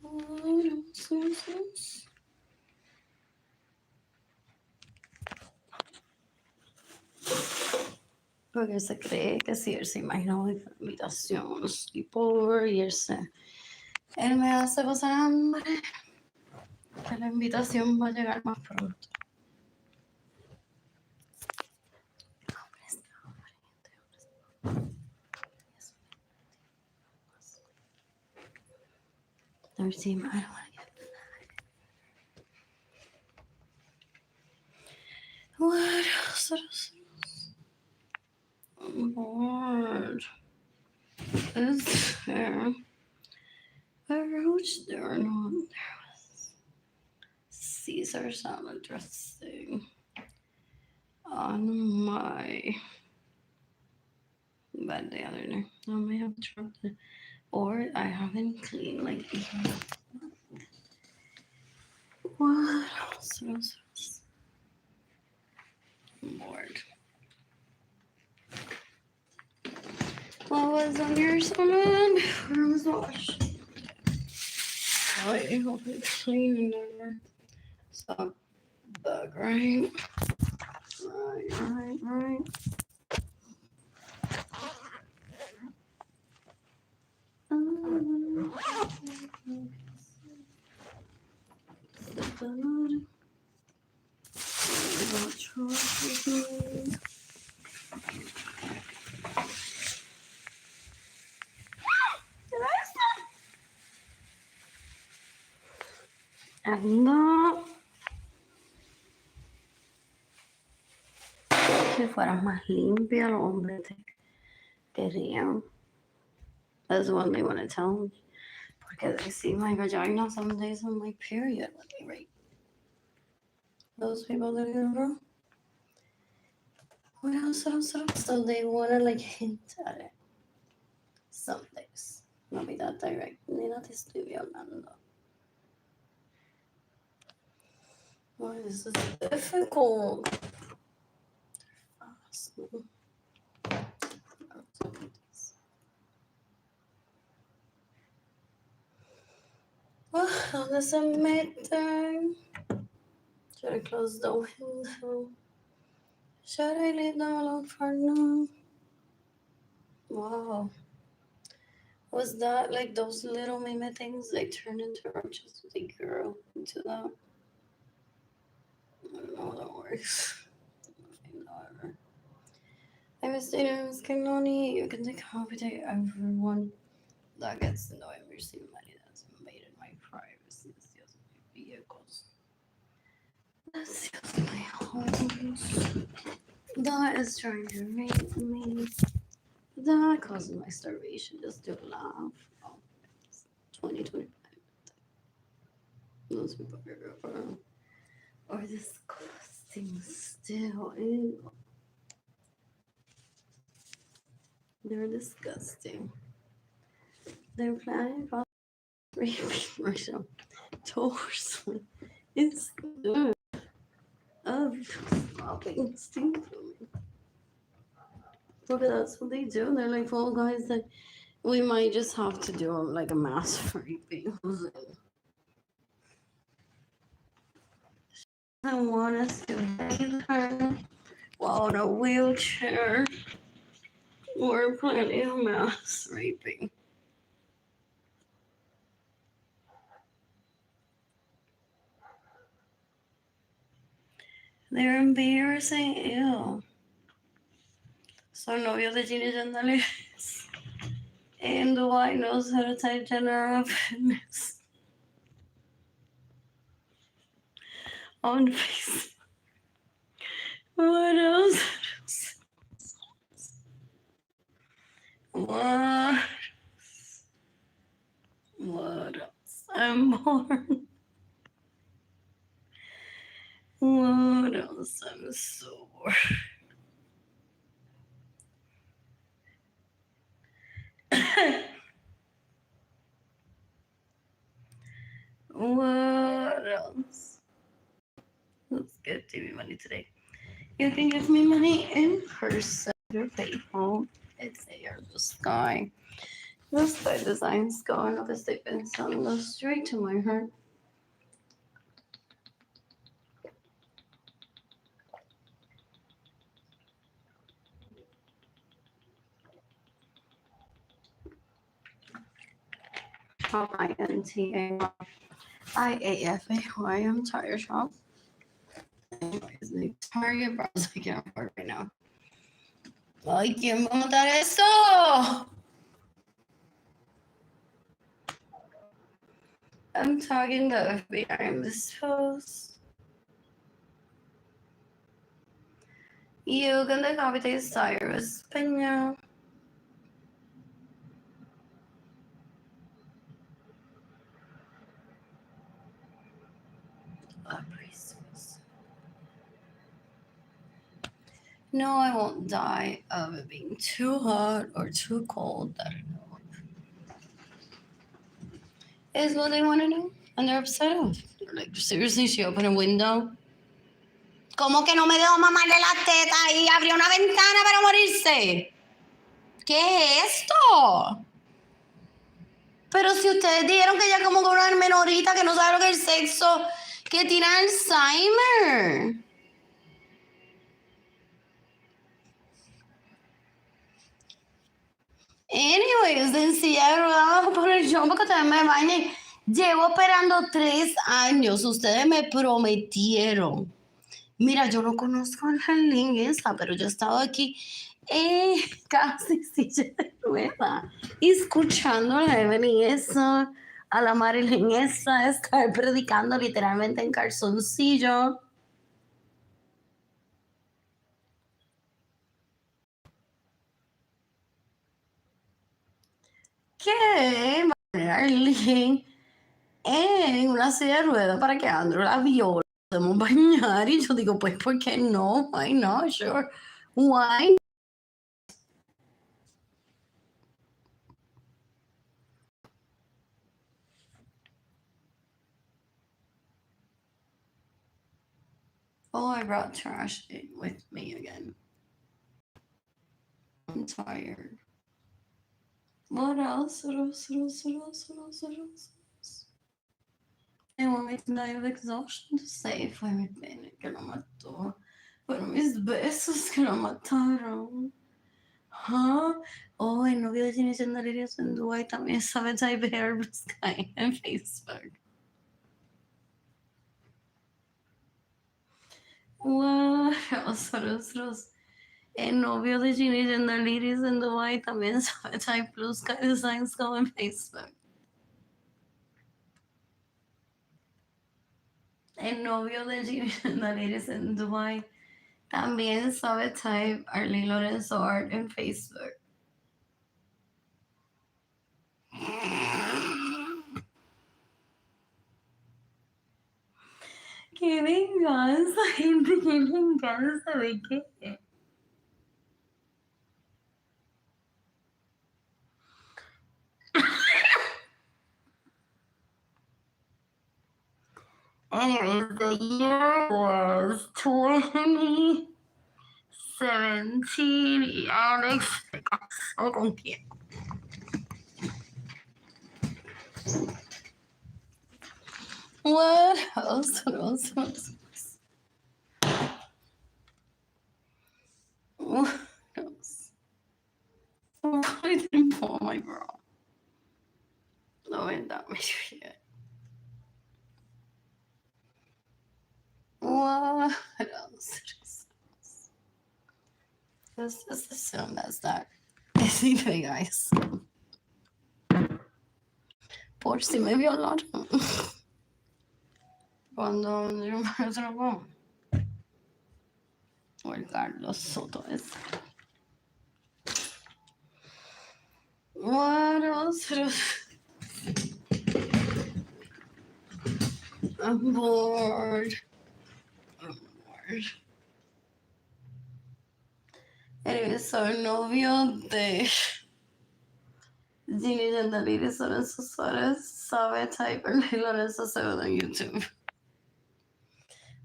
What else? Porque se cree que si él se imagina una invitación, sleepover, y él me hace pasar hambre, que la invitación va a llegar más pronto. Third team, I don't want to get that. What else? I'm bored. Is there a roach there or not? There was Caesar salad dressing on my bed the other day. I may have dropped it, or I haven't cleaned like even. What else? I'm bored. What was on your salon before it was washed? I hope it's clean in there. So, bug, right? Right. Ando. Que fueras más limpia, los hombres te querían. That's one they want to tell me. Porque they see my vagina some days on my period when they rape. Those people that are bro. What else? So they want to like hint at it. Some days. No be that direct. Nina, te estoy hablando. Why this is difficult. Well, let's admit time. Should I close the window? Should I leave them alone for now? Wow. Was that like those little meme things they turned into roaches with a girl into that? I don't know how that works. However. I miss Miss Canoni. You can take a copy to everyone that gets to know every single money that's made in my privacy. It's just my vehicles. That's just my homes. That is trying to rape me. That causes my starvation just to laugh. Oh, 2025. Those people are disgusting still. Ew. They're disgusting. They're planning on raping Russia. Torso is of stopping steam from me. Look at that's what they do. They're like, well, guys, that we might just have to do like a mass raping. I want us to bathe her while in a wheelchair. We're planning a mass raping. They're embarrassing. Ew. Son novio de Gina Gendales. And Dwight knows how to type gender of fitness on Facebook. What else? What else? I'm born. What else? I'm so bored. What else? Let's get TV money today. You can give me money in person. Your PayPal. It's Air the Sky. The sky design's going up the stepping stone goes straight to my heart. Shop INTARIAFA. I'm Tire Shop. Anyways, the Target bras I can't afford right now. Ay, ¿quién va a montar esto? I'm talking to FBI in this post. You can decapitate Cyrus Peña. No, I won't die of it being too hot or too cold. I don't know. Is what they want to do. And they're upset. They're like, seriously, she opened a window. ¿Cómo que no me dejó mamarle la teta y abrió una ventana para morirse? ¿Qué es esto? Pero si ustedes dijeron que ella como una menorita que no sabe lo que es el sexo, que tiene Alzheimer. Anyways, en silla de ruedas vamos a poner yo porque ustedes me bañen. Llevo esperando 3 años. Ustedes me prometieron. Mira, yo no conozco a Arlene esa, pero yo he estado aquí casi silla de ruedas, escuchando a la Evelyn esa, a la Marilyn esa, estar predicando literalmente en calzoncillo. ¿Qué? Arlene en una silla de ruedas para que Andrew la viole. Podemos bañar y yo digo, pues, ¿por qué no? Why not? Sure. Why? Oh, I brought trash with me again. I'm tired. What else? What else? What else? What else? What else? What else? They want me to die of exhaustion to say fue mi pene que lo mató. Fueron mis besos que lo mataron. Huh? Oh, el novio de Ginny Sandalirio en Dubai también sabe typear Sky en Facebook. What else? What else? What else? El novio de Ginny Sandalirio en Dubai también sabe type Blue Sky Designs en Facebook. El novio de Ginny Sandalirio en Dubai también sabe type Arlene Lorenzo Art en Facebook. ¡Qué venganza, gente! ¡Qué venganza! ¿De qué? Anyways, the year was 2017 y Alex se casó con quién. What else? What else? What else? What else? I didn't pull my bra. No, that made shit. What else? Let's just assume that's that. Anyway, guys. Por si me violaron. Cuando yo me drogó. O el Carlos Soto es. What else? I'm bored. I'm bored. Anyway, so el novio de Ginny Gentile Lorenzo Suarez sabe type Arlene Lorenzo 7 on YouTube.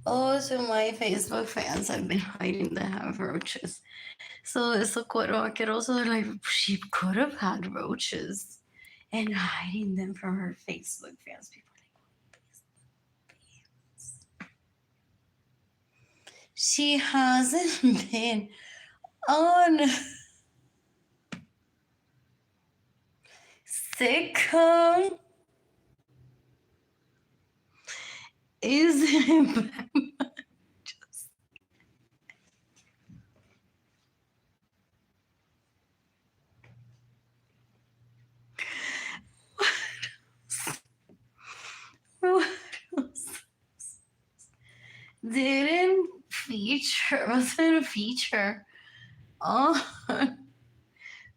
Oh, so my Facebook fans have been hiding they have roaches. So eso cuero asqueroso, like, she could have had roaches and hiding them from her Facebook fans. People are like, she hasn't been on sitcom. Is it just what else? Didn't feature, wasn't a feature on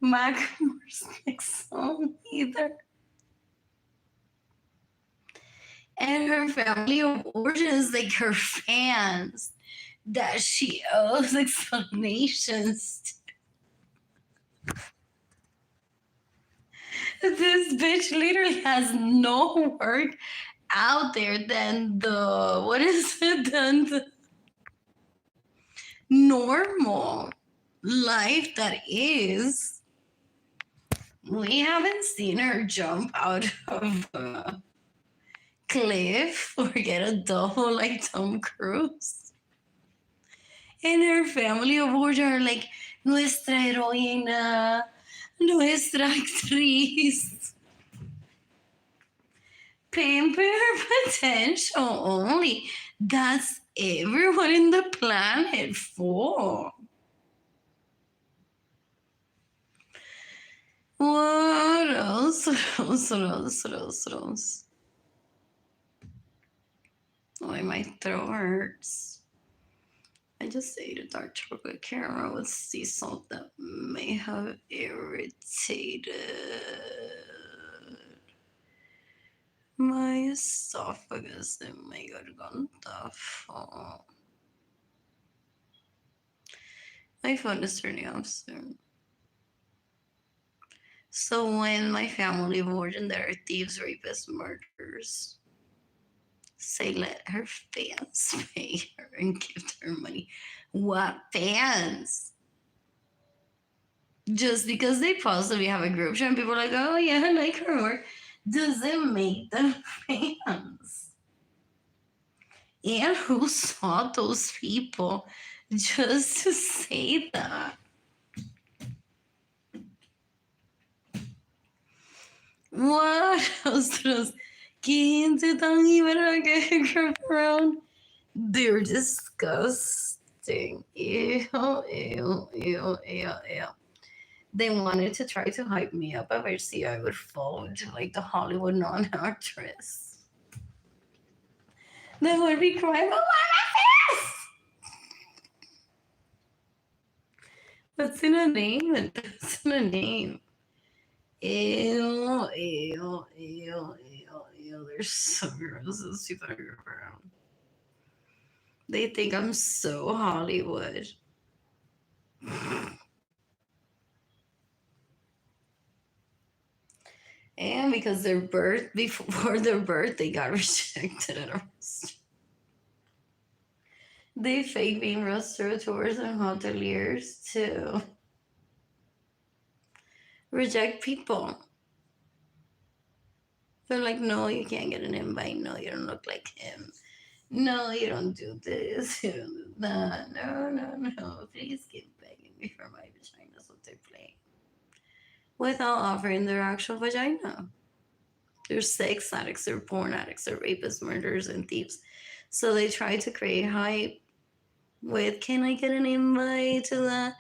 Macklemore's next song either. And her family of origins, like her fans, that she owes explanations to. This bitch literally has no work out there than the, what is it, than the normal life that is We haven't seen her jump out of a cliff or get a double like Tom Cruise. And her family of origin are like, nuestra heroína, nuestra actriz. Pamper her potential only. That's everyone in the planet for. What else? What else? Oh, my throat hurts. I just ate a dark chocolate caramel with sea salt that may have irritated my esophagus and my garganta. Oh. My phone is turning off soon. So when my family of origin there are thieves, rapists, murderers, say let her fans pay her and give her money. What fans? Just because they possibly have a group chat and people are like, oh yeah, I like her work, doesn't make them fans. And who saw those people just to say that? What else? ¿Quién se tan ibera que group around? They're disgusting. Ew. They wanted to try to hype me up. I see I would fall into like the Hollywood non-actress. They would be crying, but what is this? What's in a name? What's in a name? Ew. They're so gross. Those people are around. They think I'm so Hollywood. And because before their birth, they got rejected at a restaurant. They fake being restaurateurs and hoteliers to reject people. They're like, no, you can't get an invite. No, you don't look like him. No, you don't do this. You don't do that. No. Please keep begging me for my vagina. That's what they play. Without offering their actual vagina. They're sex addicts, they're porn addicts, they're rapists, murderers, and thieves. So they try to create hype with, can I get an invite to that?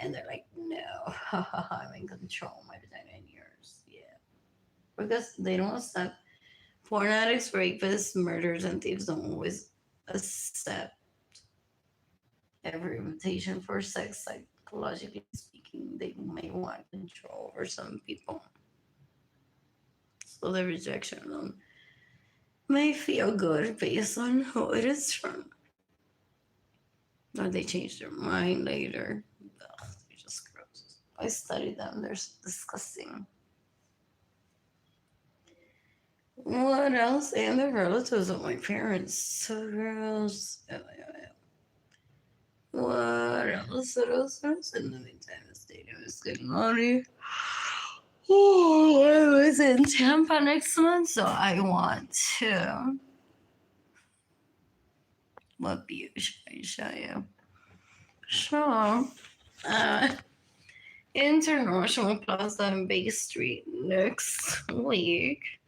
And they're like, no, I'm in control of my vagina and yours. Yeah. Because they don't accept porn addicts, rapists, murderers, and thieves don't always accept every invitation for sex. Psychologically speaking, they may want control over some people. So the rejection of them may feel good based on who it is from. Or they change their mind later. Ugh, they're just gross. I studied them, they're disgusting. What else? And the relatives of my parents. So gross. Yeah. What else? In the meantime, the stadium is getting money. Oh, I was in Tampa next month, so I want to. What beauty should I show you? Sure. International Plaza and Bay Street next week.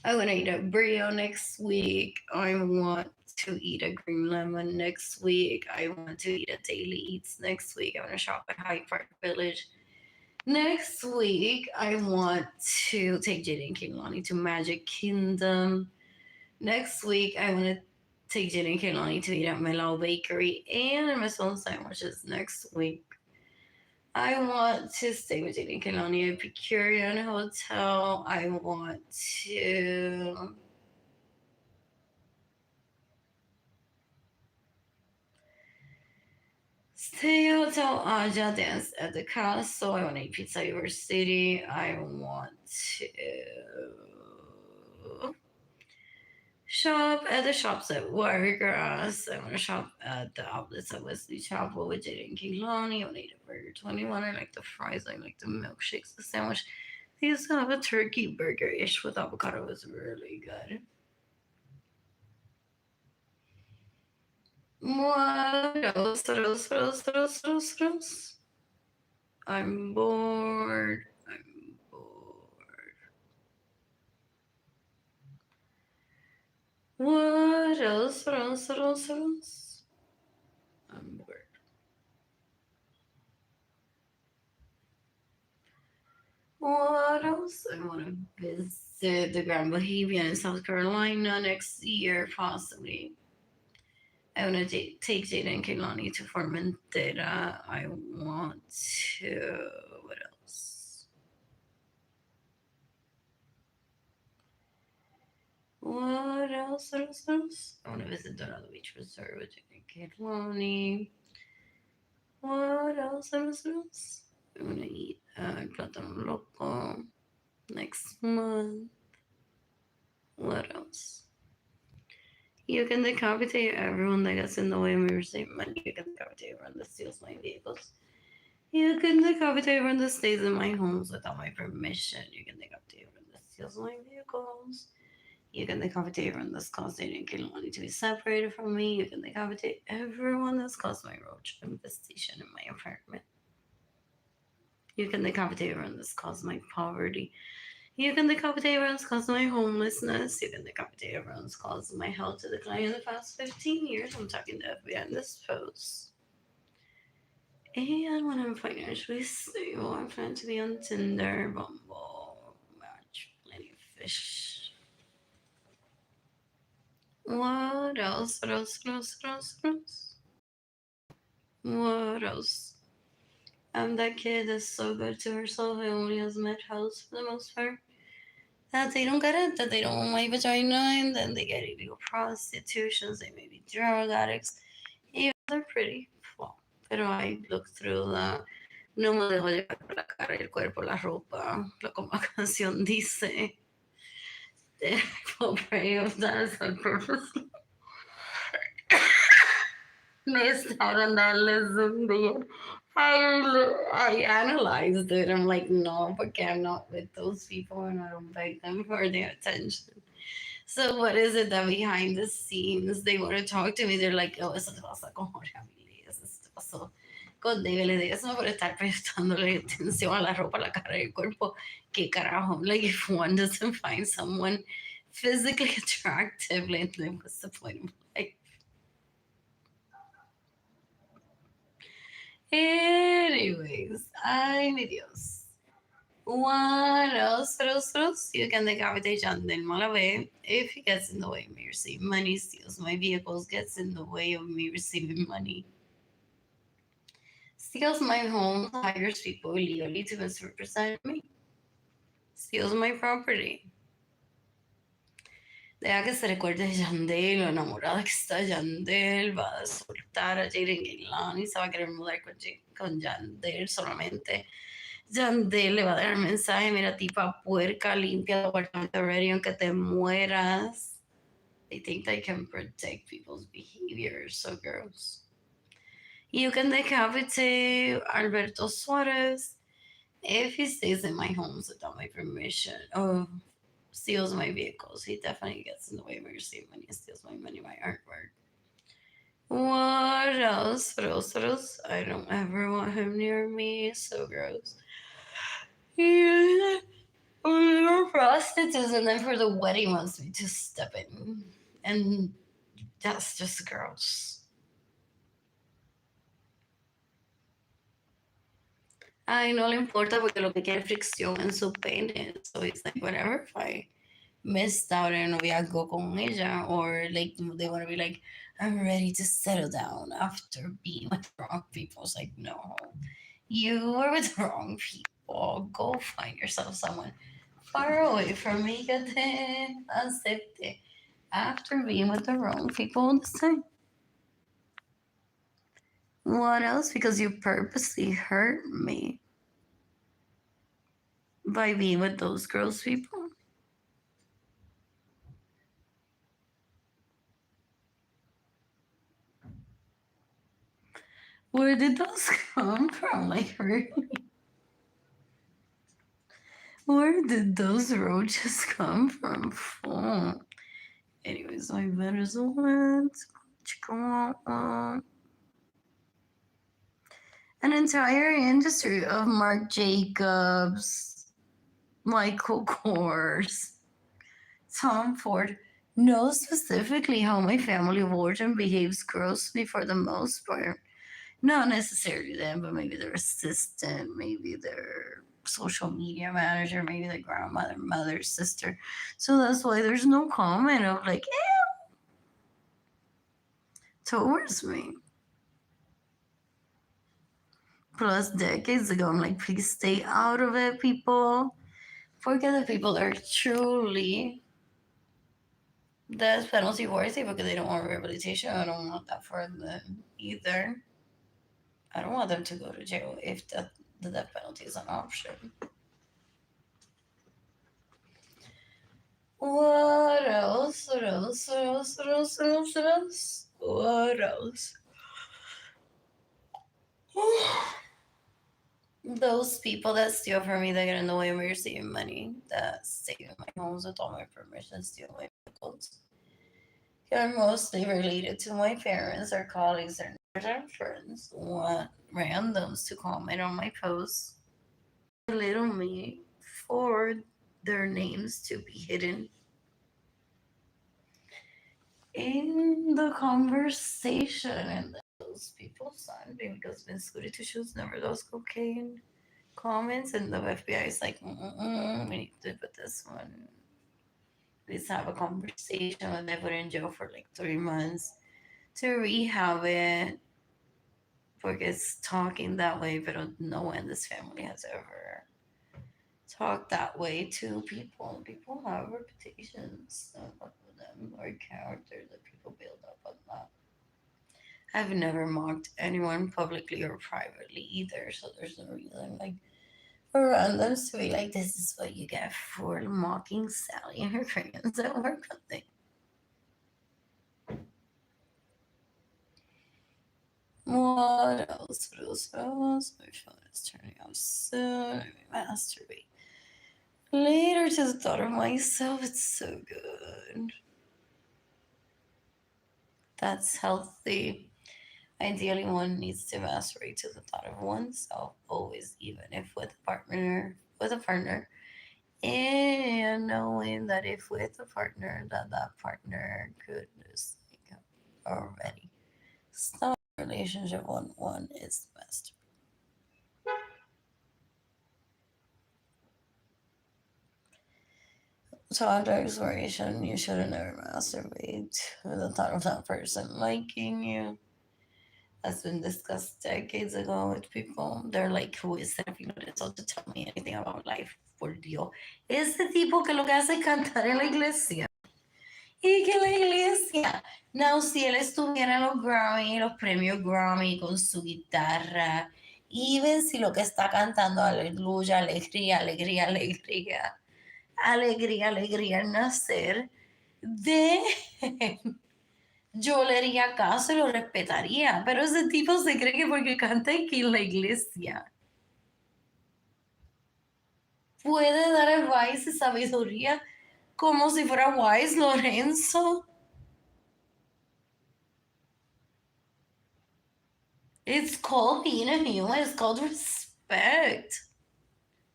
I want to eat a burrito next week. I want to eat a green lemon next week. I want to eat a Daily Eats next week. I want to shop at Hyde Park Village. Next week, I want to take Jade and Kehlani to Magic Kingdom. Next week, I want to take Jade and Kehlani to eat at Mellow Bakery and Miss Own Sandwiches next week. I want to stay with Jade and Kehlani at Epicurean Hotel. I want to stay at Hotel Aja, dance at the castle. I want to eat pizza River City. I want to Shop at the shops at Wiregrass. I want to shop at the outlets at Wesley Chapel with Jada and Kehlani. I want to eat at Burger 21. I like the fries. I like the milkshakes, the sandwich. They used to have a turkey burger-ish with avocado. It was really good. What else? What else? What else? What else? What else? What else? I'm bored. I'm bored. What else? What else? What else? What else? I'm bored. What else? I want to visit the Grand Bohemian in South Carolina next year, possibly. I want to take Jada and Kehlani to Formentera. I want to. What else? What else? What else? What else? I want to visit Dorado Beach Resort with Jada and Kehlani. What else? What else? What else? I want to eat Plátano Loco next month. What else? You can decapitate everyone that gets in the way of me receiving money. You can decapitate everyone that steals my vehicles. You can decapitate everyone that stays in my homes without my permission. You can decapitate everyone that steals my vehicles. You can decapitate everyone that's caused Jada and Kehlani to be separated from me. You can decapitate everyone that's caused my roach infestation in my apartment. You can decapitate everyone that's caused my poverty. You can decapitate everyone's caused my homelessness. You can decapitate everyone's caused my health to decline in the past 15 years. I'm talking to FBI in this post. And when I'm financially stable, I plan to be on Tinder, Bumble, Match, Plenty of Fish. What else? What else? What else? What else? What else? What else? I'm that kid that's so good to herself and only has met hoes for the most part. That they don't get it, that they don't want my vagina, and then they get illegal prostitutions, they may be drug addicts, even they're pretty. Well, pero I look through the no me dejo llevar por la cara y el cuerpo, la ropa, lo como la canción dice. Pray of that is on purpose. Missed out on that lesson there. I analyzed it. I'm like, no, porque I'm not with those people and I don't beg them for their attention. So what is it that behind the scenes they want to talk to me? They're like, oh, eso te pasa con Jorge Avilés, eso te pasó con David. Le digo, eso no por estar prestándole atención a la ropa, la cara y el cuerpo. ¿Qué carajo? Like, if one doesn't find someone physically attractive, like, then what's the point of life? Anyways, ay, mi Dios. What else? What else? What else? You can decapitate Jandel Malavé if he gets in the way of me receiving money, steals my vehicles, gets in the way of me receiving money, steals my home, hires people illegally to misrepresent me, steals my property. Deja que se recuerde de Yandel, lo enamorada que está Yandel, va a soltar a Jaden Kehlani, se va a querer mudar con Yandel solamente. Yandel le va a dar el mensaje, mira, tipa puerca, limpia tu apartamento already, aunque te mueras. They think they can protect people's behavior, so gross. You can decapitate Alberto Suarez if he stays in my homes without my permission. Oh, steals my vehicles. He definitely gets in the way of me receiving money and steals my money, my artwork. What else? What else? What else? I don't ever want him near me. So gross. Yeah. We're prostitutes, and then for the wedding wants me to step in. And that's just gross. Ay, no le importa porque lo que quiere es fricción en su pene. So it's like, whatever, if I missed out en noviazgo con ella, or like they want to be like, I'm ready to settle down after being with the wrong people. It's like, no, you were with the wrong people. Go find yourself someone far away from me que te acepte after being with the wrong people this time. What else? Because you purposely hurt me by being with those girls people. Where did those come from? Like, really? Where did those roaches come from? Oh. Anyways, my bed is wet. An entire industry of Marc Jacobs, Michael Kors, Tom Ford knows specifically how my family of origin behaves grossly for the most part. Not necessarily them, but maybe their assistant, maybe their social media manager, maybe their grandmother, mother, sister. So that's why there's no comment of like, towards me. Plus, decades ago, I'm like, please stay out of it, people. Forget the people that are truly death penalty worthy because they don't want rehabilitation. I don't want that for them either. I don't want them to go to jail if the death penalty is an option. What else? What else? What else? What else? What else? What else? What else? Those people that steal from me, that get in the way of me receiving money, that stay in my homes without my permission, steal my vehicles, are mostly related to my parents or colleagues or friends. Want randoms to comment on my posts, belittle me for their names to be hidden in the conversation, and those people signed because been scooted to shoes never does cocaine comments, and the FBI is like, we need to put this one. Let's have a conversation, and they put in jail for like 3 months to rehab it because talking that way, but no one in this family has ever talked that way to people. People have reputations of them or character that people build up on that. I've never mocked anyone publicly or privately either, so there's no reason like for randoms to be like, this is what you get for mocking Sally and her friends at work one day. What else? What else? What else? My phone is turning off soon. I masturbate later to the thought of myself. It's so good. That's healthy. Ideally, one needs to masturbate to the thought of oneself always, even if with a partner. And knowing that if with a partner, that partner could just like, already start a relationship on one is the best. So after exploration, you shouldn't ever masturbate with the thought of that person liking you. That's been discussed decades ago with people. They're like, who is Arlene Lorenzo to tell me anything about life? Por Dios. Ese tipo que lo que hace es cantar en la iglesia. Y que la iglesia. Now, si él estuviera en los Grammy, los premios Grammy con su guitarra, even si lo que está cantando, aleluya, alegría, alegría, alegría, alegría, alegría, nacer de yo le haría caso y lo respetaría, pero ese tipo se cree que porque canta aquí en la iglesia puede dar advice y sabiduría como si fuera Wise Lorenzo. It's called being a human, it's called respect.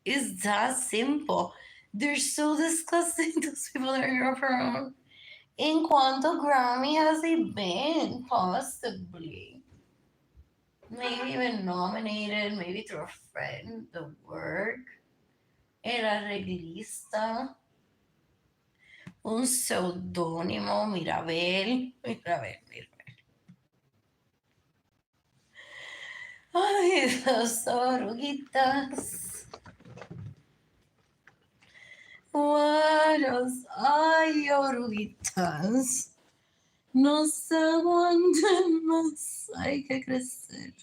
It's that simple. They're so disgusting, those people that are around. In cuanto Grammy has he been? Possibly. Maybe even nominated, maybe through a friend, the work. Era arreglista. Un seudónimo, Mirabel. Mirabel. Ay, las oruguitas. Guaros, ay, oruguitas. No se aguanten más, hay que crecer.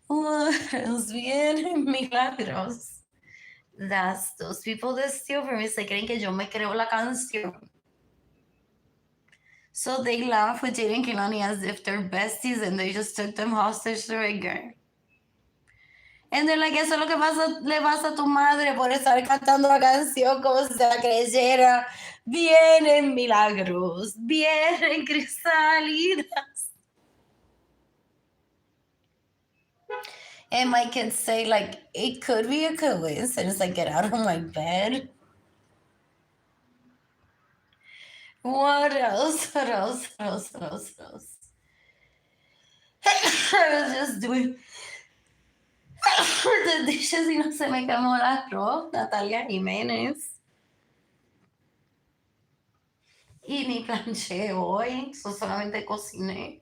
Guaros, vienen milagros. That's those people that steal from me se creen que yo me creo la canción. So they laugh with Jaden and Kehlani as if they're besties and they just took them hostage to a girl. And they're like, eso es lo que le pasa a tu madre por estar cantando la canción como si se la creyera. Vienen milagros, vienen cristalinas. And my kids say, like, it could be a coincidence, like, get out of my bed. What else? What else? What else? What else? What else? I was just doing the dishes y no se me quemó el arroz, Natalia Jiménez. Y ni planché hoy, solamente cociné.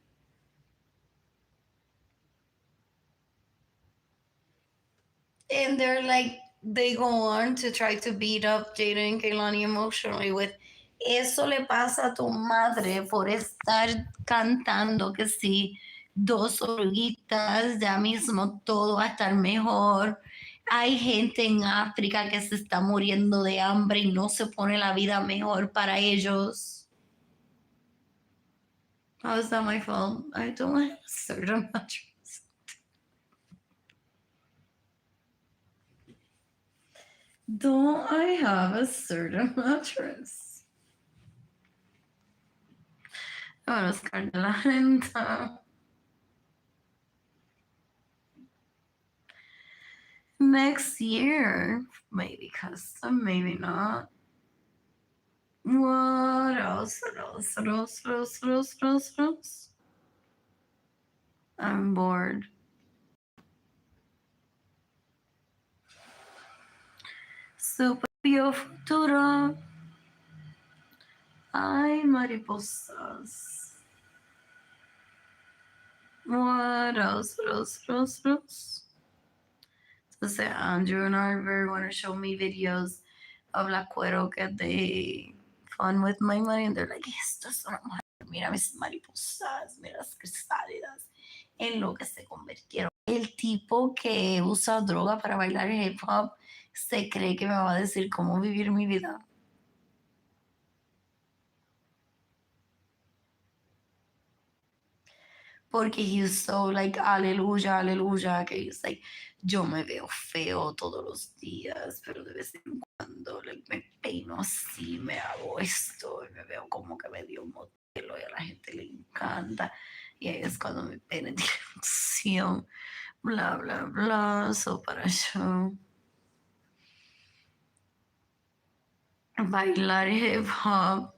And they're like, they go on to try to beat up Jada and Kehlani emotionally with, eso le pasa a tu madre por estar cantando que sí, dos oruguitas, ya mismo todo va a estar mejor. Hay gente en África que se está muriendo de hambre y no se pone la vida mejor para ellos. How is that my fault? I don't have a certain mattress. Don't I have a certain mattress? Ahora Oscar de la Renta. Next year, maybe custom, maybe not. What else? What else? What else? What else? What else? What else? What else? I'm bored. Super Bio Futuro. Ay, mariposas. What else? What else? What else? What else? So say Andrew and Arver want to show me videos of la cuero que they fun with my money, and they're like, esto es una mujer, mira mis mariposas, mira las cristálidas, en lo que se convirtieron. El tipo que usa droga para bailar hip hop se cree que me va a decir cómo vivir mi vida. Porque he's so like, aleluya, aleluya, que he's like, yo me veo feo todos los días, pero de vez en cuando like, me peino así, me hago esto, y me veo como que me dio un modelo y a la gente le encanta. Y ahí es cuando mi pene tiene función, bla, bla, bla, so para yo bailar hip hop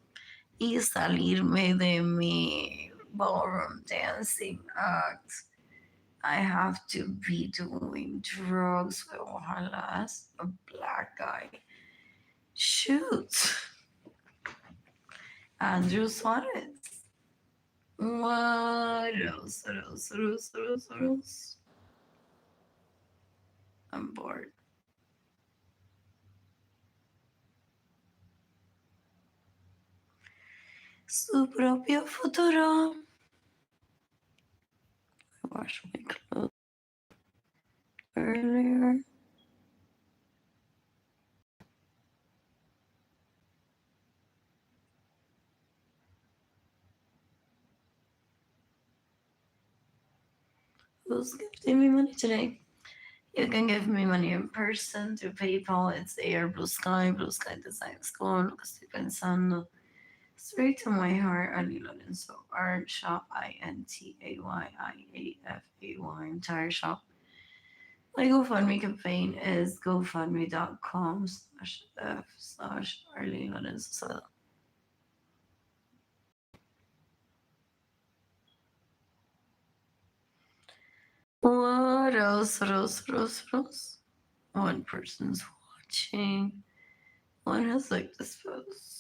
y salirme de mi ballroom dancing act, I have to be doing drugs. Ojalá a black guy. Shoot. Andrew Suarez. What else? What else? What else? What else? What else? I'm bored. Su propio futuro. I washed my clothes earlier. Who's gifting me money today? You can give me money in person through PayPal. It's Air Blue Sky Design School. Lo que estoy pensando. Straight to my heart, Arlene Lorenzo. Art Shop, INTAYIAFAY. Entire shop. My GoFundMe campaign is gofundme.com/f/Arlene Lorenzo. What else? What else? What else? What else? One person's watching. One has liked this post.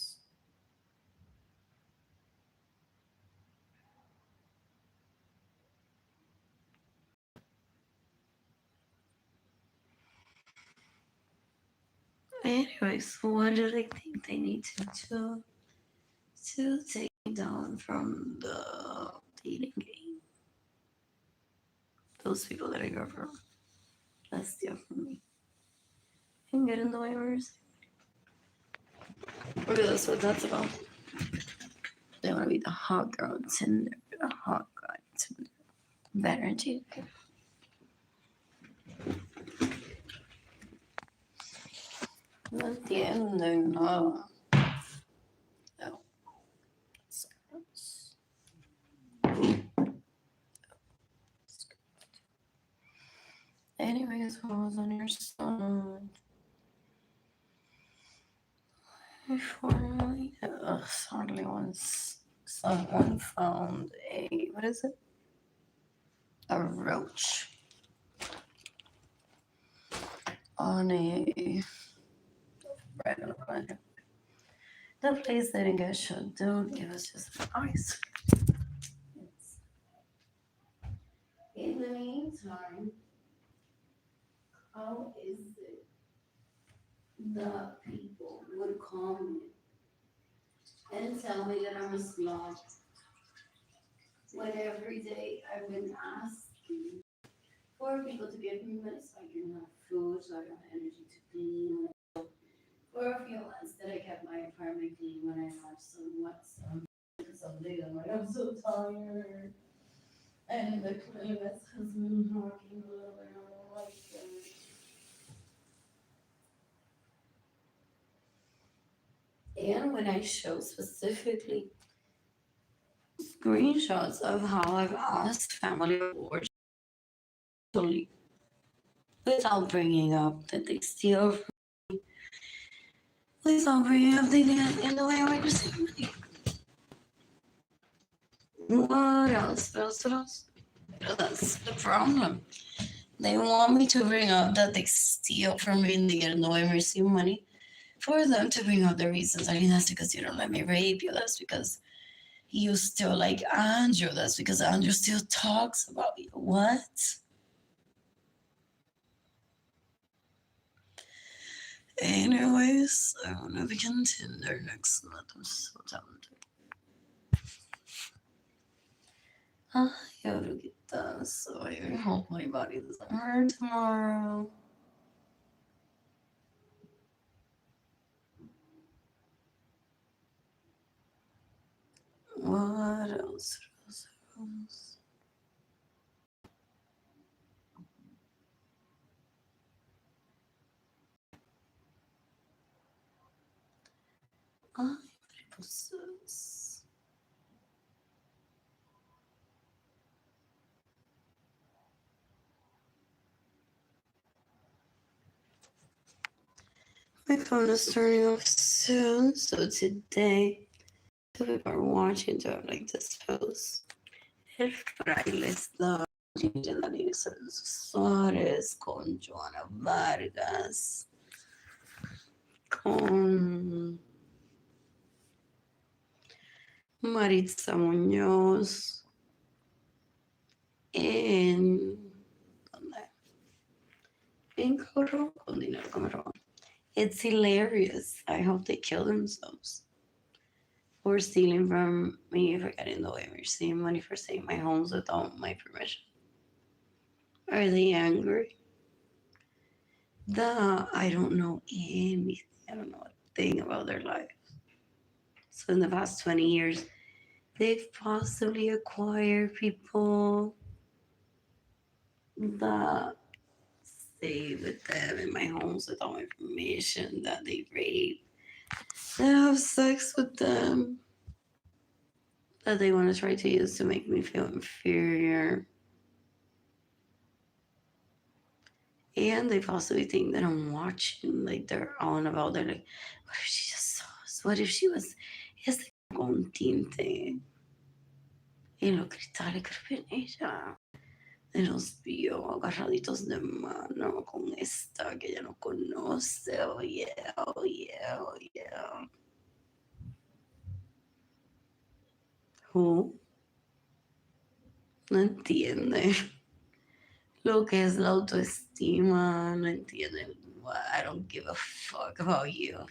Anyways, what do they think they need to do to take me down from the dating game? Those people that I go from. That's definitely. And get in the way of. Maybe that's what that's about. They want to be the hot girl Tinder. The hot guy Tinder. Better too. No entiendo nada. No. Anyways, what was on your side? Finally, suddenly once someone found a, what is it? A roach on a regular planet. The place didn't get shut down, it was just ice. In the meantime, how is it that people would call me and tell me that I'm a slob when every day I've been asking for people to give me money so I can have food, so I can have energy to clean. For a few months that I kept my apartment clean when I had somewhat some days I'm like, I'm so tired. And the cleanliness has been working a little bit. I don't like it. And when I show specifically screenshots of how I've asked family for without bringing up that they steal from me, without bringing up they didn't in the way I receive money. What else? What else? That's the problem. They want me to bring up that they steal from me and they get annoyed and receive money for them to bring up the reasons. I mean, that's because you don't let me rape you. That's because you still like Andrew. That's because Andrew still talks about you. What? Anyways, I want to begin Tinder next month. I'm so talented. I gotta get done, so I hope my body doesn't hurt tomorrow. What else? Ay, mariposas. My phone is turning off soon, so today, if people are watching, to have like this post. El fraile está Gina Suárez con Joana Vargas, con Maritza Muñoz, en, ¿dónde? En Corro, con dinero que me roban. It's hilarious. I hope they kill themselves. For stealing from me for getting the way of receiving money for staying in my homes without my permission. Are they angry? I don't know anything. I don't know a thing about their life. So in the past 20 years, they've possibly acquired people that stay with them in my homes without my permission, that they rape, that have sex with them, that they want to try to use to make me feel inferior. And they possibly think that I'm watching, like they're on about, they're like, what if she just saw us? What if she was con tinte en los cristales que ven ella? De nos vio agarraditos de mano con esta que ella no conoce. Oh yeah, oh yeah, oh yeah. Who? No entiende lo que es la autoestima, no entiende. I don't give a fuck about you.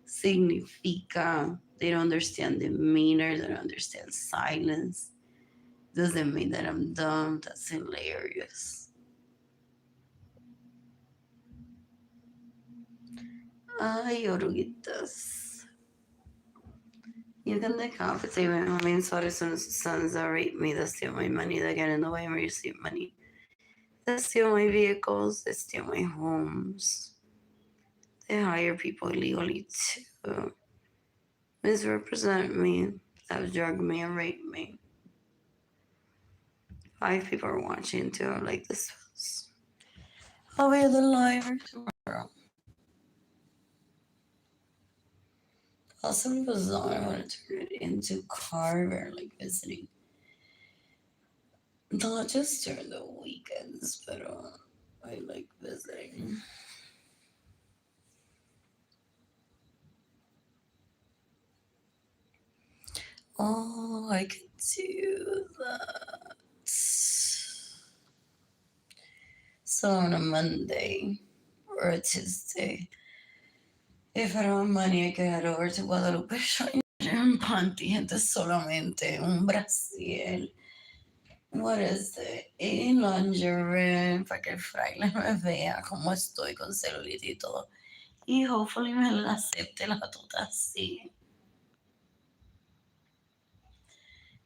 Significa, they don't understand demeanor, they don't understand silence. Doesn't mean that I'm dumb. That's hilarious. Ay, oruguitas. You can decapitate me. I mean, sorry, sons that rape me, that steal my money, that get in the way and receive money. They steal my vehicles, they steal my homes. They hire people illegally to misrepresent me, that drug me and rape me. 5 people are watching too. I'm like, this was. I'll be the liar tomorrow. Also, it was on. I want to turn it into Carver, like visiting. Not just during the weekends, but I like visiting. Oh, I could do that. So on a Monday or a Tuesday, if I don't have money, I could head over to Guadalupe Shrine and panty gente solamente un Brasil. What is it? A lingerie para que el fraile me vea cómo estoy con celulitis y todo. Y hopefully me la acepte la tuta así.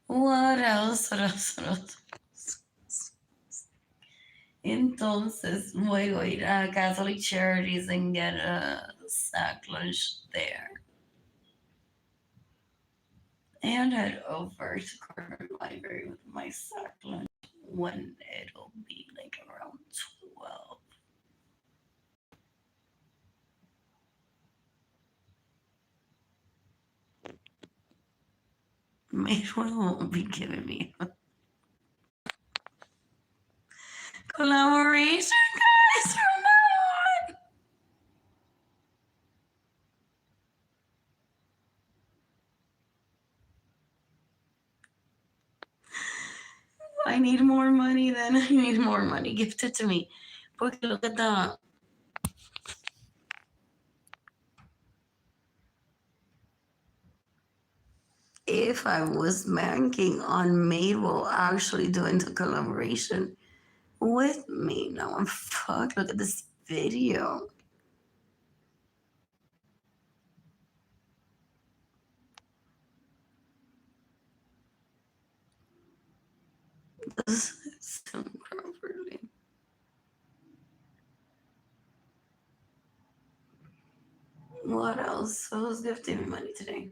What else? Entonces voy a ir a Catholic Charities and get a sack lunch there. And head over to Carter Library with my sack lunch when it'll be like around 12. Maybe won't be giving me a collaboration, guys, from now on. I need more money, then I need more money gifted to me. Porque look at that. If I was banking on Mabel actually doing the collaboration with me, now I'm fucked. Look at this video. This is so properly. What else? Who's gifting me money today?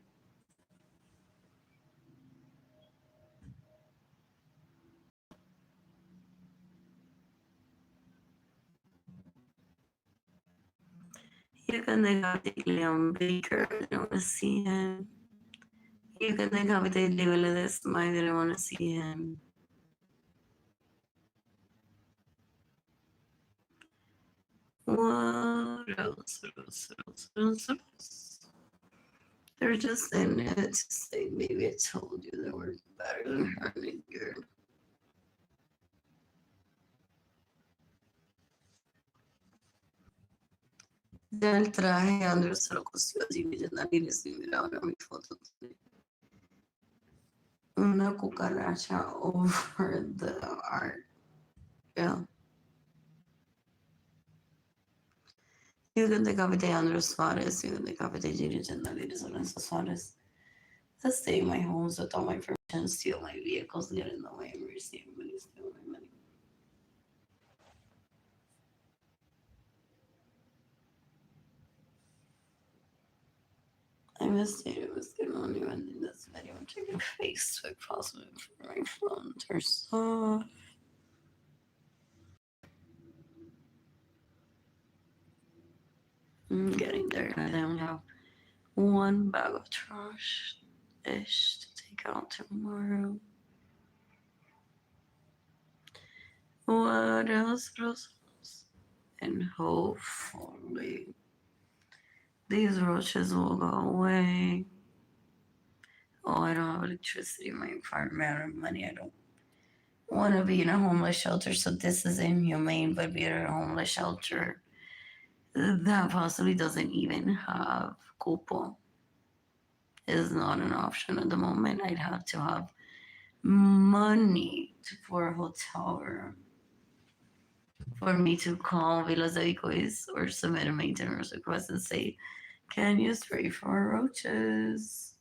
You can decapitate Leon Baker. I don't want to see him. You can decapitate Leo Ledesma. I didn't want to see him. What else? They're just in it to say, maybe I told you they were better than her nigger. Ya el traje, Andrew se lo cosió así, millonario, y mira ahora mi foto. Una cucaracha over the art. Yeah. You can decapitate Andrew Suarez, you can decapitate Gigi Gendalis, Lorenzo Suarez. Let's stay in my homes with all my permission, steal my vehicles, get in the way, and receive money, steal my money. I misstated it was good on you ending this video. I'm taking Facebook possibly for my phone. Turns off. I'm getting there. I only have one bag of trash-ish to take out tomorrow. What else? And hopefully these roaches will go away. Oh, I don't have electricity in my apartment. I don't have money. I don't want to be in a homeless shelter, so this is inhumane, but be in a homeless shelter that possibly doesn't even have cupo is not an option at the moment. I'd have to have money for a hotel room for me to call Villas de Vicois or submit a maintenance request and say, can you spray for roaches?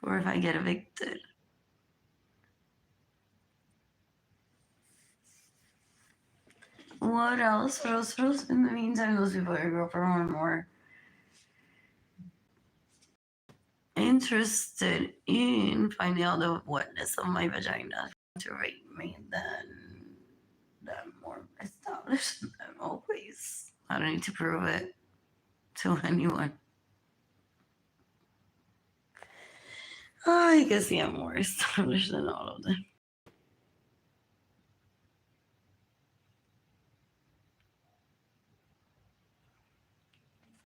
or if I get evicted. What else? What else? What else? In the meantime, those people I grew up around more interested in finding out the wetness of my vagina to rape me than more established than always. I don't need to prove it to anyone. I guess I'm more established than all of them.